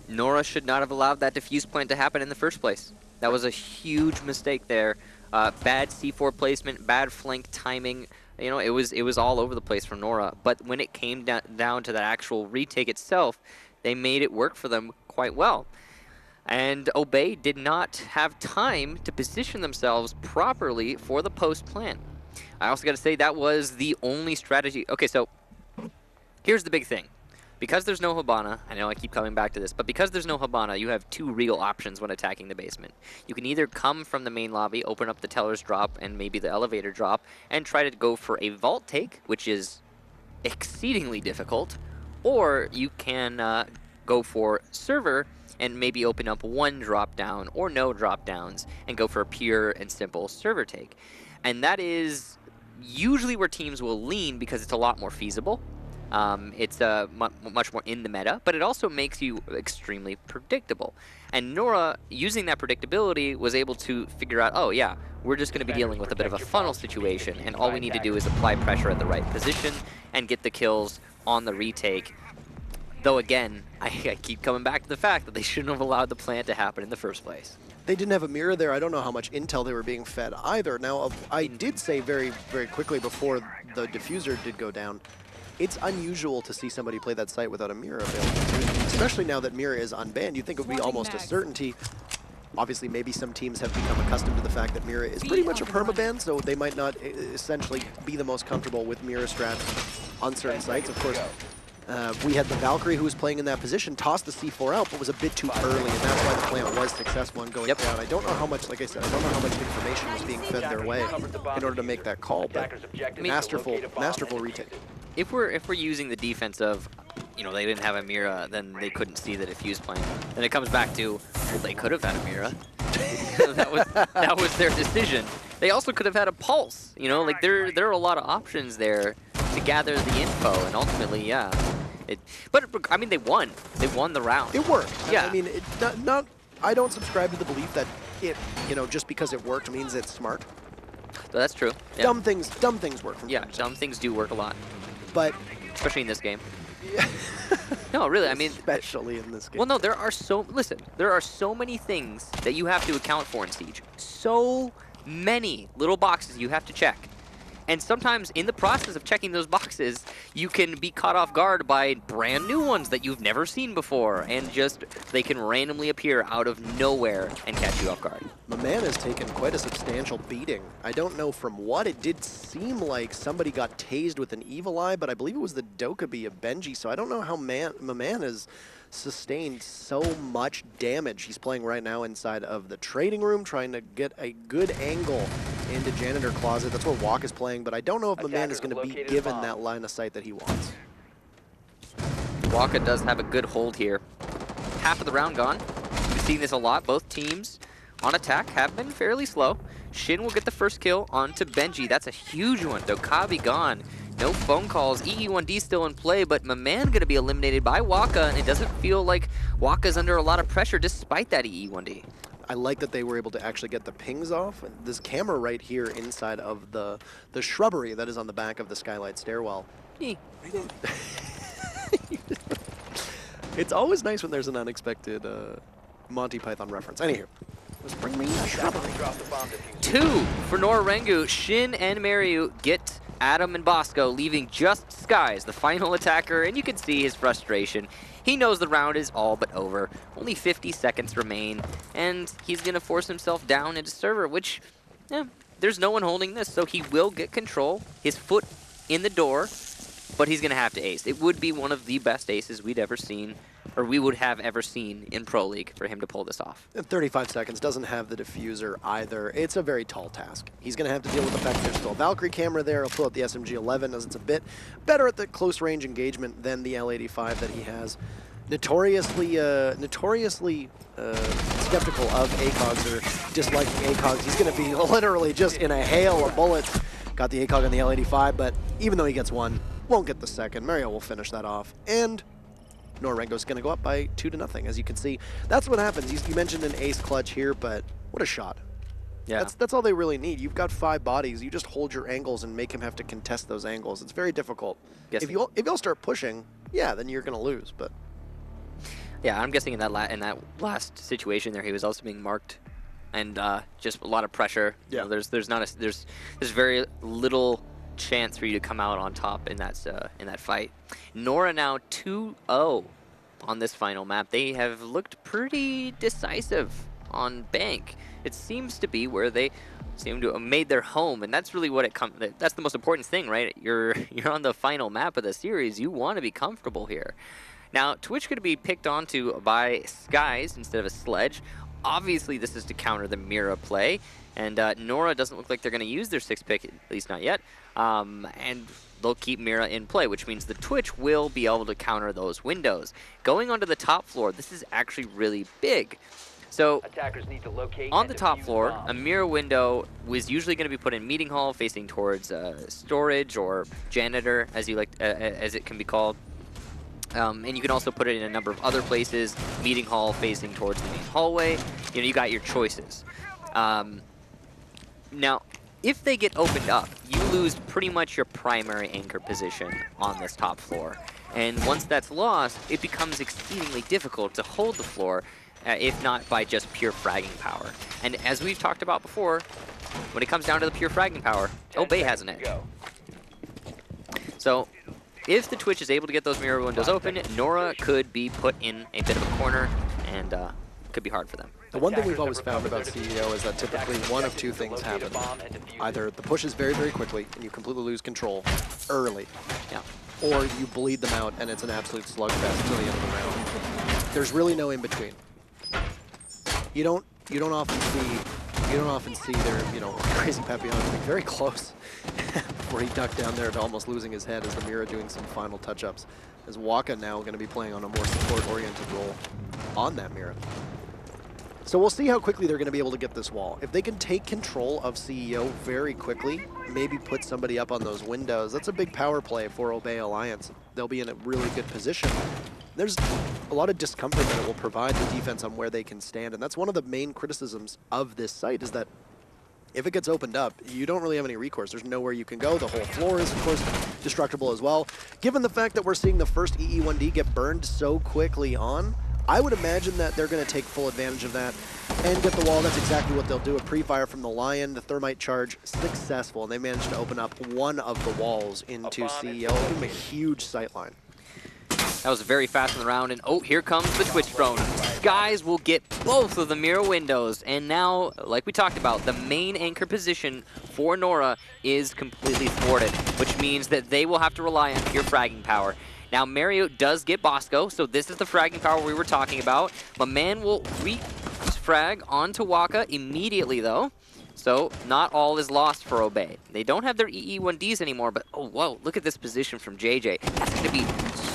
Nora should not have allowed that diffuse plant to happen in the first place. That was a huge mistake there. Bad C4 placement, bad flank timing. You know, it was all over the place from Nora. But when it came down to that actual retake itself, they made it work for them quite well. And Obey did not have time to position themselves properly for the post plant. I also got to say that was the only strategy. Okay, so here's the big thing. Because there's no Hibana, I know I keep coming back to this, but because there's no Hibana, you have 2 real options when attacking the basement. You can either come from the main lobby, open up the teller's drop and maybe the elevator drop, and try to go for a vault take, which is exceedingly difficult, or you can go for server and maybe open up 1 drop down or no drop downs and go for a pure and simple server take. And that is usually where teams will lean because it's a lot more feasible. It's much more in the meta, but it also makes you extremely predictable. And Nora, using that predictability, was able to figure out, oh yeah, we're just going to be dealing with a bit of a funnel situation, and all we need to do is apply pressure at the right position and get the kills on the retake. Though again, I keep coming back to the fact that they shouldn't have allowed the plant to happen in the first place. They didn't have a mirror there. I don't know how much intel they were being fed either. Now, I did say very, very quickly before the diffuser did go down, it's unusual to see somebody play that site without a mirror available, especially now that mirror is unbanned. You'd think it would be almost a certainty. Obviously, maybe some teams have become accustomed to the fact that mirror is pretty much a permaban, so they might not essentially be the most comfortable with mirror strats on certain sites. Of course, we had the Valkyrie who was playing in that position, tossed the C4 out, but was a bit too early, and that's why the plant was successful in going down. I don't know how much, like I said, I don't know how much information was being fed their way in order to make that call, but masterful retake. If we're using the defense of, you know, they didn't have a Mira, then they couldn't see the diffuse plant. Then it comes back to, well, they could have had a Mira. that was their decision. They also could have had a pulse. You know, like there are a lot of options there to gather the info, and ultimately, yeah. But I mean, they won. They won the round. It worked. Yeah. I mean, I don't subscribe to the belief that just because it worked means it's smart. That's true. Yeah. Dumb things work. Yeah, dumb things do work a lot. But especially in this game. No, really, I mean, especially in this game. Well, no, there are so many things that you have to account for in Siege. So many little boxes you have to check. And sometimes in the process of checking those boxes, you can be caught off guard by brand new ones that you've never seen before, and just they can randomly appear out of nowhere and catch you off guard. My man has taken quite a substantial beating. I don't know from what. It did seem like somebody got tased with an evil eye, but I believe it was the Dokkaebi of Benji, so I don't know how my man has sustained so much damage. He's playing right now inside of the trading room, trying to get a good angle into Janitor Closet. That's where Walk is playing, but I don't know if my man is going to be given that line of sight that he wants. Waka does have a good hold here. Half of the round gone. We've seen this a lot. Both teams on attack have been fairly slow. Shin will get the first kill onto Benji. That's a huge one. Dokabi gone. No phone calls. EE1D still in play, but Maman going to be eliminated by Waka, and it doesn't feel like Waka's under a lot of pressure despite that EE1D. I like that they were able to actually get the pings off. This camera right here inside of the shrubbery that is on the back of the skylight stairwell. It's always nice when there's an unexpected Monty Python reference. Anywho, let's bring me a shrubbery. 2 for Nora Rengo. Shin and Maryu get Adam and Bosco, leaving just Skies, the final attacker, and you can see his frustration. He knows the round is all but over. Only 50 seconds remain, and he's going to force himself down into server, which, there's no one holding this, so he will get control. His foot in the door, but he's going to have to ace. It would be one of the best aces we'd ever seen, or we would have ever seen in Pro League for him to pull this off. 35 seconds, doesn't have the diffuser either. It's a very tall task. He's going to have to deal with the fact that there's still a Valkyrie camera there. He'll pull out the SMG-11 as it's a bit better at the close range engagement than the L85 that he has. Notoriously skeptical of ACOGs or disliking ACOGs. He's going to be literally just in a hail of bullets. Got the ACOG on the L85, but even though he gets one, won't get the second. Mario will finish that off. And Nora Rengo's going to go up by 2-0, as you can see. That's what happens. You mentioned an ace clutch here, but what a shot. Yeah. That's all they really need. You've got 5 bodies. You just hold your angles and make him have to contest those angles. It's very difficult. If you'll start pushing, yeah, then you're going to lose. But yeah, I'm guessing in that last situation there, he was also being marked, and just a lot of pressure. Yeah. You know, there's very little chance for you to come out on top in that fight. Nora now 2-0 on this final map. They have looked pretty decisive on Bank. It seems to be where they seem to have made their home, and that's really what that's the most important thing, right? You're on the final map of the series. You want to be comfortable here. Now, Twitch going to be picked onto by Skies instead of a Sledge. Obviously, this is to counter the Mira play, and Nora doesn't look like they're going to use their 6 pick, at least not yet, and they'll keep Mira in play, which means the Twitch will be able to counter those windows. Going onto the top floor, this is actually really big. So, attackers need to locate on the top floor, a Mira window was usually going to be put in Meeting Hall, facing towards storage or janitor, as it can be called. And you can also put it in a number of other places. Meeting Hall facing towards the main hallway. You know, you got your choices. Now, if they get opened up, you lose pretty much your primary anchor position on this top floor. And once that's lost, it becomes exceedingly difficult to hold the floor, if not by just pure fragging power. And as we've talked about before, when it comes down to the pure fragging power, Obey has an edge. So, if the Twitch is able to get those mirror windows open, Nora could be put in a bit of a corner, and could be hard for them. The one thing we've always found about CEO is that typically one of 2 things happen. Either the push is very, very quickly, and you completely lose control early, or you bleed them out, and it's an absolute slugfest until the end of the round. There's really no in between. You don't often see their, crazy Papillon getting very close before he ducked down there to almost losing his head as the Mira doing some final touch-ups. As Waka now going to be playing on a more support-oriented role on that Mira. So we'll see how quickly they're going to be able to get this wall. If they can take control of CEO very quickly, maybe put somebody up on those windows, that's a big power play for Obey Alliance. They'll be in a really good position. There's a lot of discomfort that it will provide the defense on where they can stand, and that's one of the main criticisms of this site, is that if it gets opened up, you don't really have any recourse. There's nowhere you can go. The whole floor is, of course, destructible as well. Given the fact that we're seeing the first EE1D get burned so quickly on, I would imagine that they're going to take full advantage of that and get the wall. That's exactly what they'll do. A pre-fire from the Lion, the thermite charge, successful, and they managed to open up one of the walls into CEO. Give them a huge sightline. That was very fast in the round, and oh, here comes the Twitch drone. Skies will get both of the mirror windows, and now, like we talked about, the main anchor position for Nora is completely thwarted, which means that they will have to rely on pure fragging power. Now, Mario does get Bosco, so this is the fragging power we were talking about. Maman will re-frag onto Waka immediately, though. So, not all is lost for Obey. They don't have their EE1Ds anymore, but oh, whoa, look at this position from JJ. That's going to be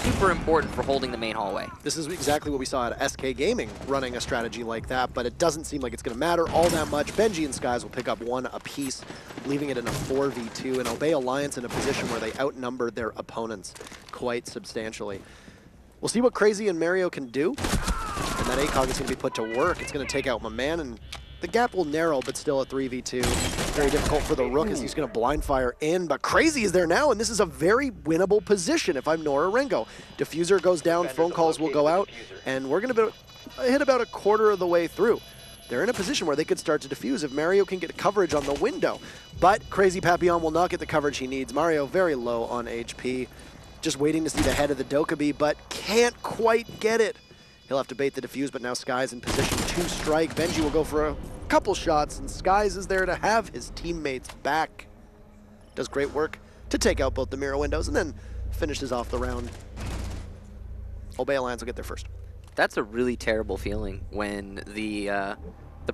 super important for holding the main hallway. This is exactly what we saw at SK Gaming, running a strategy like that, but it doesn't seem like it's going to matter all that much. Benji and Skies will pick up one apiece, leaving it in a 4v2, and Obey Alliance in a position where they outnumber their opponents quite substantially. We'll see what Crazy and Mario can do, and that ACOG is going to be put to work. It's going to take out my man, and the gap will narrow, but still a 3v2. Very difficult for the Rook as he's going to blind fire in, but Crazy is there now, and this is a very winnable position if I'm Nora Rengo. Diffuser goes down, phone calls will go out, and we're going to hit about a quarter of the way through. They're in a position where they could start to defuse if Mario can get coverage on the window. But Crazy Papillon will not get the coverage he needs. Mario very low on HP. Just waiting to see the head of the Dokkaebi, but can't quite get it. He'll have to bait the defuse, but now Skies in position to strike. Benji will go for a couple shots, and Skies is there to have his teammates back. Does great work to take out both the mirror windows, and then finishes off the round. Obey Alliance will get there first. That's a really terrible feeling when the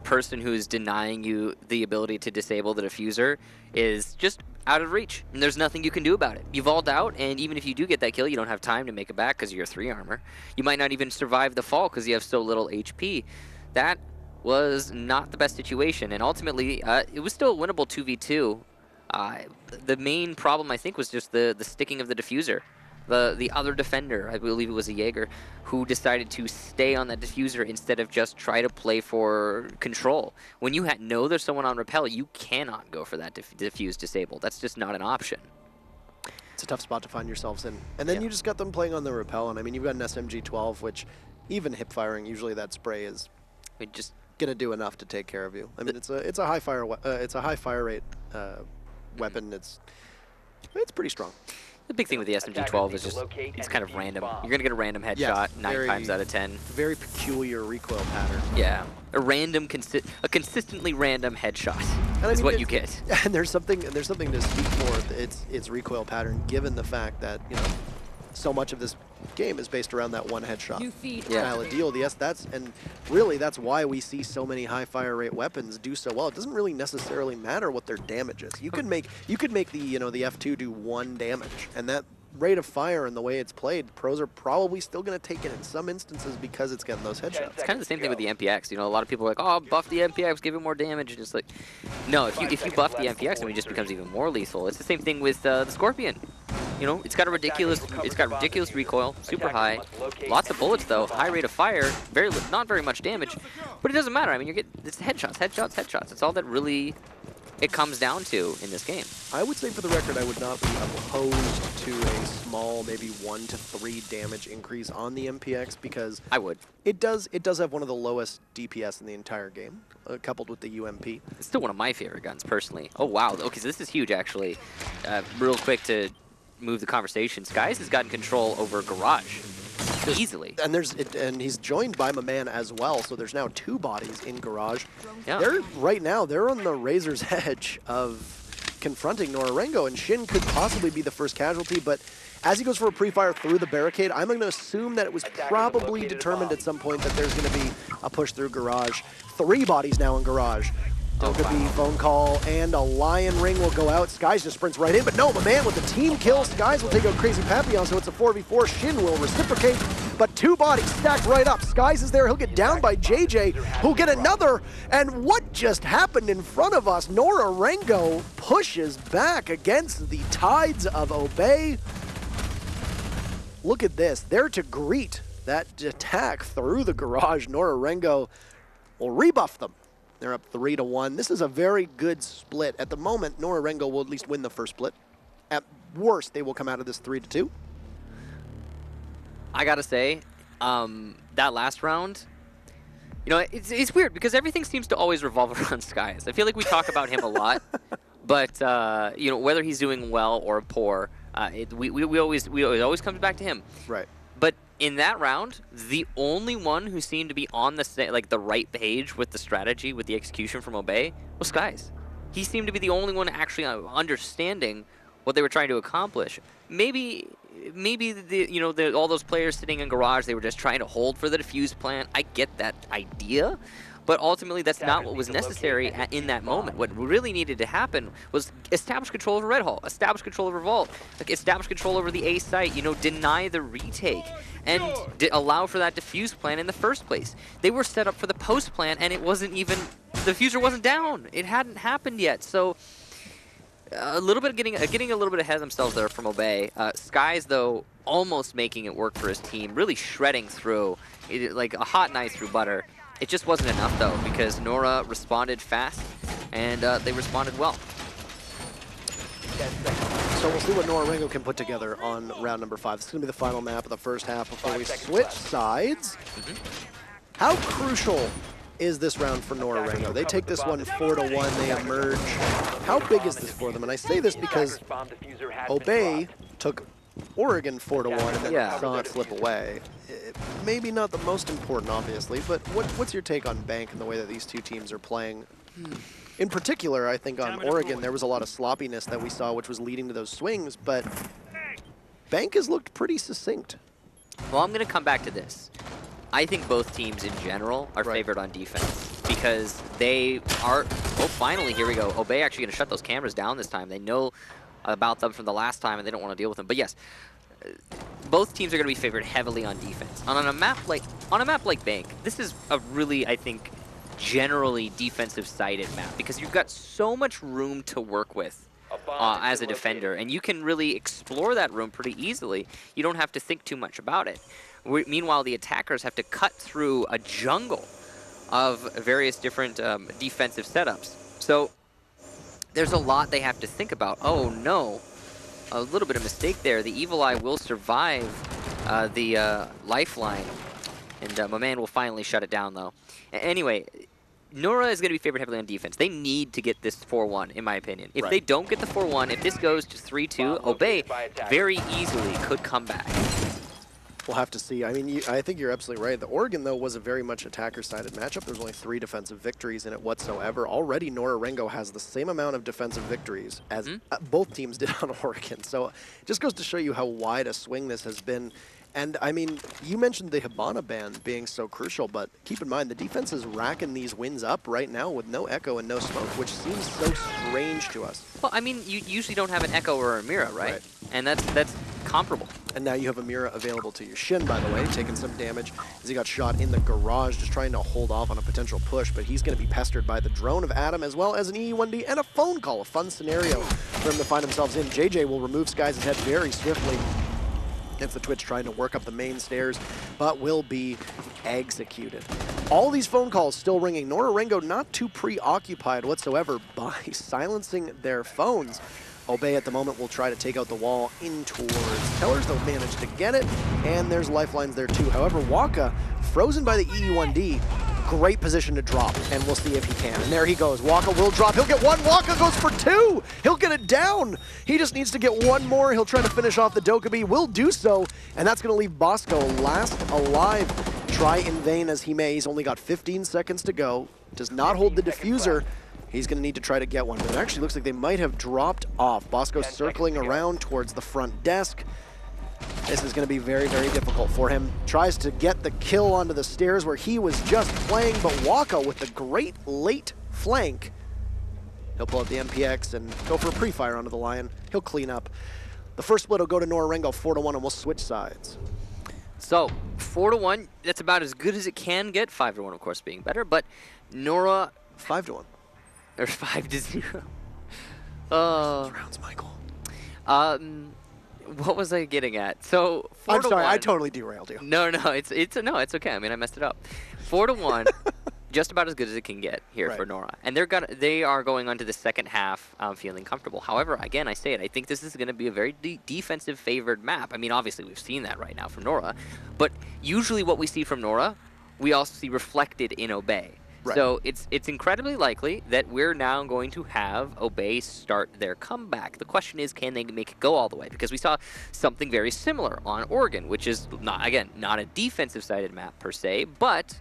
person who's denying you the ability to disable the diffuser is just out of reach, and there's nothing you can do about it. You've all out, and even if you do get that kill, you don't have time to make it back because of your 3 armor. You might not even survive the fall because you have so little HP. That was not the best situation, and ultimately, it was still a winnable 2v2. The main problem, I think, was just the sticking of the diffuser. The other defender, I believe it was a Jaeger, who decided to stay on that diffuser instead of just try to play for control. When you know there's someone on repel, you cannot go for that diffuse disable. That's just not an option. It's a tough spot to find yourselves in. And then you just got them playing on the repel, and I mean, you've got an SMG-12, which even hip firing, usually that spray is just gonna do enough to take care of you. I mean, it's a high fire rate weapon. It's pretty strong. The big thing with the SMG-12 is just it's kind of random. You're going to get a random headshot 9 times out of 10. Very peculiar recoil pattern. Yeah. A consistently random headshot is what you get. And there's something to speak for its recoil pattern, given the fact that, you know, so much of this game is based around that one headshot style of deal. Yes, and really that's why we see so many high fire rate weapons do so well. It doesn't really necessarily matter what their damage is. You could make the the F2 do 1 damage, and that rate of fire and the way it's played, pros are probably still going to take it in some instances because it's getting those headshots. It's kind of the same thing with the MPX. You know, a lot of people are like, oh, buff the MPX, give it more damage. And it's like, no, if you buff the MPX, I mean, it just becomes even more lethal. It's the same thing with the Scorpion. You know, it's got ridiculous recoil, super high, lots of bullets though, high rate of fire, not very much damage, but it doesn't matter. I mean, it's headshots. It's all that really it comes down to in this game. I would say, for the record, I would not be opposed to a small, maybe 1 to 3 damage increase on the MPX, because I would. It does have one of the lowest DPS in the entire game, coupled with the UMP. It's still one of my favorite guns, personally. Oh wow, okay, so this is huge actually. Real quick to move the conversation, Skies has gotten control over Garage easily. And he's joined by my man as well, so there's now 2 bodies in Garage. Yeah. Right now, they're on the razor's edge of confronting Nora Rengo, and Shin could possibly be the first casualty, but as he goes for a pre-fire through the barricade, I'm going to assume that it was probably determined at some point that there's going to be a push through Garage. 3 bodies now in Garage. Dokkaebi, phone call, and a Lion Ring will go out. Skies just sprints right in, but no, my man with the team kill. Skies will take out Crazy Papillon, so it's a 4v4. Shin will reciprocate, but 2 bodies stacked right up. Skies is there. He'll get down by JJ, who'll get another. And what just happened in front of us? Nora Rengo pushes back against the tides of Obey. Look at this. There to greet that attack through the Garage. Nora Rengo will rebuff them. They're up 3-1. This is a very good split. At the moment, Nora Rengo will at least win the first split. At worst, they will come out of this 3-2. I gotta say, that last round, you know, it's weird because everything seems to always revolve around Skies. I feel like we talk about him a lot, but you know, whether he's doing well or poor, it always comes back to him. Right. But in that round, the only one who seemed to be on the right page with the strategy, with the execution from Obey, was Skies. He seemed to be the only one actually understanding what they were trying to accomplish. Maybe all those players sitting in Garage, they were just trying to hold for the defuse plant. I get that idea, but ultimately that's not what was necessary in that moment. What really needed to happen was establish control over Red Hall, establish control over Vault, like establish control over the A site, you know, deny the retake, and allow for that defuse plan in the first place. They were set up for the post plan, and it wasn't even, the diffuser wasn't down. It hadn't happened yet, so a little bit getting a little bit ahead of themselves there from Obey. Skies, though, almost making it work for his team, really shredding through, like a hot knife through butter. It just wasn't enough, though, because Nora responded fast, and they responded well. So we'll see what Nora Rengo can put together on round number 5. This is going to be the final map of the first half before we switch sides. How crucial is this round for Nora Rengo? They take this one 4-1, they emerge. How big is this for them? And I say this because Obey took Oregon 4-1 and then saw it slip away. Maybe not the most important, obviously, but what's your take on Bank and the way that these two teams are playing? In particular, I think on Oregon, there was a lot of sloppiness that we saw, which was leading to those swings, but Bank has looked pretty succinct. Well, I'm going to come back to this. I think both teams in general are favored on defense because they are, oh, finally, here we go. Obey actually going to shut those cameras down this time. They know about them from the last time and they don't want to deal with them. But yes, both teams are going to be favored heavily on defense. On a map like Bank, this is a really, I think, generally defensive-sided map because you've got so much room to work with as a defender, and you can really explore that room pretty easily. You don't have to think too much about it. Meanwhile, the attackers have to cut through a jungle of various different defensive setups. So there's a lot they have to think about. Oh no, a little bit of mistake there. The Evil Eye will survive the lifeline, and my man will finally shut it down though. Anyway, Nora is going to be favored heavily on defense. They need to get this 4-1, in my opinion. If they don't get the 4-1, if this goes to 3-2, Obey very easily could come back. We'll have to see. I mean, I think you're absolutely right. The Oregon, though, was a very much attacker-sided matchup. There's only 3 defensive victories in it whatsoever. Already, Nora Rengo has the same amount of defensive victories as both teams did on Oregon. So it just goes to show you how wide a swing this has been. And, I mean, you mentioned the Hibana ban being so crucial, but keep in mind, the defense is racking these wins up right now with no Echo and no Smoke, which seems so strange to us. Well, I mean, you usually don't have an Echo or a Mira, right? And that's comparable. And now you have a Mira available to your Shin, by the way, taking some damage as he got shot in the garage, just trying to hold off on a potential push, but he's going to be pestered by the drone of Adam, as well as an EE1D and a phone call. A fun scenario for him to find themselves in. JJ will remove Skies' head very swiftly. Against the Twitch, trying to work up the main stairs, but will be executed. All these phone calls still ringing. Nora Rengo not too preoccupied whatsoever by silencing their phones. Obey at the moment will try to take out the wall in towards Tellers. They'll manage to get it, and there's lifelines there too. However, Waka, frozen by the EE1D, great position to drop, and we'll see if he can. And there he goes. Waka will drop. He'll get 1. Waka goes for 2. He'll get it down. He just needs to get 1 more. He'll try to finish off the Dokkaebi. Will do so, and that's going to leave Bosco last alive. Try in vain as he may. He's only got 15 seconds to go. Does not hold the diffuser. He's going to need to try to get one, but it actually looks like they might have dropped off. Bosco circling around towards the front desk. This is going to be very, very difficult for him. Tries to get the kill onto the stairs where he was just playing, but Waka with the great late flank. He'll pull out the MPX and go for a pre-fire onto the Lion. He'll clean up. The first split will go to Nora Rengo 4-1, and we'll switch sides. So 4-1, that's about as good as it can get. 5-1, of course, being better, but Nora 5-1. Or 5-0. Rounds, Michael. What was I getting at? So 4-1. I'm sorry, I totally derailed you. No, it's okay. I mean, I messed it up. 4-1, just about as good as it can get here for Nora, and they are going on to the second half feeling comfortable. However, again, I say it. I think this is going to be a very defensive favored map. I mean, obviously we've seen that right now from Nora, but usually what we see from Nora, we also see reflected in Obey. So it's incredibly likely that we're now going to have Obey start their comeback. The question is, can they make it go all the way? Because we saw something very similar on Oregon, which is, not a defensive-sided map per se, but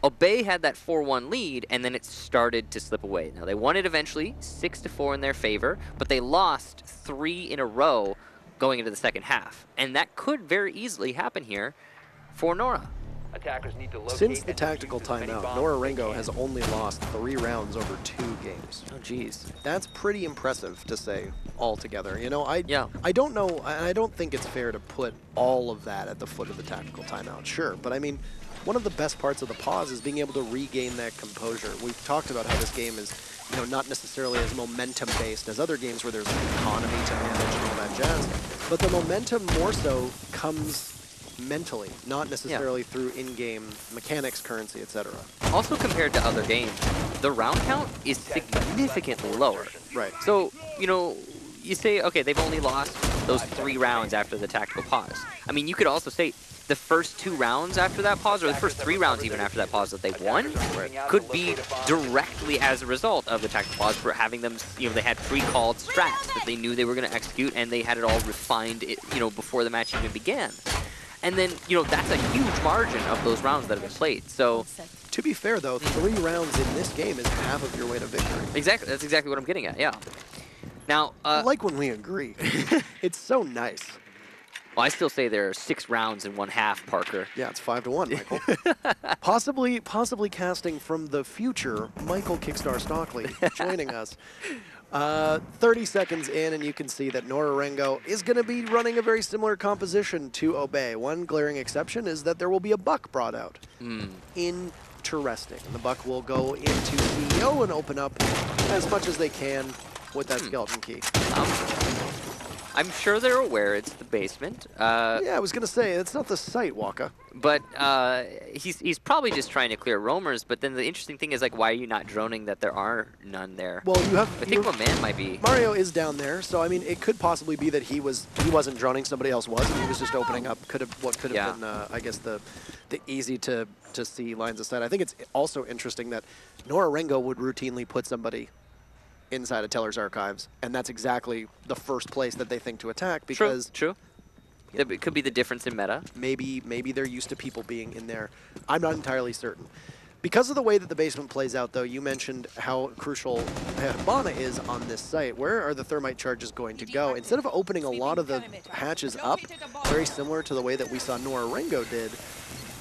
Obey had that 4-1 lead, and then it started to slip away. Now, they won it eventually, 6-4 in their favor, but they lost 3 in a row going into the second half. And that could very easily happen here for Nora. Attackers need to locate Since the and tactical defuse as many timeout, bombs Nora as they Rengo can. has only lost 3 rounds over 2 games. Oh, geez. That's pretty impressive to say altogether. You know, Yeah. I don't know, and I don't think it's fair to put all of that at the foot of the tactical timeout, sure. But I mean, one of the best parts of the pause is being able to regain that composure. We've talked about how this game is, you know, not necessarily as momentum-based as other games where there's an economy to manage and all that jazz. But the momentum more so comes mentally, not necessarily through in-game mechanics, currency, etc. Also, compared to other games, the round count is significantly lower. Right. So, you know, you say, okay, they've only lost those 3 rounds after the tactical pause. I mean, you could also say the first 2 rounds after that pause, or the first 3 rounds even after that pause that they've won, could be directly as a result of the tactical pause for having them, you know, they had pre-called strats that they knew they were going to execute, and they had it all refined, you know, before the match even began. And then, you know, that's a huge margin of those rounds that have been played. So, To be fair, though, 3 rounds in this game is half of your way to victory. exactly, that's exactly what I'm getting at, yeah. Now, I like when we agree. It's so nice. well, I still say there are 6 rounds in 1/2, Parker. Yeah, it's 5-1, Michael. possibly casting from the future, Michael Kickstar Stockley joining us. 30 seconds in, and you can see that Nora Rengo is going to be running a very similar composition to Obey. One glaring exception is that there will be a buck brought out. Interesting. The buck will go into CEO and open up as much as they can with that skeleton key. I'm sure they're aware it's the basement. Yeah, I was going to say, it's not the site, Waka. But he's probably just trying to clear roamers. But then the interesting thing is, like, why are you not droning that there are none there? Well, you have. I think my man might be. Mario is down there, so I mean, it could possibly be that he wasn't droning, somebody else was, and he was just opening up. Could have been, I guess, the easy to see lines of sight. I think it's also interesting that Nora Rengo would routinely put somebody inside of Teller's archives, and that's exactly the first place that they think to attack because True. It could be the difference in meta. maybe they're used to people being in there. I'm not entirely certain. Because of the way that the basement plays out, though, you mentioned how crucial Hibana is on this site. Where are the thermite charges going to go? Instead of opening a lot of the hatches up, very similar to the way that we saw Nora Rengo did,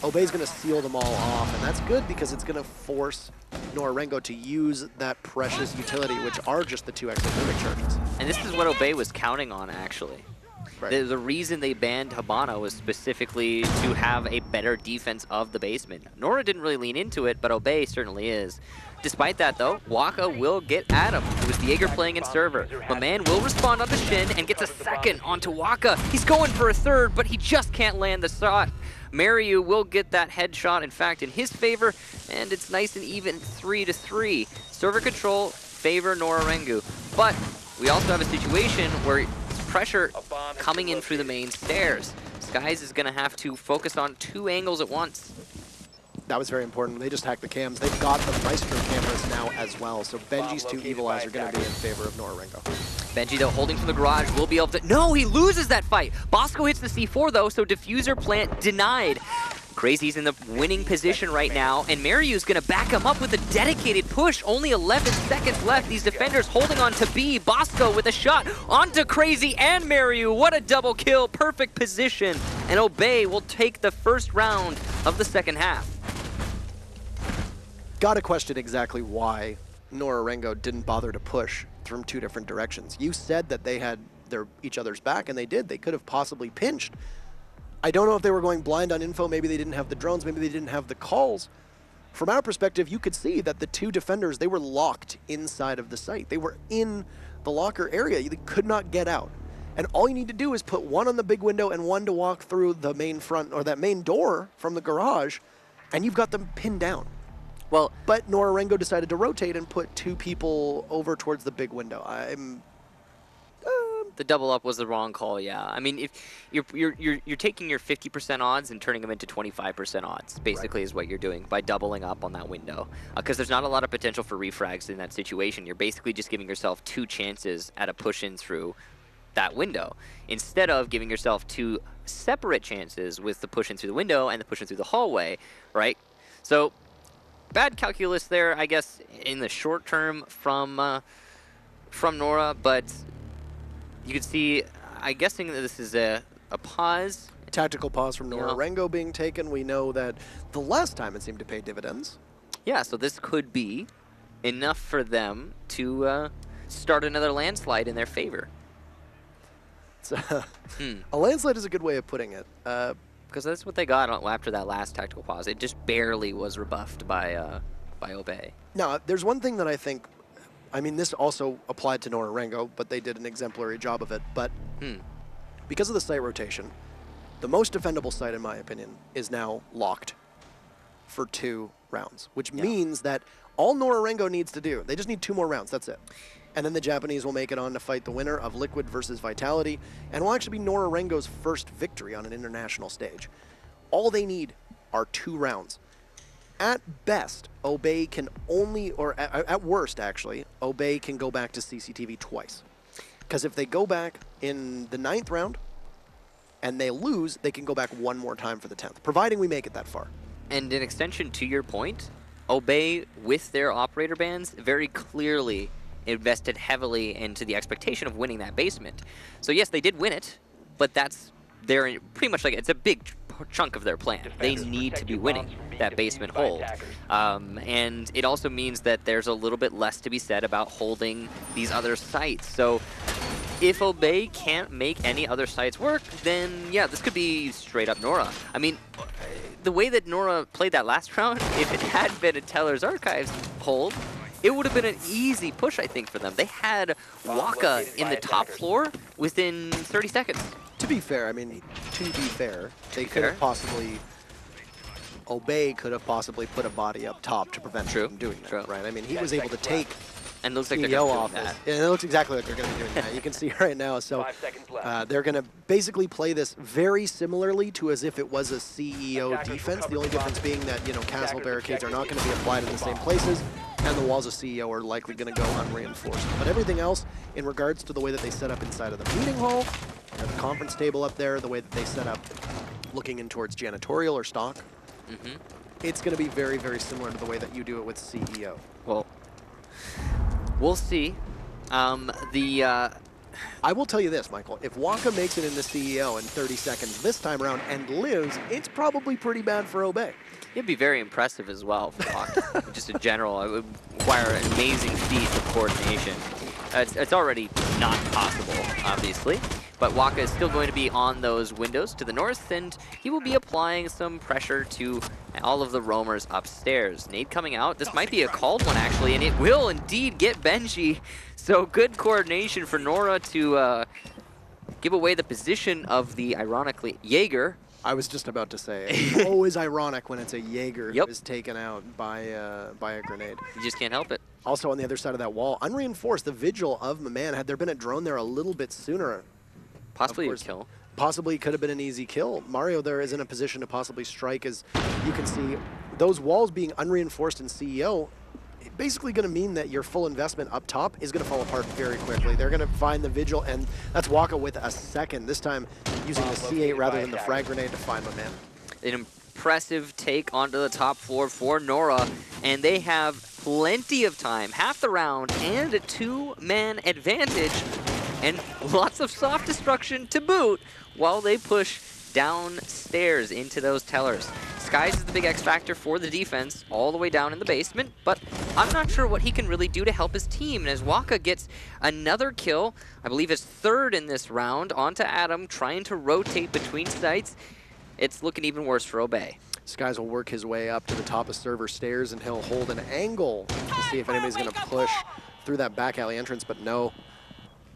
Obey's going to seal them all off, and that's good because it's going to force Nora Rengo to use that precious utility, which are just the 2 extra thermite charges. And this is what Obey was counting on, actually. Right. The reason they banned Hibana was specifically to have a better defense of the basement. Nora didn't really lean into it, but Obey certainly is. Despite that, though, Waka will get at him. It was Jaeger playing in server. My man will respond onto Shin and gets a second onto Waka. He's going for a third, but he just can't land the shot. Mariu will get that headshot, in fact, in his favor, and it's nice and even 3-3. Server control favor Nora Rengo. But we also have a situation where it's pressure coming in through the main stairs. Skies is going to have to focus on 2 angles at once. That was very important. They just hacked the cams. They've got the Maestro cameras now as well, so Benji's 2 Evil Eyes are going to be in favor of Nora Rengo. Benji, though, holding from the garage, will be able to... No, he loses that fight! Bosco hits the C4, though, so diffuser plant denied. Crazy's in the winning position right now, and Mariu's going to back him up with a dedicated push. Only 11 seconds left. These defenders holding on to B. Bosco with a shot onto Crazy and Mariu. What a double kill. Perfect position. And Obey will take the first round of the second half. Gotta question exactly why Nora Rengo didn't bother to push from 2 different directions. You said that they had each other's back, and they did. They could have possibly pinched. I don't know if they were going blind on info. Maybe they didn't have the drones. Maybe they didn't have the calls. From our perspective, you could see that the 2 defenders, they were locked inside of the site. They were in the locker area. They could not get out. And all you need to do is put 1 on the big window and 1 to walk through the main front, or that main door from the garage, and you've got them pinned down. Well, But Nora Rengo decided to rotate and put 2 people over towards the big window. the double up was the wrong call, yeah. I mean, if you're taking your 50% odds and turning them into 25% odds, basically, is what you're doing by doubling up on that window. Because there's not a lot of potential for refrags in that situation. You're basically just giving yourself 2 chances at a push-in through that window, instead of giving yourself 2 separate chances with the push-in through the window and the push-in through the hallway, right? So, bad calculus there, I guess, in the short term from Nora, but you can see, I'm guessing that this is a pause, Tactical pause from Nora Yeah. Rengo being taken. We know that the last time it seemed to pay dividends. Yeah, so this could be enough for them to start another landslide in their favor. So, a landslide is a good way of putting it. Because that's what they got after that last tactical pause. It just barely was rebuffed by Obey. Now, there's one thing that I think, I mean, this also applied to Nora Rengo, but they did an exemplary job of it. But because of the site rotation, the most defendable site, in my opinion, is now locked for 2 rounds, which means that all Nora Rengo needs to do, they just need 2 more rounds, that's it. And then the Japanese will make it on to fight the winner of Liquid versus Vitality, and will actually be Nora Rengo's first victory on an international stage. All they need are 2 rounds. At best, Obey can only, or at worst actually, Obey can go back to CCTV twice. Because if they go back in the 9th round and they lose, they can go back 1 more time for the 10th, providing we make it that far. And in extension to your point, Obey, with their operator bans, very clearly invested heavily into the expectation of winning that basement. So yes, they did win it, but that's pretty much like, it's a big chunk of their plan. They need to be winning that basement hold. And it also means that there's a little bit less to be said about holding these other sites. So if Obey can't make any other sites work, then yeah, this could be straight up Nora. I mean, the way that Nora played that last round, if it had been a Teller's Archives hold, it would have been an easy push, I think, for them. They had Waka in the top floor within 30 seconds. To be fair, I mean, they could have possibly, Obey could have possibly put a body up top to prevent him from doing that, right? I mean, he was able to take and it looks like they're CEO going off to do that. And it looks exactly like they're going to be doing that. You can see right now. So they're going to basically play this very similarly to as if it was a CEO defense. The only difference being that, you know, castle barricades are not going to be applied in the same places, and the walls of CEO are likely going to go unreinforced. But everything else, in regards to the way that they set up inside of the meeting hall, and the conference table up there, the way that they set up looking in towards janitorial or stock, it's going to be very, very similar to the way that you do it with CEO. Well, we'll see. I will tell you this, Michael. If Waka makes it into CEO in 30 seconds this time around and lives, it's probably pretty bad for Obey. It'd be very impressive as well for Waka. Just in general, it would require an amazing feat of coordination. It's already not possible, obviously, but Waka is still going to be on those windows to the north, and he will be applying some pressure to all of the roamers upstairs. Nade coming out. This might be a called one, actually, and it will indeed get Benji. So good coordination for Nora to give away the position of the, ironically, Jaeger. I was just about to say, it's always ironic when it's a Jaeger who is taken out by a grenade. You just can't help it. Also on the other side of that wall, unreinforced, the vigil of Maman. Had there been a drone there a little bit sooner, possibly a kill. Possibly could have been an easy kill. Mario there is in a position to possibly strike. As you can see, those walls being unreinforced in CEO, basically going to mean that your full investment up top is going to fall apart very quickly. They're going to find the vigil, and that's Waka with a second, this time using the C8 rather than the frag grenade to find Maman. An impressive take onto the top floor for Nora, and they have plenty of time, half the round, and a 2-man advantage, and lots of soft destruction to boot while they push downstairs into those tellers. Skies is the big X factor for the defense all the way down in the basement, but I'm not sure what he can really do to help his team. And as Waka gets another kill, I believe his 3rd in this round, onto Adam, trying to rotate between sites, it's looking even worse for Obey. Skies will work his way up to the top of server stairs, and he'll hold an angle to see if anybody's going to push through that back alley entrance, but no.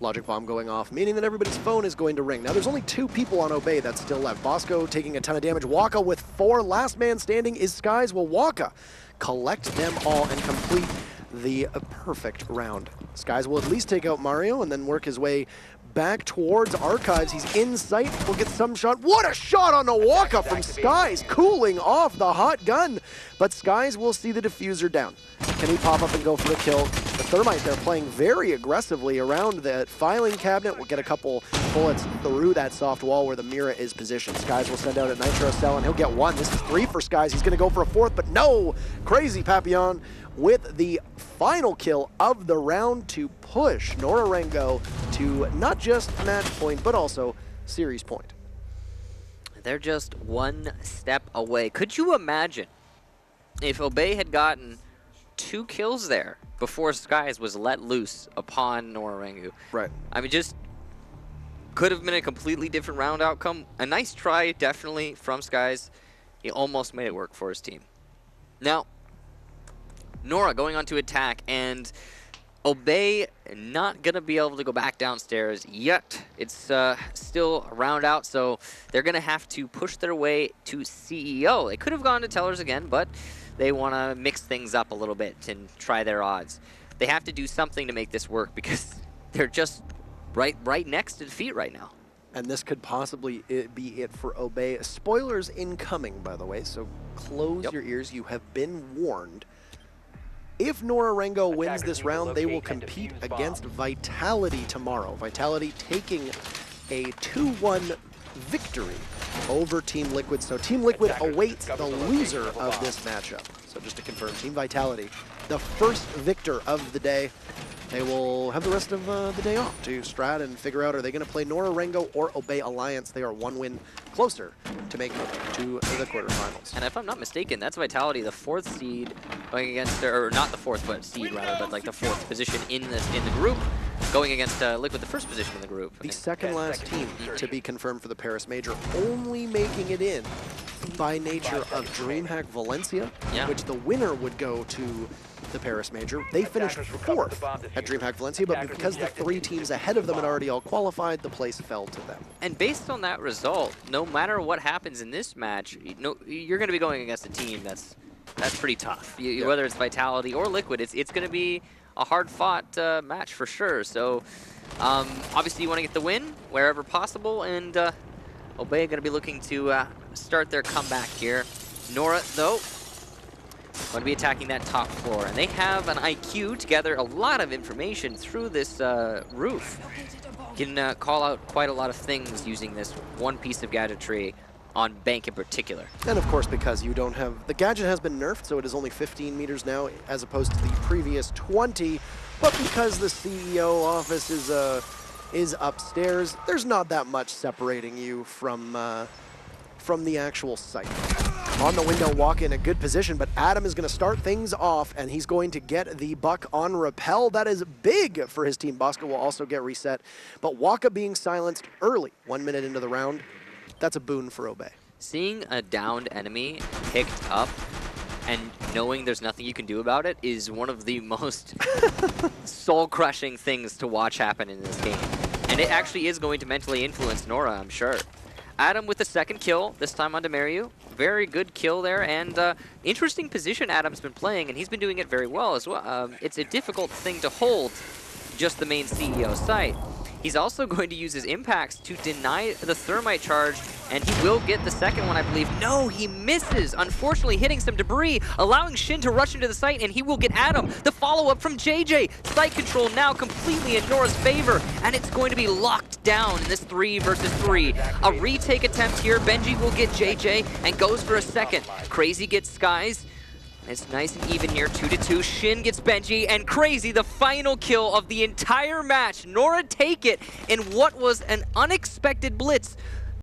Logic bomb going off, meaning that everybody's phone is going to ring. Now there's only 2 people on Obey that's still left. Bosco taking a ton of damage. Waka with 4. Last man standing is Skies. Will Waka collect them all and complete the perfect round? Skies will at least take out Mario and then work his way back towards Archives. He's in sight. We'll get some shot. What a shot on the Waka from Skies, cooling off the hot gun. But Skies will see the diffuser down. Can he pop up and go for the kill? The Thermite there playing very aggressively around the filing cabinet. We'll get a couple bullets through that soft wall where the Mira is positioned. Skies will send out a Nitro Cell, and he'll get 1. This is 3 for Skies. He's going to go for a 4th, but no! Crazy Papillon with the final kill of the round to push Nora Rengo to not just match point, but also series point. they're just one step away. Could you imagine if Obey had gotten 2 kills there before Skies was let loose upon Nora Rengo? Right. I mean, just could have been a completely different round outcome. A nice try, definitely, from Skies. He almost made it work for his team. Now, Nora going on to attack, and Obey not going to be able to go back downstairs yet. It's still a round out, so they're going to have to push their way to CEO. They could have gone to Tellers again, but they want to mix things up a little bit and try their odds. They have to do something to make this work because they're just right next to defeat right now. And this could possibly be it for Obey. Spoilers incoming, by the way, so close your ears. You have been warned. If Nora Rengo wins this round, they will compete against Vitality tomorrow. Vitality taking a 2-1 victory over Team Liquid. So Team Liquid awaits the loser of this matchup. So just to confirm, Team Vitality, the first victor of the day. They will have the rest of the day off to strat and figure out, are they going to play Nora Rengo or Obey Alliance? They are 1 win closer to make it to the quarterfinals. And if I'm not mistaken, that's Vitality, the 4th seed, going against, or not the 4th, but seed rather, but like the 4th position in the group, going against Liquid, the 1st position in the group. The second last team to be confirmed for the Paris Major, only making it in by nature of DreamHack Valencia, which the winner would go to the Paris Major. They finished 4th at DreamHack Valencia, but because the 3 teams ahead of them had already all qualified, the place fell to them. And based on that result, no matter what happens in this match, you're going to be going against a team that's pretty tough. Whether it's Vitality or Liquid, it's going to be a hard-fought match for sure. So obviously you want to get the win wherever possible, and Obey going to be looking to start their comeback here. Nora, though, going to be attacking that top floor, and they have an IQ to gather a lot of information through this roof. Can call out quite a lot of things using this one piece of gadgetry on Bank in particular. And of course, because you don't have, the gadget has been nerfed, so it is only 15 meters now as opposed to the previous 20, but because the CEO office is upstairs, there's not that much separating you from the actual site. On the window walk in a good position, but Adam is going to start things off, and he's going to get the buck on Repel. That is big for his team. Bosco will also get reset, but Waka being silenced early, 1 minute into the round, that's a boon for Obey. Seeing a downed enemy picked up and knowing there's nothing you can do about it is one of the most soul-crushing things to watch happen in this game. And it actually is going to mentally influence Nora, I'm sure. Adam with the 2nd kill, this time on Demariu. Very good kill there, and interesting position Adam's been playing, and he's been doing it very well as well. It's a difficult thing to hold just the main CEO site. He's also going to use his impacts to deny the thermite charge, and he will get the 2nd one, I believe. No, he misses, unfortunately hitting some debris, allowing Shin to rush into the site, and he will get Adam. The follow-up from JJ. Site control now completely in Nora's favor, and it's going to be locked down in this 3 versus 3. A retake attempt here. Benji will get JJ and goes for a 2nd. Crazy gets Skies. It's nice and even here, 2-2. Shin gets Benji, and Crazy, the final kill of the entire match. Nora take it in what was an unexpected blitz.